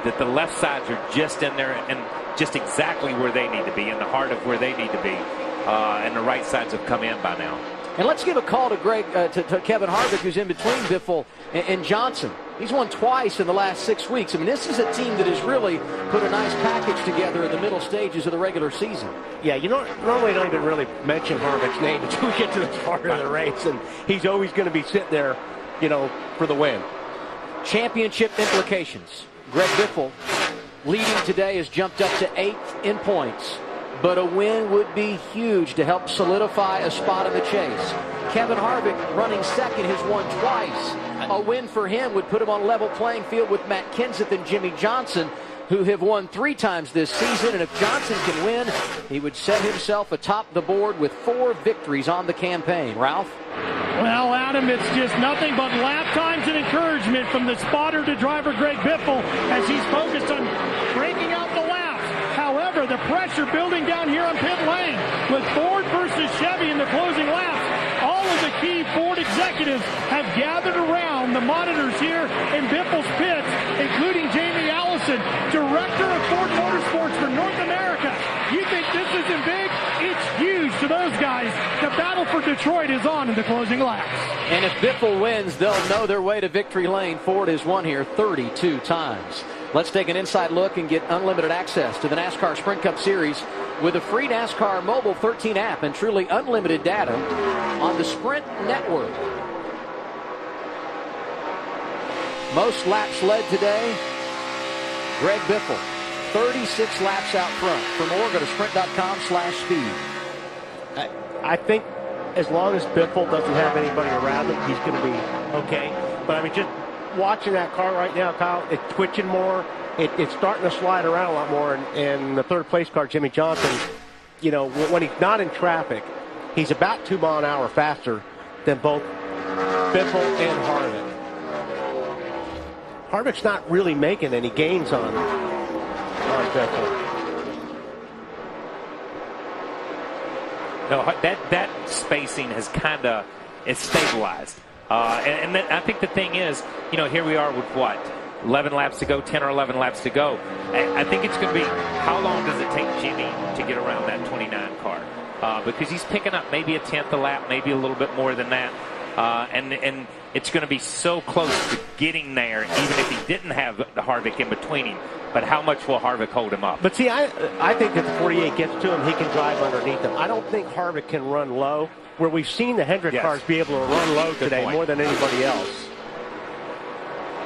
that the left sides are just in there and just exactly where they need to be, in the heart of where they need to be, and the right sides have come in by now. And let's give a call to to Kevin Harvick, who's in between Biffle and Johnson. He's won twice in the last 6 weeks. I mean, this is a team that has really put a nice package together in the middle stages of the regular season. Yeah, you know, normally don't even really mention Harvick's name until we get to this part of the race, and he's always going to be sitting there, you know, for the win. Championship implications. Greg Biffle, leading today, has jumped up to 8th in points. But a win would be huge to help solidify a spot in the chase. Kevin Harvick, running second, has won twice. A win for him would put him on a level playing field with Matt Kenseth and Jimmy Johnson, who have won 3 times this season. And if Johnson can win, he would set himself atop the board with 4 victories on the campaign. Ralph? Well, Adam, it's just nothing but lap times and encouragement from the spotter to driver Greg Biffle as he's focused on breaking out the laps. However, the pressure building down here on pit lane with Ford versus Chevy in the closing laps. All of the key Ford executives have gathered around the monitors here in Biffle's pits, including Jamie Allison, Director of Ford Motorsports for North America. You think this isn't big? It's huge to those guys. The battle for Detroit is on in the closing laps. And if Biffle wins, they'll know their way to victory lane. Ford has won here 32 times. Let's take an inside look and get unlimited access to the NASCAR Sprint Cup Series with a free NASCAR Mobile 13 app and truly unlimited data on the Sprint Network. Most laps led today, Greg Biffle, 36 laps out front. For more, go to sprint.com/speed. I think as long as Biffle doesn't have anybody around him, he's going to be okay. But I mean, just watching that car right now, Kyle, it's twitching more. It's starting to slide around a lot more. And the third place car, Jimmy Johnson, you know, when he's not in traffic, he's about 2 miles an hour faster than both Biffle and Harvick. Harvick's not really making any gains on Biffle. No, that spacing has kind of stabilized. And then I think the thing is, you know, here we are with what? 11 laps to go, 10 or 11 laps to go. I think it's going to be, how long does it take Jimmy to get around that 29 car? Because he's picking up maybe a 10th a lap, maybe a little bit more than that. And it's going to be so close to getting there, even if he didn't have the Harvick in between him. But how much will Harvick hold him up? But see, I think if the 48 gets to him, he can drive underneath him. I don't think Harvick can run low, where we've seen the Hendrick cars be able to run low today more than anybody else.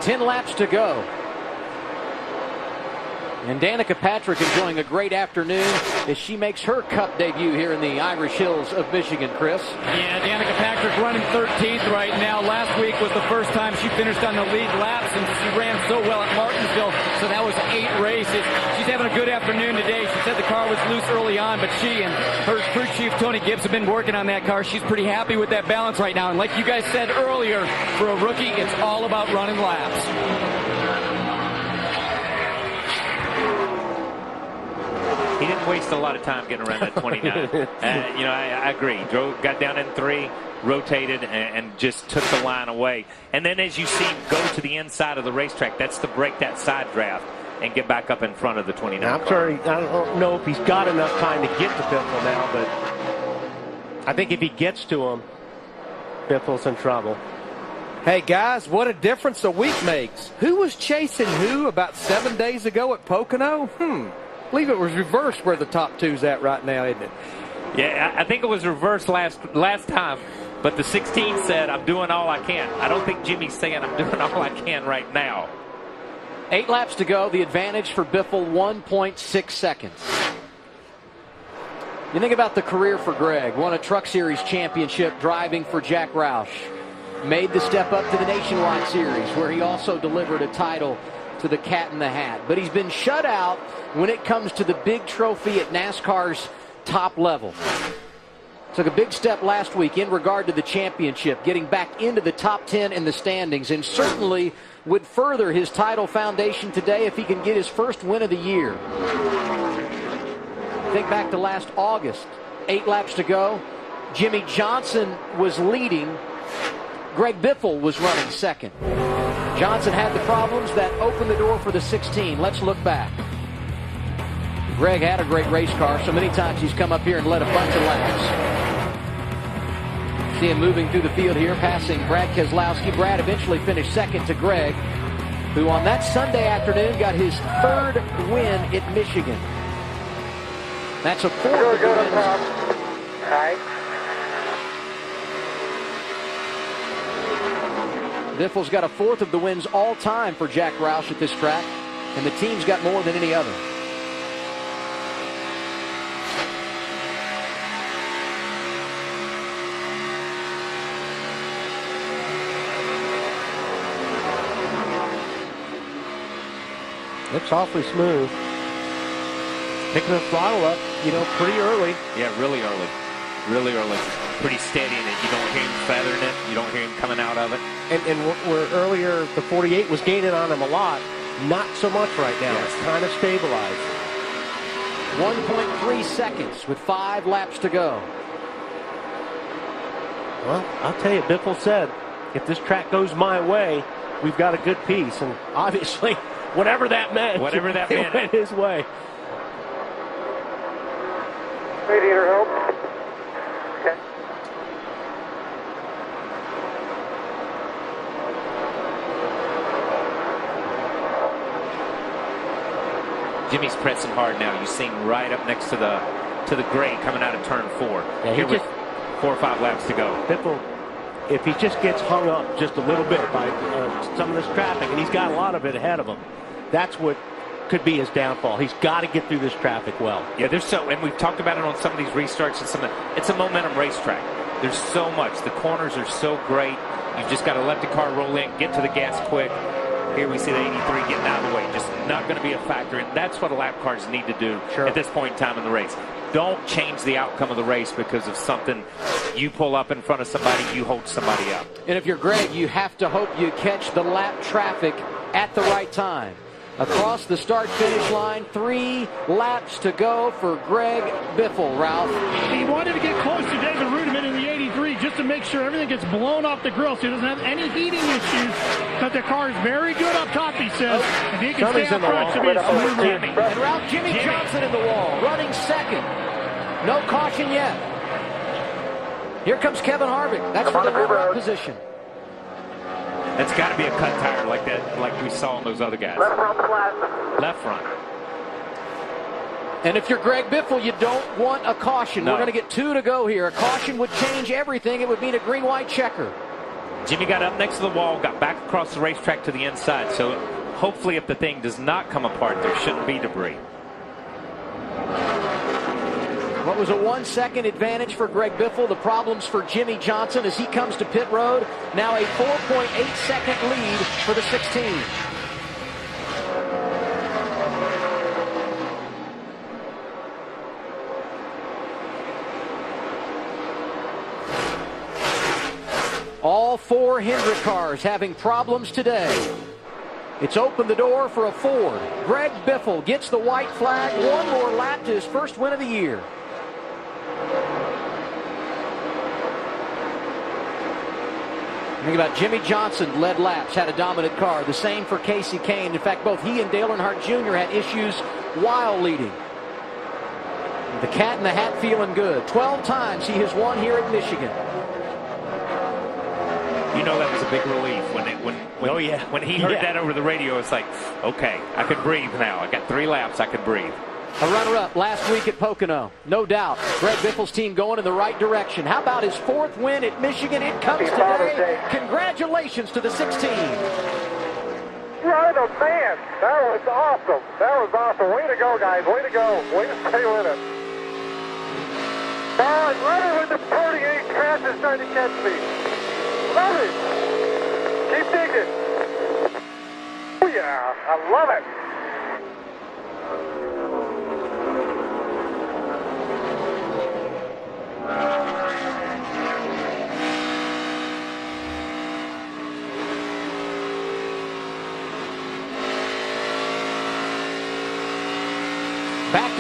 10 laps to go. And Danica Patrick enjoying a great afternoon as she makes her Cup debut here in the Irish Hills of Michigan, Chris. Yeah, Danica Patrick running 13th right now. Last week was the first time she finished on the lead laps, and she ran so well at Martinsville, so that was 8 races. She's having a good afternoon today. She said the car was loose early on, but she and her crew chief, Tony Gibbs, have been working on that car. She's pretty happy with that balance right now. And like you guys said earlier, for a rookie, it's all about running laps. He didn't waste a lot of time getting around that 29. You know, I agree. Got down in 3, rotated, and just took the line away. And then as you see him go to the inside of the racetrack, that's to break that side draft and get back up in front of the 29 I'm car. sorry, I don't know if he's got enough time to get to Biffle now, but I think if he gets to him, Biffle's in trouble. Hey, guys, what a difference a week makes. Who was chasing who about 7 days ago at Pocono? I believe it was reversed where the top two's at right now, isn't it? Yeah, I think it was reversed last time, but the 16 said, I'm doing all I can. I don't think Jimmy's saying I'm doing all I can right now. 8 laps to go. The advantage for Biffle, 1.6 seconds. You think about the career for Greg. Won a Truck Series championship driving for Jack Roush. Made the step up to the Nationwide Series, where he also delivered a title to the Cat in the Hat. But he's been shut out when it comes to the big trophy at NASCAR's top level. Took a big step last week in regard to the championship, getting back into the top 10 in the standings, and certainly would further his title foundation today if he can get his first win of the year. Think back to last August, 8 laps to go. Jimmy Johnson was leading. Greg Biffle was running second. Johnson had the problems that opened the door for the 16. Let's look back. Greg had a great race car, so many times he's come up here and led a bunch of laps. See him moving through the field here, passing Brad Keselowski. Brad eventually finished second to Greg, who on that Sunday afternoon got his 3rd win at Michigan. That's a 4th of the wins. Biffle's got a 4th of the wins all time for Jack Roush at this track, and the team's got more than any other. Looks awfully smooth. Picking the throttle up, pretty early. Yeah, really early. Really early. Pretty steady in it. You don't hear him feathering it. You don't hear him coming out of it. And where earlier the 48 was gaining on him a lot, not so much right now. Yes. It's kind of stabilized. 1.3 seconds with 5 laps to go. Well, I'll tell you, Biffle said, if this track goes my way, we've got a good piece. And obviously, whatever that meant, it went his way. Radiator help. Okay. Jimmy's pressing hard now. You see him right up next to the grade coming out of turn 4. Yeah, here with 4 or 5 laps to go. Biffle, if he just gets hung up just a little bit by some of this traffic, and he's got a lot of it ahead of him, that's what could be his downfall. He's got to get through this traffic well. Yeah, and we've talked about it on some of these restarts and it's a momentum racetrack. There's so much. The corners are so great. You've just got to let the car roll in, get to the gas quick. Here we see the 83 getting out of the way. Just not going to be a factor. And that's what lap cars need to do at this point in time in the race. Don't change the outcome of the race because of something. You pull up in front of somebody, you hold somebody up. And if you're Greg, you have to hope you catch the lap traffic at the right time. Across the start-finish line, 3 laps to go for Greg Biffle, Ralph. He wanted to get close to David Rudiman in the 83 just to make sure everything gets blown off the grill so he doesn't have any heating issues. But the car is very good up top, he says. If he can stay up front, should be a smooth run. And Ralph, Jimmy Johnson in the wall, running second. No caution yet. Here comes Kevin Harvick. That's for the runner-up position. That's got to be a cut tire like that, like we saw on those other guys. Left front flat. Left front. And if you're Greg Biffle, you don't want a caution. No. We're going to get 2 to go here. A caution would change everything. It would mean a green-white checker. Jimmy got up next to the wall, got back across the racetrack to the inside. So hopefully if the thing does not come apart, there shouldn't be debris. What was a 1-second advantage for Greg Biffle? The problems for Jimmy Johnson as he comes to pit road. Now a 4.8-second lead for the 16. All 4 Hendrick cars having problems today. It's opened the door for a Ford. Greg Biffle gets the white flag. 1 more lap to his first win of the year. Think about Jimmy Johnson led laps, had a dominant car. The same for Casey Kane. In fact, both he and Dale Earnhardt Jr. had issues while leading. The cat in the hat feeling good. 12 times he has won here at Michigan. You know that was a big relief when he heard that over the radio. It's like, okay, I could breathe now. I got 3 laps, I could breathe. A runner-up last week at Pocono. No doubt. Greg Biffle's team going in the right direction. How about his 4th win at Michigan? It comes today. Congratulations to the 16. Right on, man. That was awesome. That was awesome. Way to go, guys. Way to go. Way to stay with it. Runner with the 48 crash is trying to catch me. Love it. Keep digging. Oh, yeah. I love it.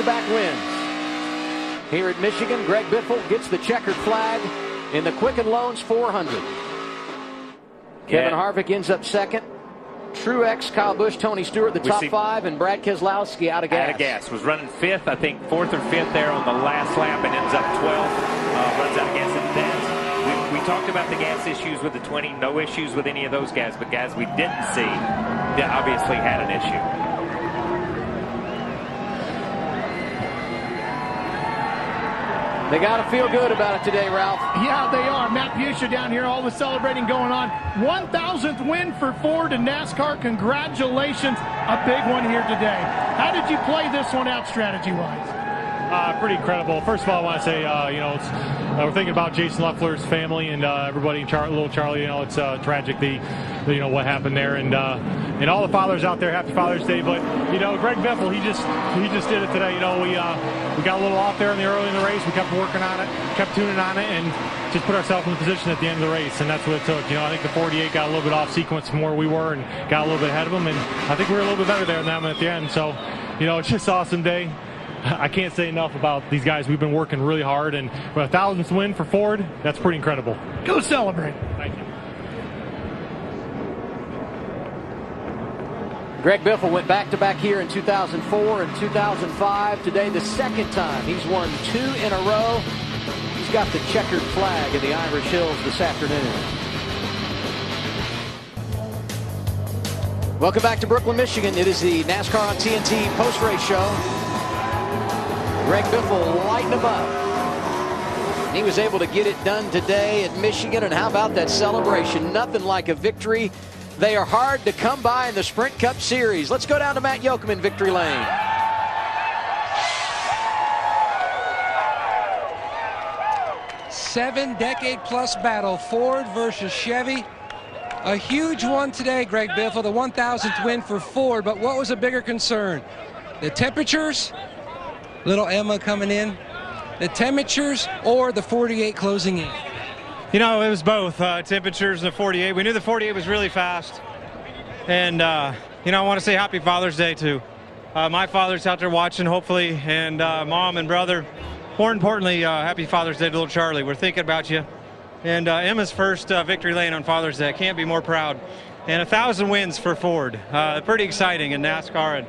back-to-back wins. Here at Michigan, Greg Biffle gets the checkered flag in the Quicken Loans 400. Kevin Harvick ends up second. Truex, Kyle Busch, Tony Stewart, the top 5, and Brad Keselowski out of gas. Out of gas. Was running 5th, I think 4th or 5th there on the last lap, and ends up 12th. Runs out of gas at the ends. We talked about the gas issues with the 20. No issues with any of those guys, but guys we didn't see that obviously had an issue. They got to feel good about it today, Ralph. Yeah, they are. Matt Busha down here, all the celebrating going on. 1,000th win for Ford and NASCAR. Congratulations. A big one here today. How did you play this one out strategy-wise? Pretty incredible. First of all, I want to say, we're thinking about Jason Leffler's family and everybody, little Charlie. It's tragic, what happened there, and all the fathers out there. Happy Father's Day. But Greg Biffle, he just did it today. We got a little off there early in the race. We kept working on it, kept tuning on it, and just put ourselves in the position at the end of the race. And that's what it took. I think the 48 got a little bit off sequence from where we were and got a little bit ahead of them. And I think we were a little bit better there than them at the end. So, it's just an awesome day. I can't say enough about these guys. We've been working really hard, and with a 1,000th win for Ford, that's pretty incredible. Go celebrate. Thank you. Greg Biffle went back-to-back here in 2004 and 2005. Today, the second time. He's won 2 in a row. He's got the checkered flag in the Irish Hills this afternoon. Welcome back to Brooklyn, Michigan. It is the NASCAR on TNT post-race show. Greg Biffle lighting him up. He was able to get it done today at Michigan, and how about that celebration? Nothing like a victory. They are hard to come by in the Sprint Cup Series. Let's go down to Matt Yoakum in victory lane. Seven-decade-plus battle, Ford versus Chevy. A huge one today, Greg Biffle, the 1,000th win for Ford, but what was a bigger concern? The temperatures? Little Emma coming in, the temperatures or the 48 closing in? It was both, temperatures and the 48. We knew the 48 was really fast. And, I want to say happy Father's Day to my father's out there watching, hopefully, and mom and brother. More importantly, happy Father's Day to little Charlie. We're thinking about you. And Emma's first victory lane on Father's Day. I can't be more proud. And 1,000 wins for Ford. Pretty exciting in NASCAR.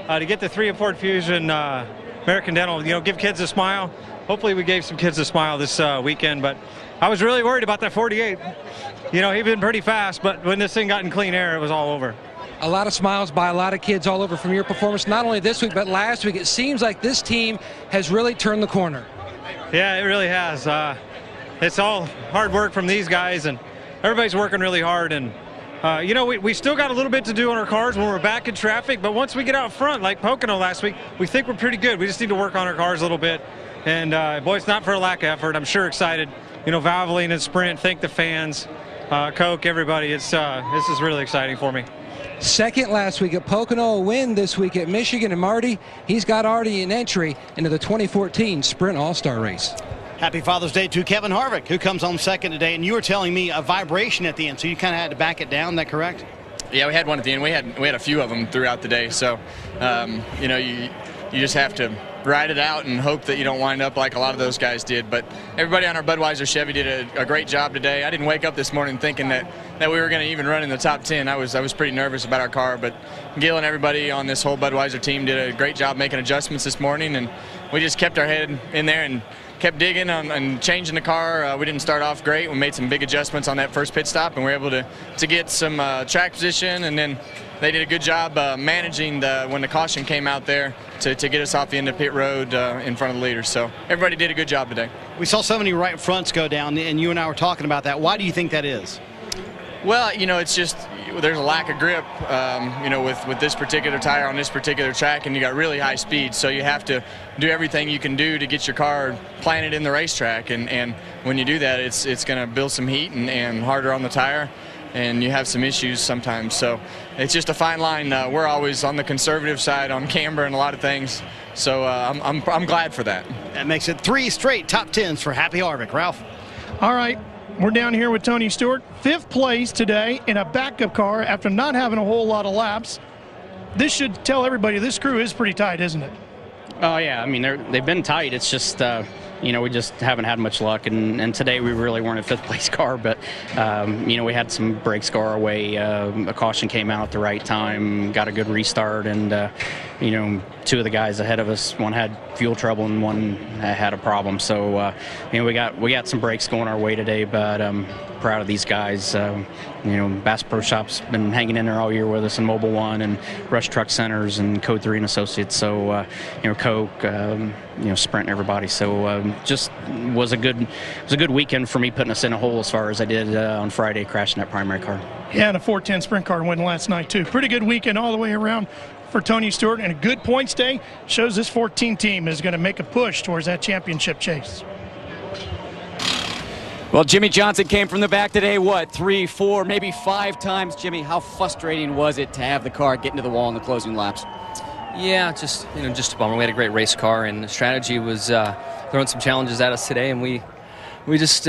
And to get the 3 and Ford Fusion American Dental, give kids a smile. Hopefully we gave some kids a smile this weekend, but I was really worried about that 48. He'd been pretty fast, but when this thing got in clean air, it was all over. A lot of smiles by a lot of kids all over from your performance, not only this week, but last week. It seems like this team has really turned the corner. Yeah, it really has. It's all hard work from these guys, and everybody's working really hard, and we still got a little bit to do on our cars when we're back in traffic, but once we get out front, like Pocono last week, we think we're pretty good. We just need to work on our cars a little bit. And, boy, it's not for a lack of effort. I'm sure excited. Valvoline and Sprint, thank the fans, Coke, everybody. This is really exciting for me. Second last week at Pocono, a win this week at Michigan. And Marty, he's got already an entry into the 2014 Sprint All-Star race. Happy Father's Day to Kevin Harvick, who comes home second today. And you were telling me a vibration at the end, so you kind of had to back it down. Is that correct? Yeah, we had one at the end. We had a few of them throughout the day. So, you just have to ride it out and hope that you don't wind up like a lot of those guys did. But everybody on our Budweiser Chevy did a great job today. I didn't wake up this morning thinking that we were going to even run in the top 10. I was pretty nervous about our car, but Gil and everybody on this whole Budweiser team did a great job making adjustments this morning, and we just kept our head in there and kept digging and changing the car. We didn't start off great. We made some big adjustments on that first pit stop, and we were able to get some track position, and then they did a good job managing when the caution came out there to get us off the end of pit road in front of the leaders. So everybody did a good job today. We saw so many right fronts go down, and you and I were talking about that. Why do you think that is? Well, it's just there's a lack of grip, with this particular tire on this particular track, and you got really high speed, so you have to do everything you can do to get your car planted in the racetrack, and when you do that, it's going to build some heat and harder on the tire, and you have some issues sometimes. So it's just a fine line. We're always on the conservative side on camber and a lot of things, so I'm glad for that. That makes it 3 straight top 10s for Happy Harvick. Ralph? All right. We're down here with Tony Stewart, 5th place today in a backup car after not having a whole lot of laps. This should tell everybody this crew is pretty tight, isn't it? Oh, yeah. I mean, they've been tight. It's just, you know, we just haven't had much luck. And today we really weren't a fifth-place car. But, you know, we had some brakes go our way. A caution came out at the right time, got a good restart. And, you know, two of the guys ahead of us, one had fuel trouble and one had a problem. So, you know, we got some brakes going our way today. But proud of these guys. You know, Bass Pro Shop's been hanging in there all year with us in Mobile One and Rush Truck Centers and Code 3 and Associates. So, you know, Coke, you know, Sprint and everybody. So just was a good weekend for me, putting us in a hole as far as I did on Friday, crashing that primary car. Yeah, and a 410 sprint car win last night, too. Pretty good weekend all the way around for Tony Stewart, and a good points day. Shows this 14 team is going to make a push towards that championship chase. Well, Jimmy Johnson came from the back today, what, 3, 4, maybe 5 times. Jimmy, how frustrating was it to have the car get into the wall in the closing laps? Yeah, just a bummer. We had a great race car, and the strategy was throwing some challenges at us today, and we just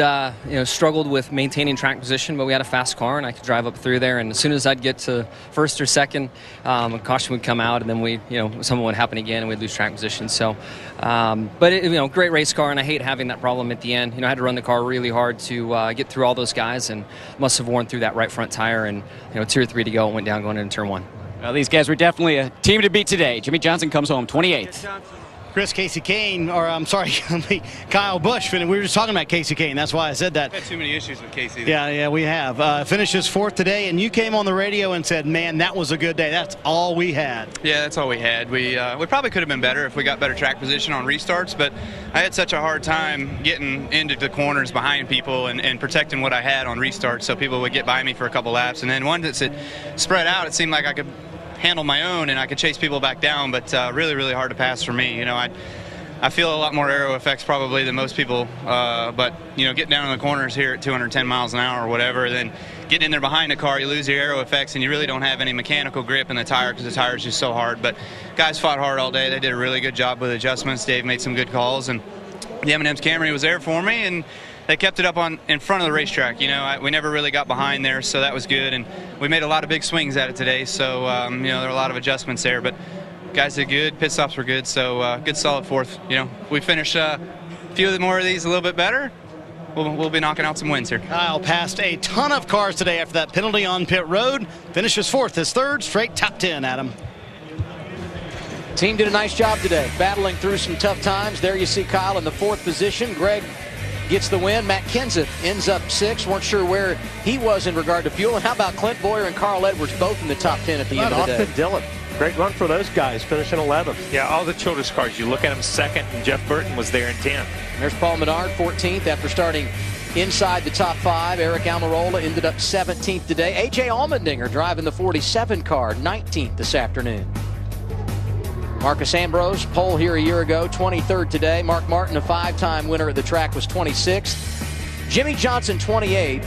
struggled with maintaining track position, but we had a fast car, and I could drive up through there. And as soon as I'd get to first or second, a caution would come out, and then something would happen again, and we'd lose track position. So, but great race car, and I hate having that problem at the end. You know, I had to run the car really hard to get through all those guys, and must have worn through that right front tire. And 2 or 3 to go, and went down going into turn 1. Well, these guys were definitely a team to beat today. Jimmy Johnson comes home 28th. Chris Casey Kane, or I'm sorry, Kyle Busch. We were just talking about Casey Kane. That's why I said that. We've had too many issues with Casey. Yeah, we have. Finishes 4th today, and you came on the radio and said, man, that was a good day. That's all we had. Yeah, that's all we had. We probably could have been better if we got better track position on restarts, but I had such a hard time getting into the corners behind people and protecting what I had on restarts so people would get by me for a couple laps. And then once it spread out, it seemed like I could handle my own and I could chase people back down, but really, really hard to pass for me. I feel a lot more aero effects probably than most people, but getting down in the corners here at 210 miles an hour or whatever, then getting in there behind the car, you lose your aero effects and you really don't have any mechanical grip in the tire because the tire is just so hard. But guys fought hard all day. They did a really good job with adjustments. Dave made some good calls, and the M&M's Camry was there for me, and they kept it up in front of the racetrack. We never really got behind there, so that was good. And we made a lot of big swings at it today, so there were a lot of adjustments there. But guys did good. Pit stops were good, so good solid 4th. We finish a few more of these a little bit better. We'll be knocking out some wins here. Kyle passed a ton of cars today after that penalty on pit road. Finishes 4th, his 3rd straight top 10, Adam. Team did a nice job today, battling through some tough times. There you see Kyle in the 4th position. Greg gets the win. Matt Kenseth ends up 6th. Weren't sure where he was in regard to fuel. And how about Clint Boyer and Carl Edwards both in the top 10 at the end of the day? Austin Dillon. Great run for those guys, finishing 11th. Yeah, all the Childress cars, you look at them 2nd, and Jeff Burton was there in 10th. There's Paul Menard, 14th after starting inside the top 5. Eric Almirola ended up 17th today. A.J. Allmendinger driving the 47 car, 19th this afternoon. Marcus Ambrose, pole here a year ago, 23rd today. Mark Martin, a 5-time winner at the track, was 26th. Jimmy Johnson, 28th.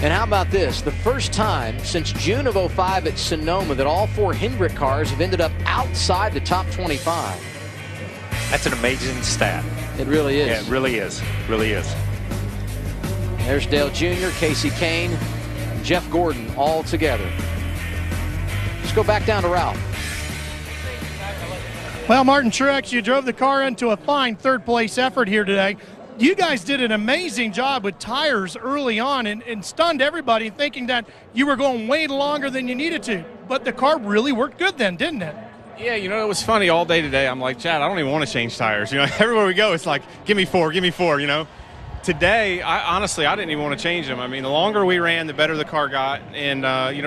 And how about this? The first time since June of 05 at Sonoma that all 4 Hendrick cars have ended up outside the top 25. That's an amazing stat. It really is. Yeah, it really is. Really is. There's Dale Jr., Casey Kane, Jeff Gordon all together. Let's go back down to Ralph. Well, Martin Truex, you drove the car into a fine 3rd-place effort here today. You guys did an amazing job with tires early on and stunned everybody thinking that you were going way longer than you needed to. But the car really worked good then, didn't it? Yeah, it was funny all day today. I'm like, Chad, I don't even want to change tires. Everywhere we go, it's like, give me 4, Today, I didn't even want to change them. I mean, the longer we ran, the better the car got. And,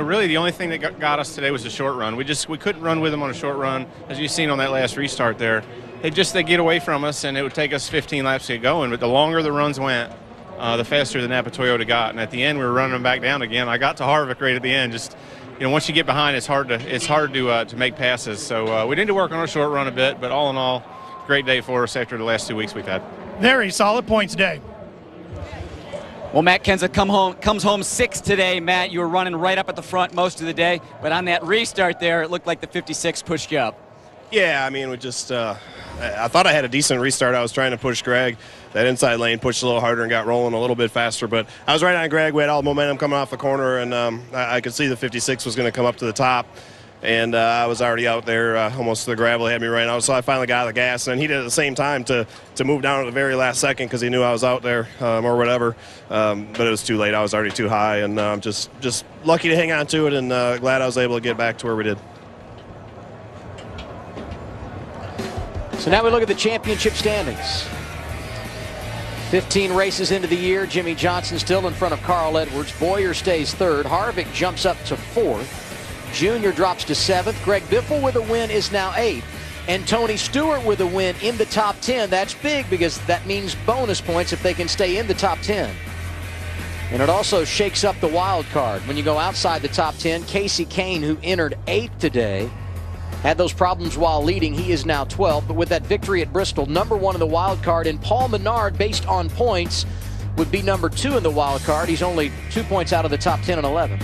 really the only thing that got us today was the short run. We couldn't run with them on a short run, as you've seen on that last restart there. They get away from us, and it would take us 15 laps to get going. But the longer the runs went, the faster the Napa Toyota got. And at the end, we were running them back down again. I got to Harvick right at the end. Just, once you get behind, it's hard to make passes. So we need to work on our short run a bit. But all in all, great day for us after the last 2 weeks we've had. Very solid points day. Well, Matt Kenseth comes home 6th today. Matt, you were running right up at the front most of the day, but on that restart there, it looked like the 56 pushed you up. Yeah, I mean, I thought I had a decent restart. I was trying to push Greg. That inside lane pushed a little harder and got rolling a little bit faster, but I was right on Greg. We had all the momentum coming off the corner, and I could see the 56 was going to come up to the top. and I was already out there almost to the gravel. He had me right out, so I finally got out of the gas, and he did at the same time to move down at the very last second because he knew I was out there or whatever. But it was too late. I was already too high, and just lucky to hang on to it, and glad I was able to get back to where we did. So now we look at the championship standings. 15 races into the year. Jimmy Johnson still in front of Carl Edwards. Boyer stays third. Harvick jumps up to fourth. Junior drops to seventh. Greg Biffle with a win is now eighth. And Tony Stewart with a win in the top 10. That's big because that means bonus points if they can stay in the top 10. And it also shakes up the wild card. When you go outside the top 10, Casey Kane, who entered 8th today, had those problems while leading. He is now 12th. But with that victory at Bristol, number 1 in the wild card. And Paul Menard, based on points, would be number 2 in the wild card. He's only 2 points out of the top 10 and 11.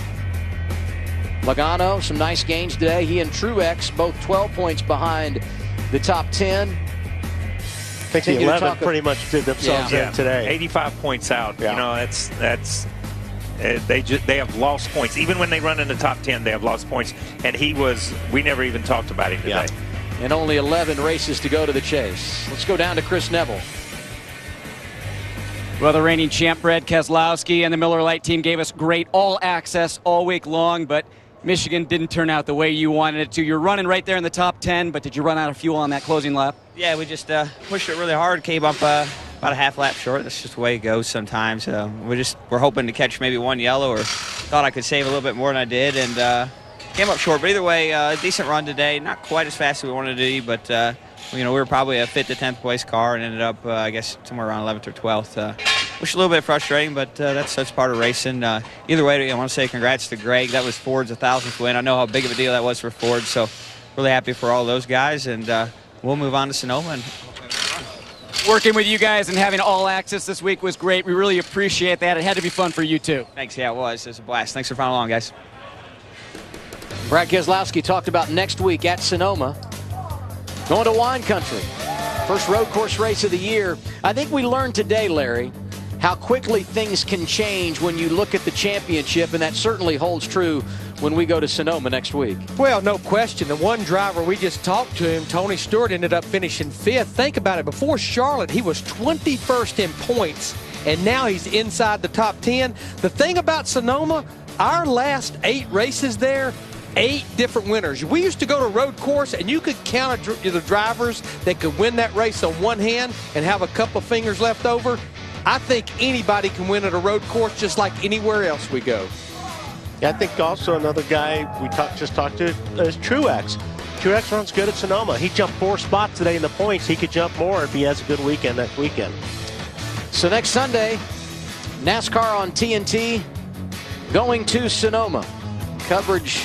Logano, some nice gains today. He and Truex both 12 points behind the top 10. I think the 11 pretty much did themselves in today. 85 points out. You know, that's they have lost points. Even when they run in the top 10, they have lost points. And we never even talked about him today. And only 11 races to go to the chase. Let's go down to Chris Neville. Well, the reigning champ Brad Keselowski and the Miller Lite team gave us great all access all week long, but Michigan didn't turn out the way you wanted it to. You're running right there in the top 10, but did you run out of fuel on that closing lap? Yeah, we just pushed it really hard, came up about a half lap short. That's just the way it goes sometimes. We're hoping to catch maybe one yellow, or thought I could save a little bit more than I did, and came up short. But either way, a decent run today. Not quite as fast as we wanted to be, but we were probably a 5th to 10th place car and ended up, I guess, somewhere around 11th or 12th. Which is a little bit frustrating, but that's part of racing. Either way, I want to say congrats to Greg. That was Ford's 1,000th win. I know how big of a deal that was for Ford, so really happy for all those guys, and we'll move on to Sonoma. And working with you guys and having all access this week was great. We really appreciate that. It had to be fun for you, too. Thanks. Yeah, it was. It was a blast. Thanks for following along, guys. Brad Keselowski talked about next week at Sonoma. Going to wine country. First road course race of the year. I think we learned today, Larry, how quickly things can change when you look at the championship, and that certainly holds true when we go to Sonoma next week. Well, no question. The one driver we just talked to him, Tony Stewart, ended up finishing 5th. Think about it. Before Charlotte, he was 21st in points, and now he's inside the top 10. The thing about Sonoma, our last 8 races there, 8 different winners. We used to go to a road course, and you could count the drivers that could win that race on one hand and have a couple of fingers left over. I think anybody can win at a road course just like anywhere else we go. Yeah, I think also another guy we just talked to is Truex. Truex runs good at Sonoma. He jumped 4 spots today in the points. He could jump more if he has a good weekend next weekend. So next Sunday, NASCAR on TNT going to Sonoma. Coverage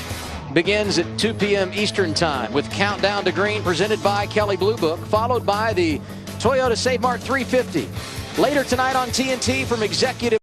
begins at 2 p.m. Eastern Time with Countdown to Green presented by Kelley Blue Book, followed by the Toyota Save Mart 350. Later tonight on TNT from Executive